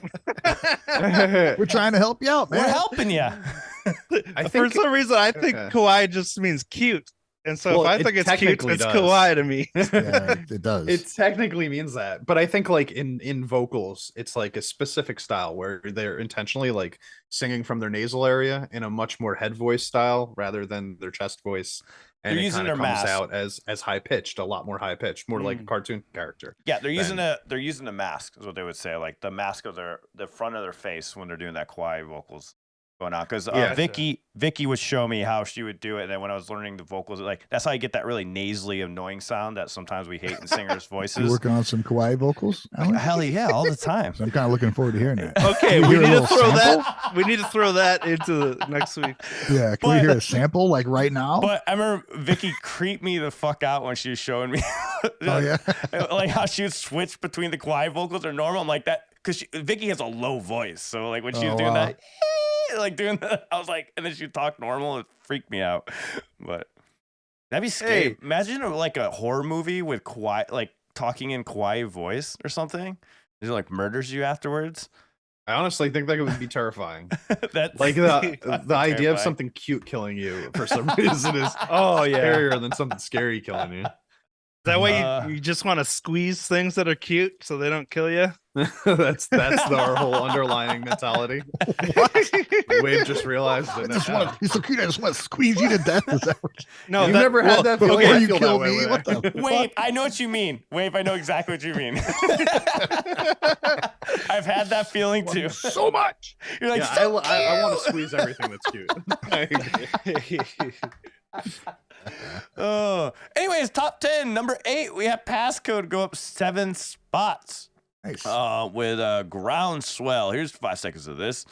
Speaker 2: We're trying to help you out,
Speaker 1: We're
Speaker 2: man.
Speaker 1: helping you.
Speaker 4: I
Speaker 3: for
Speaker 4: think
Speaker 3: some reason, I think
Speaker 4: Okay.
Speaker 3: Kawaii just means cute, and so
Speaker 4: Well,
Speaker 3: if I
Speaker 4: it
Speaker 3: think it's cute,
Speaker 4: technically
Speaker 3: it's
Speaker 4: does.
Speaker 3: Kawaii to me.
Speaker 2: Yeah, it does.
Speaker 4: it technically means that, but I think like in vocals, it's like a specific style where they're intentionally like singing from their nasal area in a much more head voice style rather than their chest voice, and
Speaker 1: They're
Speaker 4: it
Speaker 1: using
Speaker 4: kind of
Speaker 1: their
Speaker 4: comes
Speaker 1: mask.
Speaker 4: out as high pitched, a lot more high pitched, more like a cartoon character.
Speaker 1: Yeah, they're using
Speaker 4: Then-
Speaker 1: they're using the mask is what they would say, like the mask of the front of their face when they're doing that Kawaii vocals going on. Because
Speaker 4: Yeah.
Speaker 1: Vicky would show me how she would do it, and then when I was learning the vocals, like that's how you get that really nasally, annoying sound that sometimes we hate in singers'
Speaker 2: You
Speaker 1: voices.
Speaker 2: working on some Kawaii vocals, Alan?
Speaker 1: Hell yeah, all the time.
Speaker 2: So I'm kind of looking forward to hearing that.
Speaker 3: Okay,
Speaker 2: Can
Speaker 3: we
Speaker 2: hear a
Speaker 3: need to
Speaker 2: little
Speaker 3: throw
Speaker 2: sample?
Speaker 3: that. We need to throw that into the next week.
Speaker 2: Yeah, can we
Speaker 1: But-
Speaker 2: hear a sample like right now?
Speaker 1: But I remember Vicky creeped me the fuck out when she was showing me,
Speaker 2: Oh yeah,
Speaker 1: like how she would switch between the Kawaii vocals or normal. I'm like that because Vicky has a low voice, so like when she was
Speaker 2: Oh,
Speaker 1: doing
Speaker 2: wow.
Speaker 1: that, like doing that, I was like, and then she would talk normal. It freaked me out, but that'd be scary.
Speaker 3: Hey.
Speaker 1: Imagine like a horror movie with Kawaii, like talking in Kawaii voice or something. It like murders you afterwards.
Speaker 4: I honestly think that would be terrifying.
Speaker 1: That's
Speaker 4: Like the idea of
Speaker 1: terrifying.
Speaker 4: something cute killing you for some reason is
Speaker 3: Oh yeah, is
Speaker 4: scarier than something scary killing you.
Speaker 3: that why
Speaker 1: Uh,
Speaker 3: you just want to squeeze things that are cute so they don't kill you?
Speaker 4: that's our whole underlying mentality. Wave just realized
Speaker 2: I
Speaker 4: it.
Speaker 2: just
Speaker 4: now.
Speaker 2: want to. He's so cute. I just want to squeeze you to death. Is that what
Speaker 3: No,
Speaker 4: You've never had that feeling?
Speaker 2: before
Speaker 4: I
Speaker 2: you
Speaker 4: feel that
Speaker 2: kill
Speaker 4: way
Speaker 2: me?
Speaker 4: when
Speaker 2: What
Speaker 4: I-
Speaker 2: the?
Speaker 1: Wave, I know what you mean. Wave, I know exactly what you mean. I've had that feeling too.
Speaker 2: So much.
Speaker 1: You're like,
Speaker 4: Yeah,
Speaker 1: "So
Speaker 4: I want
Speaker 1: cute."
Speaker 4: to squeeze everything that's cute.
Speaker 1: Anyways, top 10. Number 8, we have Passcode go up 7 spots.
Speaker 2: Nice.
Speaker 1: With Groundswell. Here's 5 seconds of this.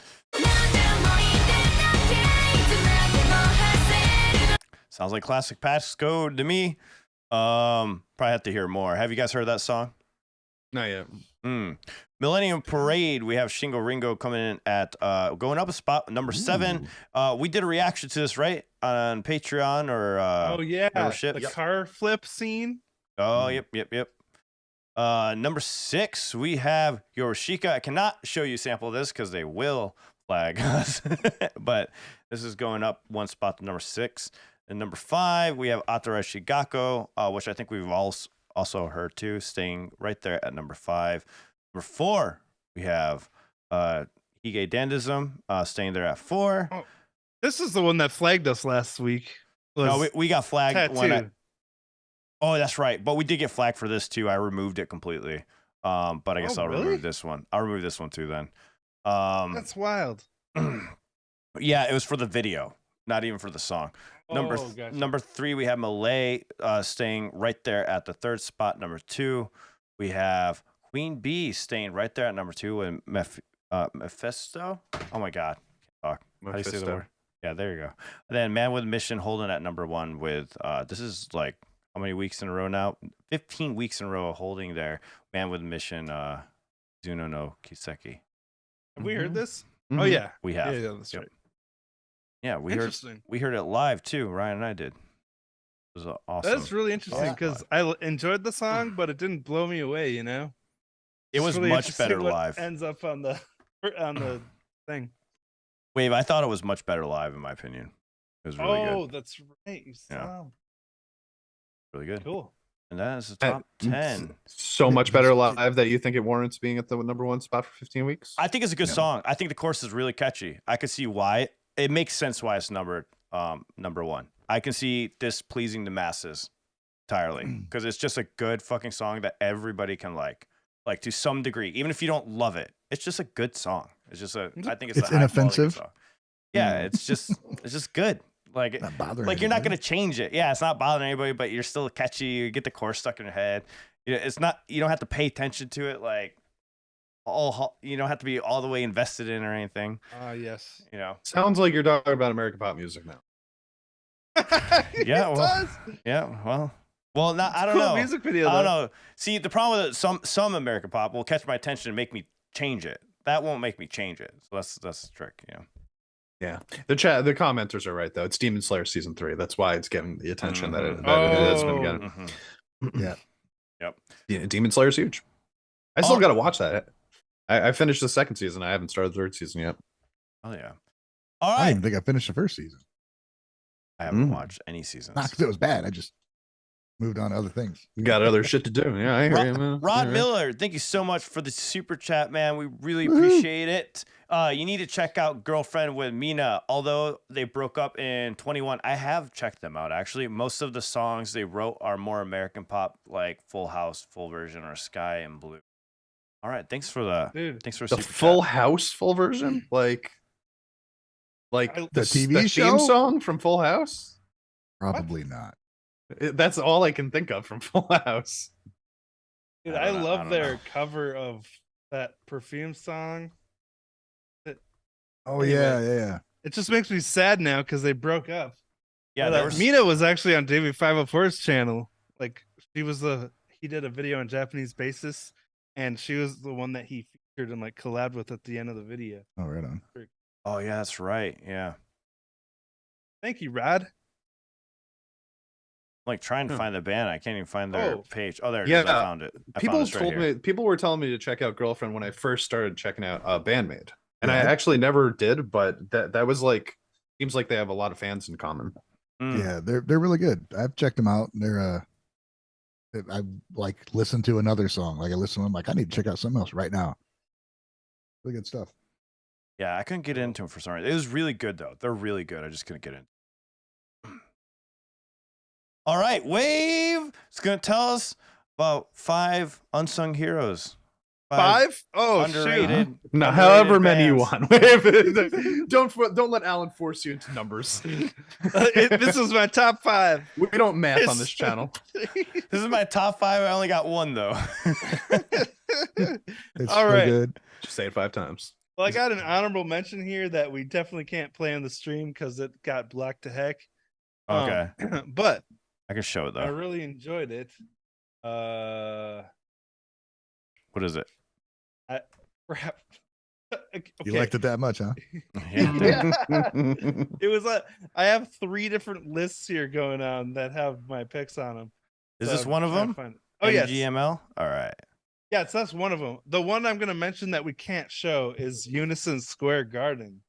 Speaker 1: Sounds like classic Passcode to me. Probably have to hear more. Have you guys heard that song?
Speaker 4: Not yet.
Speaker 1: Millennium Parade, we have Shingo Ringo coming in at going up a spot, number 7. We did a reaction to this, right, on Patreon or
Speaker 3: oh yeah,
Speaker 1: membership.
Speaker 3: the car flip scene.
Speaker 1: Oh yep. Number 6, we have Yoshiki. I cannot show you a sample of this because they will flag us, but this is going up 1 spot to number 6. And number 5, we have Atara Shigako, which I think we've also heard too, staying right there at number 5. Number 4, we have Hige Dandism, staying there at 4.
Speaker 3: Oh, this is the one that flagged us last week.
Speaker 1: No, we got flagged
Speaker 3: Tattoo.
Speaker 1: oh, that's right. But we did get flagged for this too. I removed it completely. But I guess I'll remove this one. I'll remove this one too then.
Speaker 3: That's wild.
Speaker 1: Yeah, it was for the video, not even for the song.
Speaker 3: Gotcha.
Speaker 1: Number 3, we have Malay staying right there at the 3rd spot. Number 2, we have Queen Bee staying right there at number 2 with Mephisto. Oh my God, can't talk. How do you say the word? Yeah, there you go. And then Man with Mission holding at number 1 with this is like how many weeks in a row now? 15 weeks in a row holding there. Man with Mission, Zuno no Kiseki.
Speaker 3: Have we heard this?
Speaker 4: Mhm.
Speaker 3: Oh yeah,
Speaker 1: We have.
Speaker 3: Yeah, that's right.
Speaker 1: Yeah, we heard
Speaker 3: Interesting.
Speaker 1: it live too. Ryan and I did. It was awesome.
Speaker 3: That's really interesting
Speaker 1: Yeah.
Speaker 3: because I enjoyed the song, but it didn't blow me away. You know,
Speaker 1: It was
Speaker 3: really
Speaker 1: much
Speaker 3: interesting
Speaker 1: better
Speaker 3: what
Speaker 1: live.
Speaker 3: Ends up on the thing.
Speaker 1: Wave, I thought it was much better live in my opinion. It was really good.
Speaker 3: That's right. You
Speaker 1: Yeah.
Speaker 3: saw.
Speaker 1: Really good.
Speaker 3: Cool.
Speaker 1: And that is the top 10.
Speaker 4: So much better live that you think it warrants being at the number 1 spot for 15 weeks?
Speaker 1: I think it's a good
Speaker 2: Yeah.
Speaker 1: song. I think the chorus is really catchy. I could see why. It makes sense why it's number 1. I can see this pleasing the masses entirely because it's just a good fucking song that everybody can like to some degree, even if you don't love it. It's just a good song. It's just I think it's
Speaker 2: It's
Speaker 1: a high quality
Speaker 2: inoffensive.
Speaker 1: song. Yeah, it's just good. Like
Speaker 2: Not bothering.
Speaker 1: like you're not
Speaker 2: anybody.
Speaker 1: gonna change it. Yeah, it's not bothering anybody, but you're still catchy. You get the chorus stuck in your head. It's not. You don't have to pay attention to it. Like you don't have to be all the way invested in or anything.
Speaker 3: Yes.
Speaker 1: You know.
Speaker 4: Sounds like you're talking about American pop music now.
Speaker 1: Yeah,
Speaker 3: It
Speaker 1: well,
Speaker 3: does.
Speaker 1: Yeah. Well, not. I don't
Speaker 3: Cool
Speaker 1: know.
Speaker 3: music video.
Speaker 1: I don't
Speaker 3: though.
Speaker 1: know. See, the problem with it, some American pop will catch my attention and make me change it. That won't make me change it. So that's the trick. You know.
Speaker 4: Yeah, the commenters are right though. It's Demon Slayer season 3. That's why it's getting the attention that it has been getting.
Speaker 1: Mhm.
Speaker 2: Yeah.
Speaker 1: Yep.
Speaker 4: Yeah, Demon Slayer's huge. I still got to watch that. I finished the 2nd season. I haven't started the 3rd season yet.
Speaker 1: Oh yeah. All
Speaker 2: I
Speaker 1: right.
Speaker 2: didn't even think I finished the 1st season.
Speaker 1: I haven't watched any seasons.
Speaker 2: Not because it was bad. I just moved on to other things.
Speaker 4: You got other shit to do. Yeah, I hear you, man.
Speaker 1: Rod
Speaker 4: Yeah.
Speaker 1: Miller, thank you so much for the super chat, man. We really
Speaker 2: Woohoo.
Speaker 1: appreciate it. You need to check out Girlfriend with Mina. Although they broke up in 21, I have checked them out, actually. Most of the songs they wrote are more American pop, like Full House, Full Version, or Sky and Blue. All right, thanks for
Speaker 3: Dude,
Speaker 1: thanks for
Speaker 4: The
Speaker 1: super
Speaker 4: Full
Speaker 1: chat.
Speaker 4: House full version, like
Speaker 2: The TV
Speaker 4: theme
Speaker 2: show?
Speaker 4: song from Full House.
Speaker 2: Probably not.
Speaker 4: That's all I can think of from Full House.
Speaker 3: dude,
Speaker 1: I
Speaker 3: I
Speaker 1: don't know- I
Speaker 3: love
Speaker 1: don't
Speaker 3: their
Speaker 1: know.
Speaker 3: cover of that Perfume song.
Speaker 2: Oh
Speaker 3: Anyway.
Speaker 2: yeah.
Speaker 3: It just makes me sad now because they broke up.
Speaker 1: Yeah,
Speaker 3: But,
Speaker 1: there was
Speaker 3: Mina was actually on Davey 504's channel. Like he did a video on Japanese basis, and she was the one that he featured and like collabed with at the end of the video.
Speaker 2: Oh, right on.
Speaker 1: Oh yeah, that's right. Yeah.
Speaker 3: Thank you, Rod.
Speaker 1: I'm like trying to find the band. I can't even find their
Speaker 3: Oh.
Speaker 1: page. Oh, there it is.
Speaker 4: Yeah,
Speaker 1: I found it. I
Speaker 4: People
Speaker 1: found this right
Speaker 4: told
Speaker 1: here.
Speaker 4: me, people were telling me to check out Girlfriend when I first started checking out BAND-MAID, and I
Speaker 2: Yeah.
Speaker 4: actually never did. But that was like, seems like they have a lot of fans in common.
Speaker 1: Mm.
Speaker 2: Yeah, they're really good. I've checked them out. They're I like listen to another song. Like I listen to them, like I need to check out something else right now. Really good stuff.
Speaker 1: Yeah, I couldn't get into them for some reason. It was really good though. They're really good. I just couldn't get in. All right, Wave is gonna tell us about 5 unsung heroes
Speaker 3: 5? Oh,
Speaker 1: underrated.
Speaker 3: shoot.
Speaker 4: No,
Speaker 1: underrated
Speaker 4: however many you
Speaker 1: bands.
Speaker 4: want. don't let Alan force you into numbers.
Speaker 3: This is my top 5.
Speaker 4: We don't math on this channel.
Speaker 1: This is my top 5. I only got one though.
Speaker 2: It's
Speaker 3: All
Speaker 2: so
Speaker 3: right.
Speaker 2: good.
Speaker 4: Just say it 5 times.
Speaker 3: Well, I got an honorable mention here that we definitely can't play on the stream because it got blocked to heck.
Speaker 1: Okay,
Speaker 3: But
Speaker 1: I can show it
Speaker 3: I
Speaker 1: though.
Speaker 3: really enjoyed it.
Speaker 1: What is it?
Speaker 3: Perhaps.
Speaker 2: You liked it that much, huh?
Speaker 1: Yeah.
Speaker 3: It was I have 3 different lists here going on that have my picks on them.
Speaker 1: Is
Speaker 3: So
Speaker 1: this
Speaker 3: I'm
Speaker 1: one of
Speaker 3: trying to
Speaker 1: them?
Speaker 3: find- Oh yes,
Speaker 1: MGML. All right.
Speaker 3: yes, that's one of them. The one I'm going to mention that we can't show is Unison Square Garden.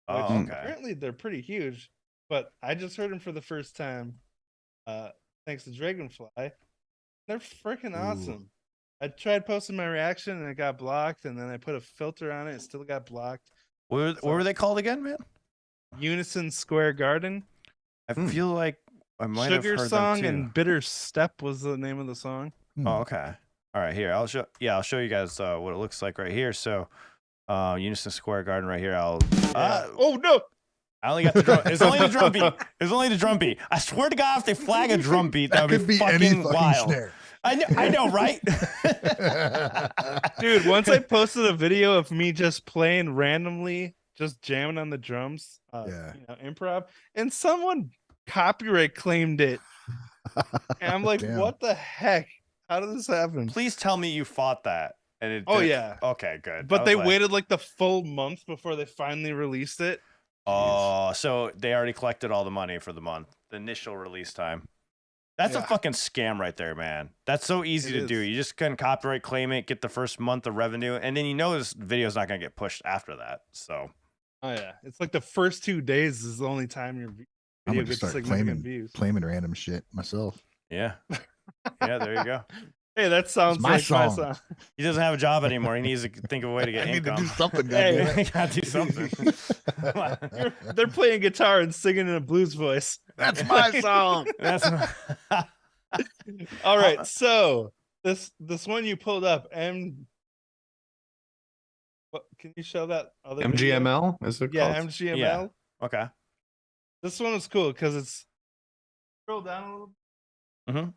Speaker 1: Oh,
Speaker 3: which
Speaker 1: okay.
Speaker 3: Apparently they're pretty huge, but I just heard them for the first time. Thanks to Dragonfly. They're freaking
Speaker 2: Ooh.
Speaker 3: awesome. I tried posting my reaction and it got blocked, and then I put a filter on it, it still got blocked.
Speaker 1: What were they called again, man?
Speaker 3: Unison Square Garden.
Speaker 1: I feel like I might
Speaker 3: Sugar
Speaker 1: have heard
Speaker 3: Song
Speaker 1: them too.
Speaker 3: and Bitter Step was the name of the song.
Speaker 1: Oh, okay. All right, here I'll show. Yeah, I'll show you guys what it looks like right here. So, Unison Square Garden right here.
Speaker 3: Oh no!
Speaker 1: I only got the drum. It's only the drum beat. It's only the drum beat. I swear to God, if they flag a drum beat, that would
Speaker 2: could
Speaker 1: be
Speaker 2: be any
Speaker 1: fucking
Speaker 2: fucking
Speaker 1: wild.
Speaker 2: snare.
Speaker 1: I know, right?
Speaker 3: Dude, once I posted a video of me just playing randomly, just jamming on the drums,
Speaker 2: Yeah.
Speaker 3: improv, and someone copyright claimed it. And I'm like,
Speaker 2: Damn.
Speaker 3: what the heck? How did this happen?
Speaker 1: Please tell me you fought that. And it
Speaker 3: Oh
Speaker 1: did-
Speaker 3: yeah.
Speaker 1: Okay, good. I
Speaker 3: But
Speaker 1: was
Speaker 3: they
Speaker 1: like,
Speaker 3: waited like the full month before they finally released it.
Speaker 1: Oh, so they already collected all the money for the month, the initial release time. That's a
Speaker 3: Yeah.
Speaker 1: fucking scam right there, man. That's so easy
Speaker 3: It
Speaker 1: to do.
Speaker 3: is.
Speaker 1: You just can copyright claim it, get the first month of revenue, and then you know this video's not gonna get pushed after that. So
Speaker 3: Oh yeah. It's like the first 2 days is the only time your
Speaker 2: I'm
Speaker 3: video
Speaker 2: gonna just
Speaker 3: gets
Speaker 2: start
Speaker 3: significant views.
Speaker 2: claiming random shit myself.
Speaker 1: yeah, yeah. There you go.
Speaker 3: Hey, that sounds
Speaker 2: my
Speaker 3: like my
Speaker 2: song.
Speaker 3: song.
Speaker 1: He doesn't have a job anymore. He needs to think of a way to get
Speaker 2: I need to
Speaker 1: income.
Speaker 2: do something,
Speaker 3: Hey.
Speaker 2: goddamn it.
Speaker 1: Gotta do something. Come on.
Speaker 3: They're playing guitar and singing in a blues voice.
Speaker 2: That's my song.
Speaker 1: That's
Speaker 3: All right, so this one you pulled up, what can you show that other video?
Speaker 4: MGML is it
Speaker 3: Yeah,
Speaker 4: called?
Speaker 3: MGML.
Speaker 1: Yeah. Okay.
Speaker 3: This one is cool because it's scroll down a little.
Speaker 1: Mm-hmm.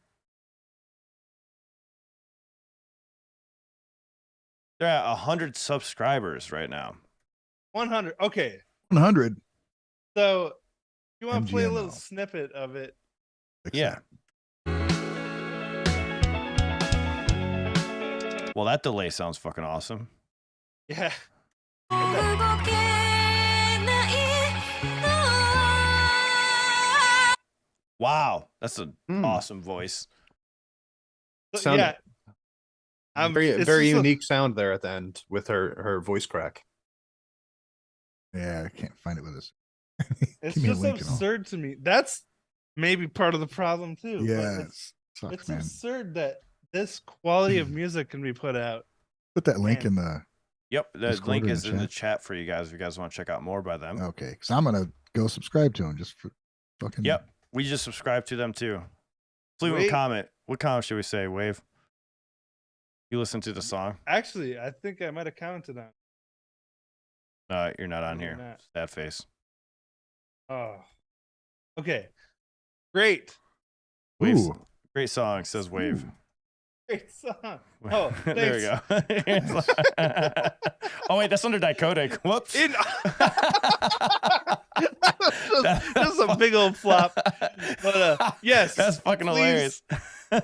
Speaker 1: They're at 100 subscribers right now.
Speaker 3: 100. Okay,
Speaker 2: 100.
Speaker 3: so you want to play a little
Speaker 2: MGML.
Speaker 3: snippet of it?
Speaker 1: Yeah. Well, that delay sounds fucking awesome.
Speaker 3: Yeah.
Speaker 1: Wow, that's an
Speaker 4: Hmm.
Speaker 1: awesome voice.
Speaker 3: So,
Speaker 4: Sound-
Speaker 3: yeah.
Speaker 4: Very
Speaker 3: It's
Speaker 4: very
Speaker 3: just a-
Speaker 4: unique sound there at the end with her voice crack.
Speaker 2: Yeah, I can't find it with us.
Speaker 3: It's
Speaker 2: Give me a
Speaker 3: just
Speaker 2: link and all.
Speaker 3: absurd to me. That's maybe part of the problem too. but
Speaker 2: Yeah,
Speaker 3: it's
Speaker 2: sucks,
Speaker 3: it's
Speaker 2: man.
Speaker 3: absurd that this quality of music can be put out.
Speaker 2: Put that link
Speaker 3: Man.
Speaker 2: in the
Speaker 1: Yep, the
Speaker 2: Discord
Speaker 1: link
Speaker 2: in the
Speaker 1: is in the
Speaker 2: chat.
Speaker 1: chat for you guys if you guys want to check out more by them.
Speaker 2: okay, because I'm gonna go subscribe to him just for fucking.
Speaker 1: Yep, we just subscribe to them too. Leave a
Speaker 3: Wait.
Speaker 1: comment. What comment should we say, Wave? You listen to the song?
Speaker 3: Actually, I think I might have commented on.
Speaker 1: No, you're not on
Speaker 3: Maybe
Speaker 1: here.
Speaker 3: not.
Speaker 1: Sad face.
Speaker 3: Oh, okay, great,
Speaker 1: Wave's,
Speaker 2: Ooh.
Speaker 1: great song, says Wave.
Speaker 3: great song. Oh,
Speaker 1: there we go. Oh wait, that's under Dicodic. Whoops.
Speaker 3: In- This is a big old flop. But yes,
Speaker 1: that's fucking
Speaker 3: please,
Speaker 1: hilarious.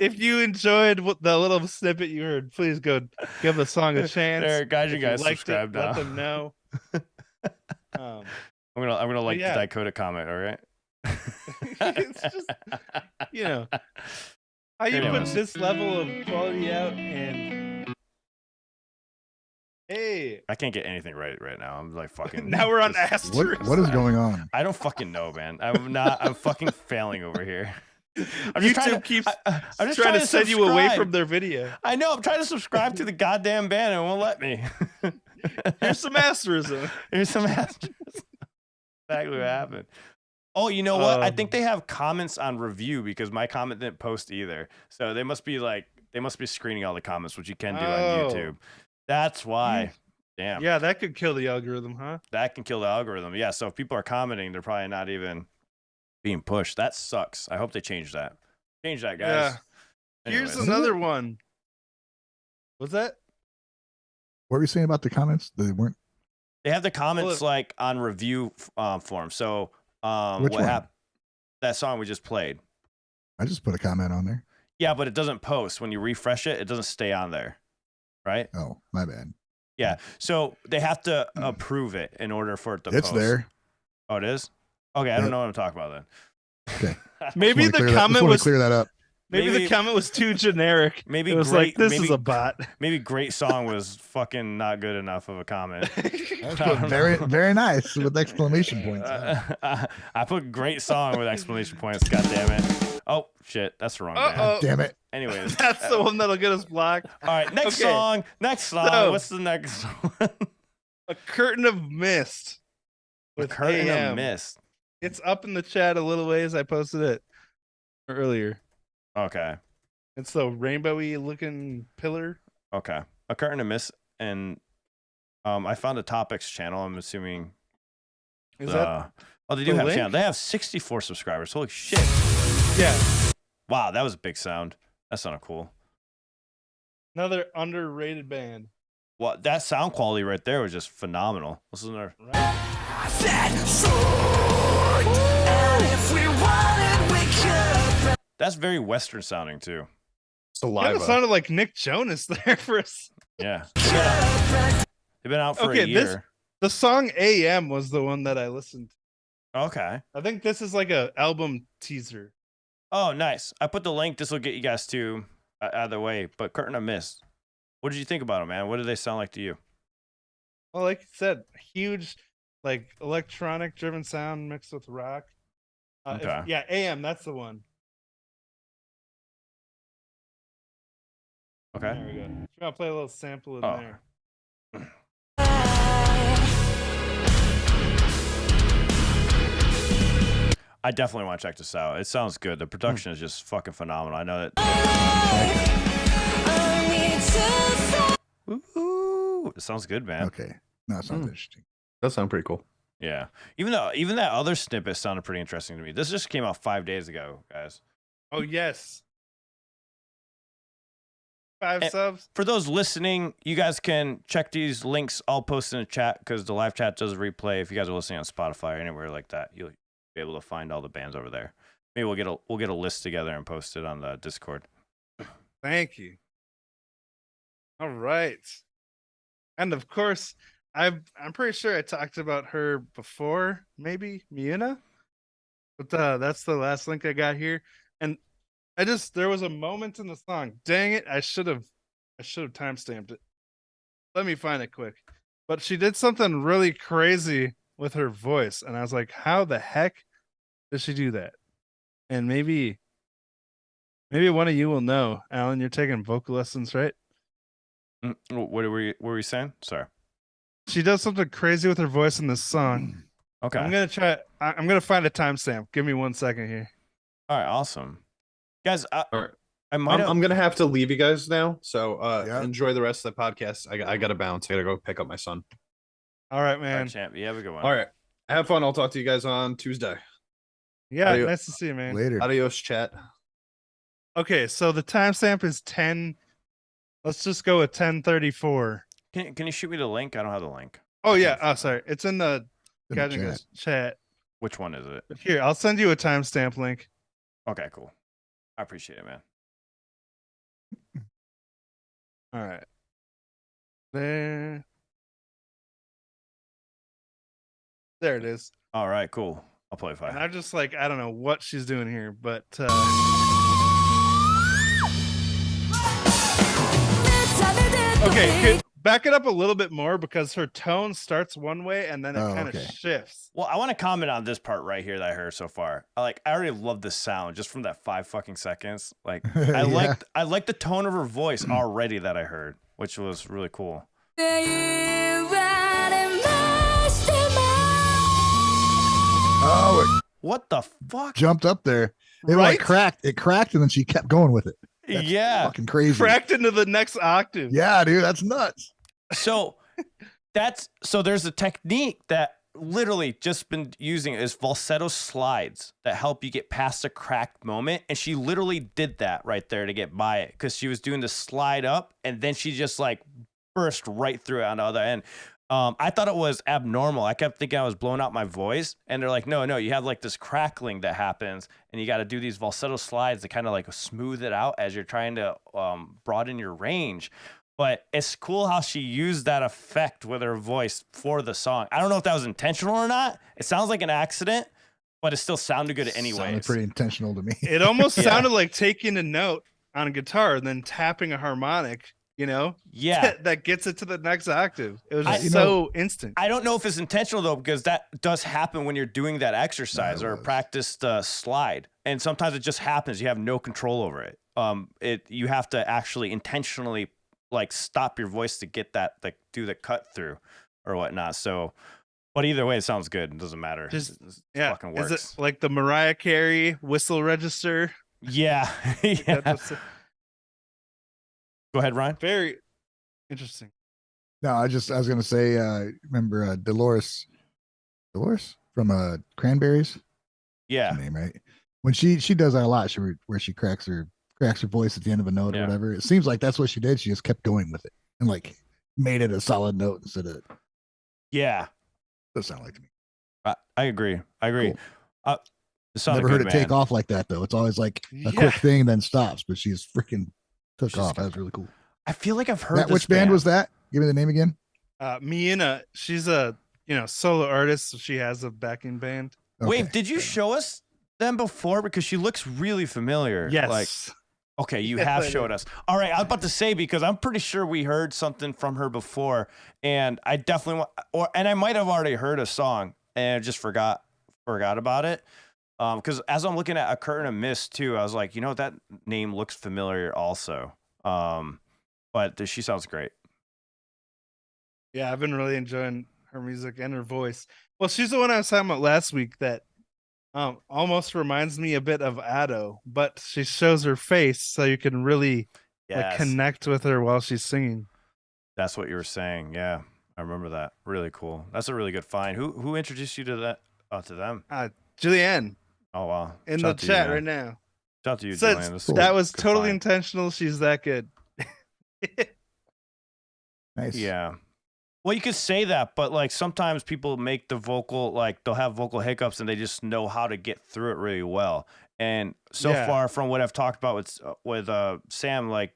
Speaker 3: If you enjoyed the little snippet you heard, please go give the song a chance.
Speaker 1: There, guys, you
Speaker 3: If
Speaker 1: guys
Speaker 3: liked
Speaker 1: subscribe
Speaker 3: it,
Speaker 1: now.
Speaker 3: let them know.
Speaker 1: I'm gonna like
Speaker 3: yeah.
Speaker 1: the Dicodic comment. All right.
Speaker 3: It's just, you know, how you put
Speaker 1: Anyways.
Speaker 3: this level of quality out, and hey,
Speaker 1: I can't get anything right now. I'm like fucking.
Speaker 3: now we're on
Speaker 1: just-
Speaker 3: asterisk.
Speaker 2: What is going on?
Speaker 1: I don't fucking know, man. I'm fucking failing over here. I'm just trying
Speaker 3: YouTube
Speaker 1: to,
Speaker 3: keeps
Speaker 1: I'm just
Speaker 3: trying to send you away
Speaker 1: subscribe.
Speaker 3: from their video.
Speaker 1: I know. I'm trying to subscribe to the goddamn band and it won't let me.
Speaker 3: Here's some asterism.
Speaker 1: Here's some asterisks. Exactly what happened. Oh, you know what? I think they have comments on review because my comment didn't post either. So they must be screening all the comments, which you can do on
Speaker 3: Oh.
Speaker 1: YouTube. That's why. Damn.
Speaker 3: Yeah, that could kill the algorithm, huh?
Speaker 1: That can kill the algorithm. Yeah. So if people are commenting, they're probably not even being pushed. That sucks. I hope they change that. Change that, guys.
Speaker 3: Yeah. Here's
Speaker 1: Anyways.
Speaker 3: another one. What's that?
Speaker 2: What were you saying about the comments? They weren't.
Speaker 1: They have the comments
Speaker 3: Well,
Speaker 1: like on review form. So
Speaker 2: Which
Speaker 1: what
Speaker 2: one?
Speaker 1: happened? That song we just played.
Speaker 2: I just put a comment on there.
Speaker 1: Yeah, but it doesn't post. When you refresh it, it doesn't stay on there. Right?
Speaker 2: Oh, my bad.
Speaker 1: Yeah. So they have to approve it in order for it to
Speaker 2: It's
Speaker 1: post.
Speaker 2: there.
Speaker 1: Oh, it is? Okay, I
Speaker 2: Yep.
Speaker 1: don't know what I'm talking about then.
Speaker 2: Okay.
Speaker 3: maybe
Speaker 2: Just wanna
Speaker 3: the
Speaker 2: clear that-
Speaker 3: comment
Speaker 2: just wanna
Speaker 3: was
Speaker 2: clear that up.
Speaker 3: maybe the
Speaker 1: Maybe-
Speaker 3: comment was too generic.
Speaker 1: Maybe
Speaker 3: It was
Speaker 1: great,
Speaker 3: like this
Speaker 1: maybe,
Speaker 3: is a bot.
Speaker 1: Maybe great song was fucking not good enough of a comment.
Speaker 2: Very, very nice with exclamation points.
Speaker 1: I put great song with exclamation points. God damn it. Oh shit, that's the wrong band.
Speaker 3: Uh-oh.
Speaker 2: Damn it.
Speaker 1: Anyways,
Speaker 3: That's the one that'll get us blocked.
Speaker 1: all right, next
Speaker 3: Okay.
Speaker 1: song. Next song.
Speaker 3: So-
Speaker 1: What's the next one?
Speaker 3: A curtain of mist.
Speaker 1: A
Speaker 3: With
Speaker 1: curtain
Speaker 3: AM.
Speaker 1: of mist.
Speaker 3: It's up in the chat a little ways. I posted it earlier.
Speaker 1: Okay.
Speaker 3: It's the rainbowy looking pillar.
Speaker 1: Okay. A curtain of mist, and I found a topics channel. I'm assuming.
Speaker 3: Is that
Speaker 1: Oh, they do
Speaker 3: the
Speaker 1: have a
Speaker 3: link?
Speaker 1: channel. They have 64 subscribers. Holy shit!
Speaker 3: yeah.
Speaker 1: Wow, that was a big sound. That sounded cool.
Speaker 3: Another underrated band.
Speaker 1: Well, that sound quality right there was just phenomenal. Listen to her.
Speaker 3: Right?
Speaker 1: That's very Western sounding too.
Speaker 3: Kind
Speaker 4: Saliva.
Speaker 3: of sounded like Nick Jonas there for us.
Speaker 1: Yeah. They've been out for
Speaker 3: Okay,
Speaker 1: a year.
Speaker 3: The song AM was the one that I listened to.
Speaker 1: Okay.
Speaker 3: I think this is like a album teaser.
Speaker 1: Oh, nice. I put the link. This will get you guys to either way. But Curtain of Mist. What did you think about them, man? What did they sound like to you?
Speaker 3: Well, like you said, huge, like electronic driven sound mixed with rock.
Speaker 1: Okay.
Speaker 3: Yeah, AM, that's the one.
Speaker 1: Okay.
Speaker 3: There we go. I'll play a little sample in
Speaker 1: Oh.
Speaker 3: there.
Speaker 1: I definitely want to check this out. It sounds good. The production is just fucking phenomenal. I know that. Ooh, it sounds good, man.
Speaker 2: Okay. No, it sounds interesting.
Speaker 4: That sounds pretty cool.
Speaker 1: Yeah. Even that other snippet sounded pretty interesting to me. This just came out 5 days ago, guys.
Speaker 3: Oh yes. 5
Speaker 1: And-
Speaker 3: subs.
Speaker 1: For those listening, you guys can check these links. I'll post in the chat because the live chat does a replay. If you guys are listening on Spotify or anywhere like that, you'll be able to find all the bands over there. Maybe we'll get a list together and post it on the Discord.
Speaker 3: Thank you. All right. And of course, I'm pretty sure I talked about her before, maybe Miuna. But that's the last link I got here. And there was a moment in the song. Dang it, I should have timestamped it. Let me find it quick. But she did something really crazy with her voice, and I was like, how the heck does she do that? And maybe one of you will know. Alan, you're taking vocal lessons, right?
Speaker 1: What were we saying? Sorry.
Speaker 3: She does something crazy with her voice in this song.
Speaker 1: Okay.
Speaker 3: I'm gonna find a timestamp. Give me 1 second here.
Speaker 1: All right. Awesome, guys.
Speaker 4: All right.
Speaker 1: I might.
Speaker 4: I'm gonna have to leave you guys now. So
Speaker 2: Yeah.
Speaker 4: enjoy the rest of the podcast. I gotta bounce. I gotta go pick up my son.
Speaker 3: All right,
Speaker 1: All
Speaker 3: man.
Speaker 1: right, champ. You have a good one.
Speaker 4: All right. Have fun. I'll talk to you guys on Tuesday.
Speaker 3: Yeah,
Speaker 4: Adios.
Speaker 3: nice to see you, man.
Speaker 2: Later.
Speaker 4: Adios, chat.
Speaker 3: Okay, so the timestamp is 10. Let's just go with 10:34.
Speaker 1: Can you shoot me the link? I don't have the link.
Speaker 3: Oh yeah. Oh, sorry. It's in the
Speaker 2: In the
Speaker 3: Gadget's chat.
Speaker 1: Which one is it?
Speaker 3: Here, I'll send you a timestamp link.
Speaker 1: Okay. Cool. I appreciate it, man.
Speaker 3: All right. There it is.
Speaker 1: All right. Cool. I'll play
Speaker 3: And
Speaker 1: 5.
Speaker 3: I'm just like, I don't know what she's doing here, but okay, back it up a little bit more because her tone starts one way and then it kind of
Speaker 2: okay.
Speaker 3: shifts.
Speaker 1: Well, I want to comment on this part right here that I heard so far. I already love the sound just from that 5 fucking seconds. Like I
Speaker 2: Yeah.
Speaker 1: like the tone of her voice already that I heard, which was really cool.
Speaker 2: Oh, it
Speaker 1: What the fuck?
Speaker 2: jumped up there. It
Speaker 3: Right?
Speaker 2: like cracked. It cracked and then she kept going with it. That's
Speaker 1: Yeah.
Speaker 2: Fucking crazy.
Speaker 3: Cracked into the next octave.
Speaker 2: Yeah, dude, that's nuts.
Speaker 1: So there's a technique that literally just been using is falsetto slides that help you get past a cracked moment. And she literally did that right there to get by it because she was doing the slide up and then she just like burst right through it on the other end. I thought it was abnormal. I kept thinking I was blowing out my voice, and they're like, no, you have like this crackling that happens, and you got to do these falsetto slides to kind of like smooth it out as you're trying to broaden your range. But it's cool how she used that effect with her voice for the song. I don't know if that was intentional or not. It sounds like an accident, but it still sounded good anyway.
Speaker 2: Sounded pretty intentional to me.
Speaker 3: It almost sounded like taking a note on a guitar and then tapping a harmonic.
Speaker 1: Yeah,
Speaker 3: that gets it to the next octave. It was just so instant.
Speaker 1: I don't know if it's intentional though, because that does happen when you're doing that exercise or practice the slide, and sometimes it just happens. You have no control over it. You have to actually intentionally like stop your voice to get that, like do the cut through or whatnot. So, but either way, it sounds good. It doesn't matter. It fucking works.
Speaker 3: Is it like the Mariah Carey whistle register?
Speaker 1: Yeah. Yeah. Go ahead, Ryan.
Speaker 3: Very interesting.
Speaker 2: No, I was gonna say, remember Dolores from Cranberries?
Speaker 1: Yeah.
Speaker 2: That's her name, right? When she does that a lot, where she cracks her voice at the end of a note or whatever. It seems like that's what she did. She just kept going with it and like made it a solid note instead of.
Speaker 1: Yeah.
Speaker 2: Does sound like to me.
Speaker 1: I agree.
Speaker 2: Cool.
Speaker 1: Never
Speaker 2: heard it take off like that though. It's always like a quick thing and then stops, but she's freaking took off. That was really cool.
Speaker 1: I feel like I've heard this
Speaker 2: which band was that? Give me the name again.
Speaker 3: Mina. She's a solo artist, so she has a backing band.
Speaker 2: Okay.
Speaker 1: Wait, did you show us them before? Because she looks really familiar.
Speaker 3: Yes.
Speaker 1: Like, okay, you have showed us. All right, I was about to say, because I'm pretty sure we heard something from her before, and I definitely and I might have already heard a song and I just forgot about it. Because as I'm looking at A Curtain of Mist too, I was like, that name looks familiar also. But she sounds great.
Speaker 3: Yeah, I've been really enjoying her music and her voice. Well, she's the one I was talking about last week that almost reminds me a bit of Ado, but she shows her face so you can really connect with her while she's singing.
Speaker 1: That's what you were saying. Yeah, I remember that. Really cool. That's a really good find. Who introduced you to that? To them?
Speaker 3: Julianne.
Speaker 1: Oh wow!
Speaker 3: In the chat right now.
Speaker 1: Shout out to you,
Speaker 3: Julianne. That was totally intentional. She's that good.
Speaker 2: Nice.
Speaker 1: Yeah. Well, you could say that, but like sometimes people make the vocal, like they'll have vocal hiccups and they just know how to get through it really well. And so far from what I've talked about with Sam, like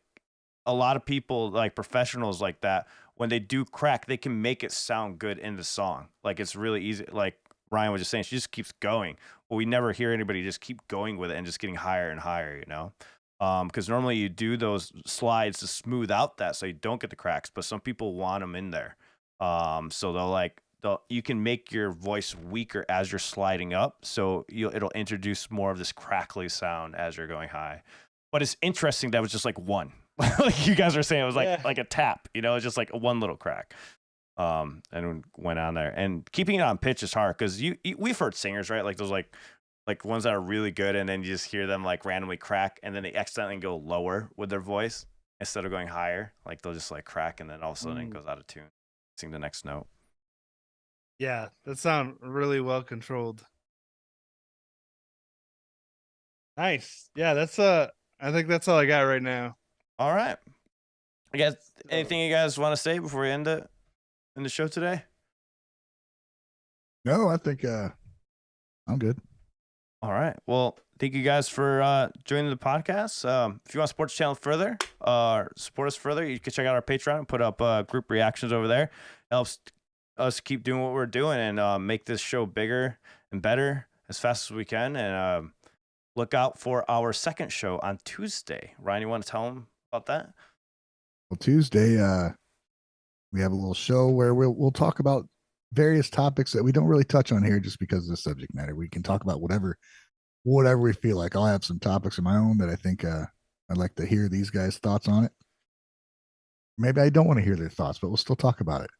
Speaker 1: a lot of people, like professionals like that, when they do crack, they can make it sound good in the song. Like it's really easy. Like Ryan was just saying, she just keeps going. Well, we never hear anybody just keep going with it and just getting higher and higher, because normally you do those slides to smooth out that so you don't get the cracks, but some people want them in there. So you can make your voice weaker as you're sliding up, so it'll introduce more of this crackly sound as you're going high. But it's interesting that was just like one, like you guys are saying, it was like a tap, it's just like one little crack. And went on there, and keeping it on pitch is hard because we've heard singers, right? Like those like ones that are really good, and then you just hear them like randomly crack, and then they accidentally go lower with their voice instead of going higher. Like they'll just like crack, and then all of a sudden it goes out of tune. Sing the next note.
Speaker 3: Yeah, that sound really well controlled. Nice. Yeah, that's I think that's all I got right now.
Speaker 1: All right. I guess anything you guys want to say before we end the show today?
Speaker 2: No, I think I'm good.
Speaker 1: All right. Well, thank you guys for joining the podcast. If you want to support the channel further, support us further, you can check out our Patreon and put up group reactions over there. It helps us keep doing what we're doing and make this show bigger and better as fast as we can. And look out for our second show on Tuesday. Ryan, you want to tell them about that?
Speaker 2: Well, Tuesday, we have a little show where we'll talk about various topics that we don't really touch on here just because of the subject matter. We can talk about whatever we feel like. I'll have some topics of my own that I think I'd like to hear these guys' thoughts on it. Maybe I don't want to hear their thoughts, but we'll still talk about it.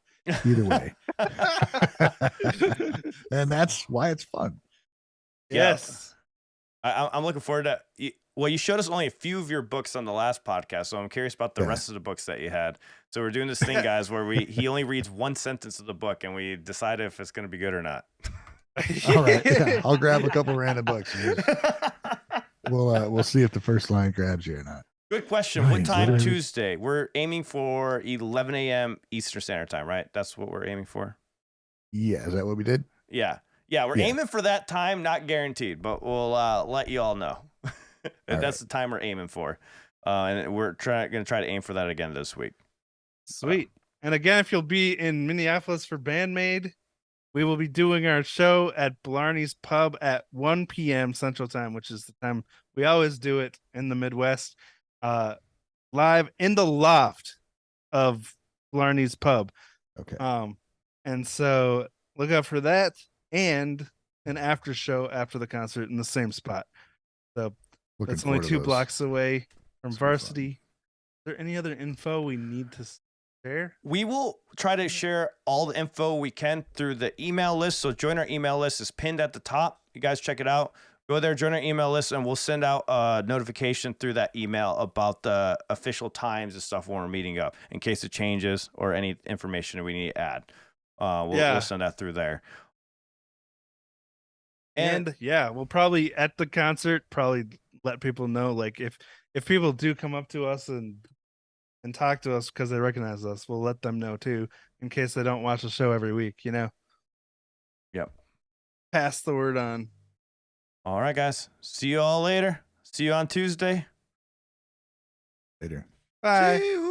Speaker 2: Either way. And that's why it's fun.
Speaker 3: Yes.
Speaker 1: I'm looking forward to well, you showed us only a few of your books on the last podcast, so I'm curious about the
Speaker 2: Yeah.
Speaker 1: rest of the books that you had. So we're doing this thing, guys, where he only reads one sentence of the book, and we decide if it's going to be good or not.
Speaker 2: All right. Yeah, I'll grab a couple random books. We'll see if the first line grabs you or not.
Speaker 1: Good question.
Speaker 2: Right,
Speaker 1: What time
Speaker 2: literally.
Speaker 1: Tuesday? We're aiming for 11 a.m. Eastern Standard Time, right? That's what we're aiming for.
Speaker 2: Yeah, is that what we did?
Speaker 1: Yeah. Yeah, we're
Speaker 2: Yeah.
Speaker 1: aiming for that time, not guaranteed, but we'll let you all know. That's the time we're aiming for. And we're going to try to aim for that again this week.
Speaker 3: Sweet. And again, if you'll be in Minneapolis for BAND-MAID, we will be doing our show at Blarney's Pub at 1 p.m. Central Time, which is the time we always do it in the Midwest. Live in the loft of Blarney's Pub.
Speaker 2: Okay.
Speaker 3: And so look out for that and an after show after the concert in the same spot. So
Speaker 2: Looking
Speaker 3: that's only
Speaker 2: forward to
Speaker 3: 2
Speaker 2: those.
Speaker 3: blocks away from
Speaker 2: That's gonna be fun.
Speaker 3: Varsity. Is there any other info we need to share?
Speaker 1: We will try to share all the info we can through the email list. So join our email list. It's pinned at the top. You guys check it out. Go there, join our email list, and we'll send out a notification through that email about the official times and stuff when we're meeting up in case it changes or any information we need to add. We'll send that through there.
Speaker 3: And yeah, we'll probably at the concert let people know, like if people do come up to us and talk to us because they recognize us, we'll let them know too, in case they don't watch the show every week, you know.
Speaker 1: Yep.
Speaker 3: Pass the word on.
Speaker 1: All right, guys. See you all later. See you on Tuesday.
Speaker 2: Later.
Speaker 3: Bye.
Speaker 1: See you.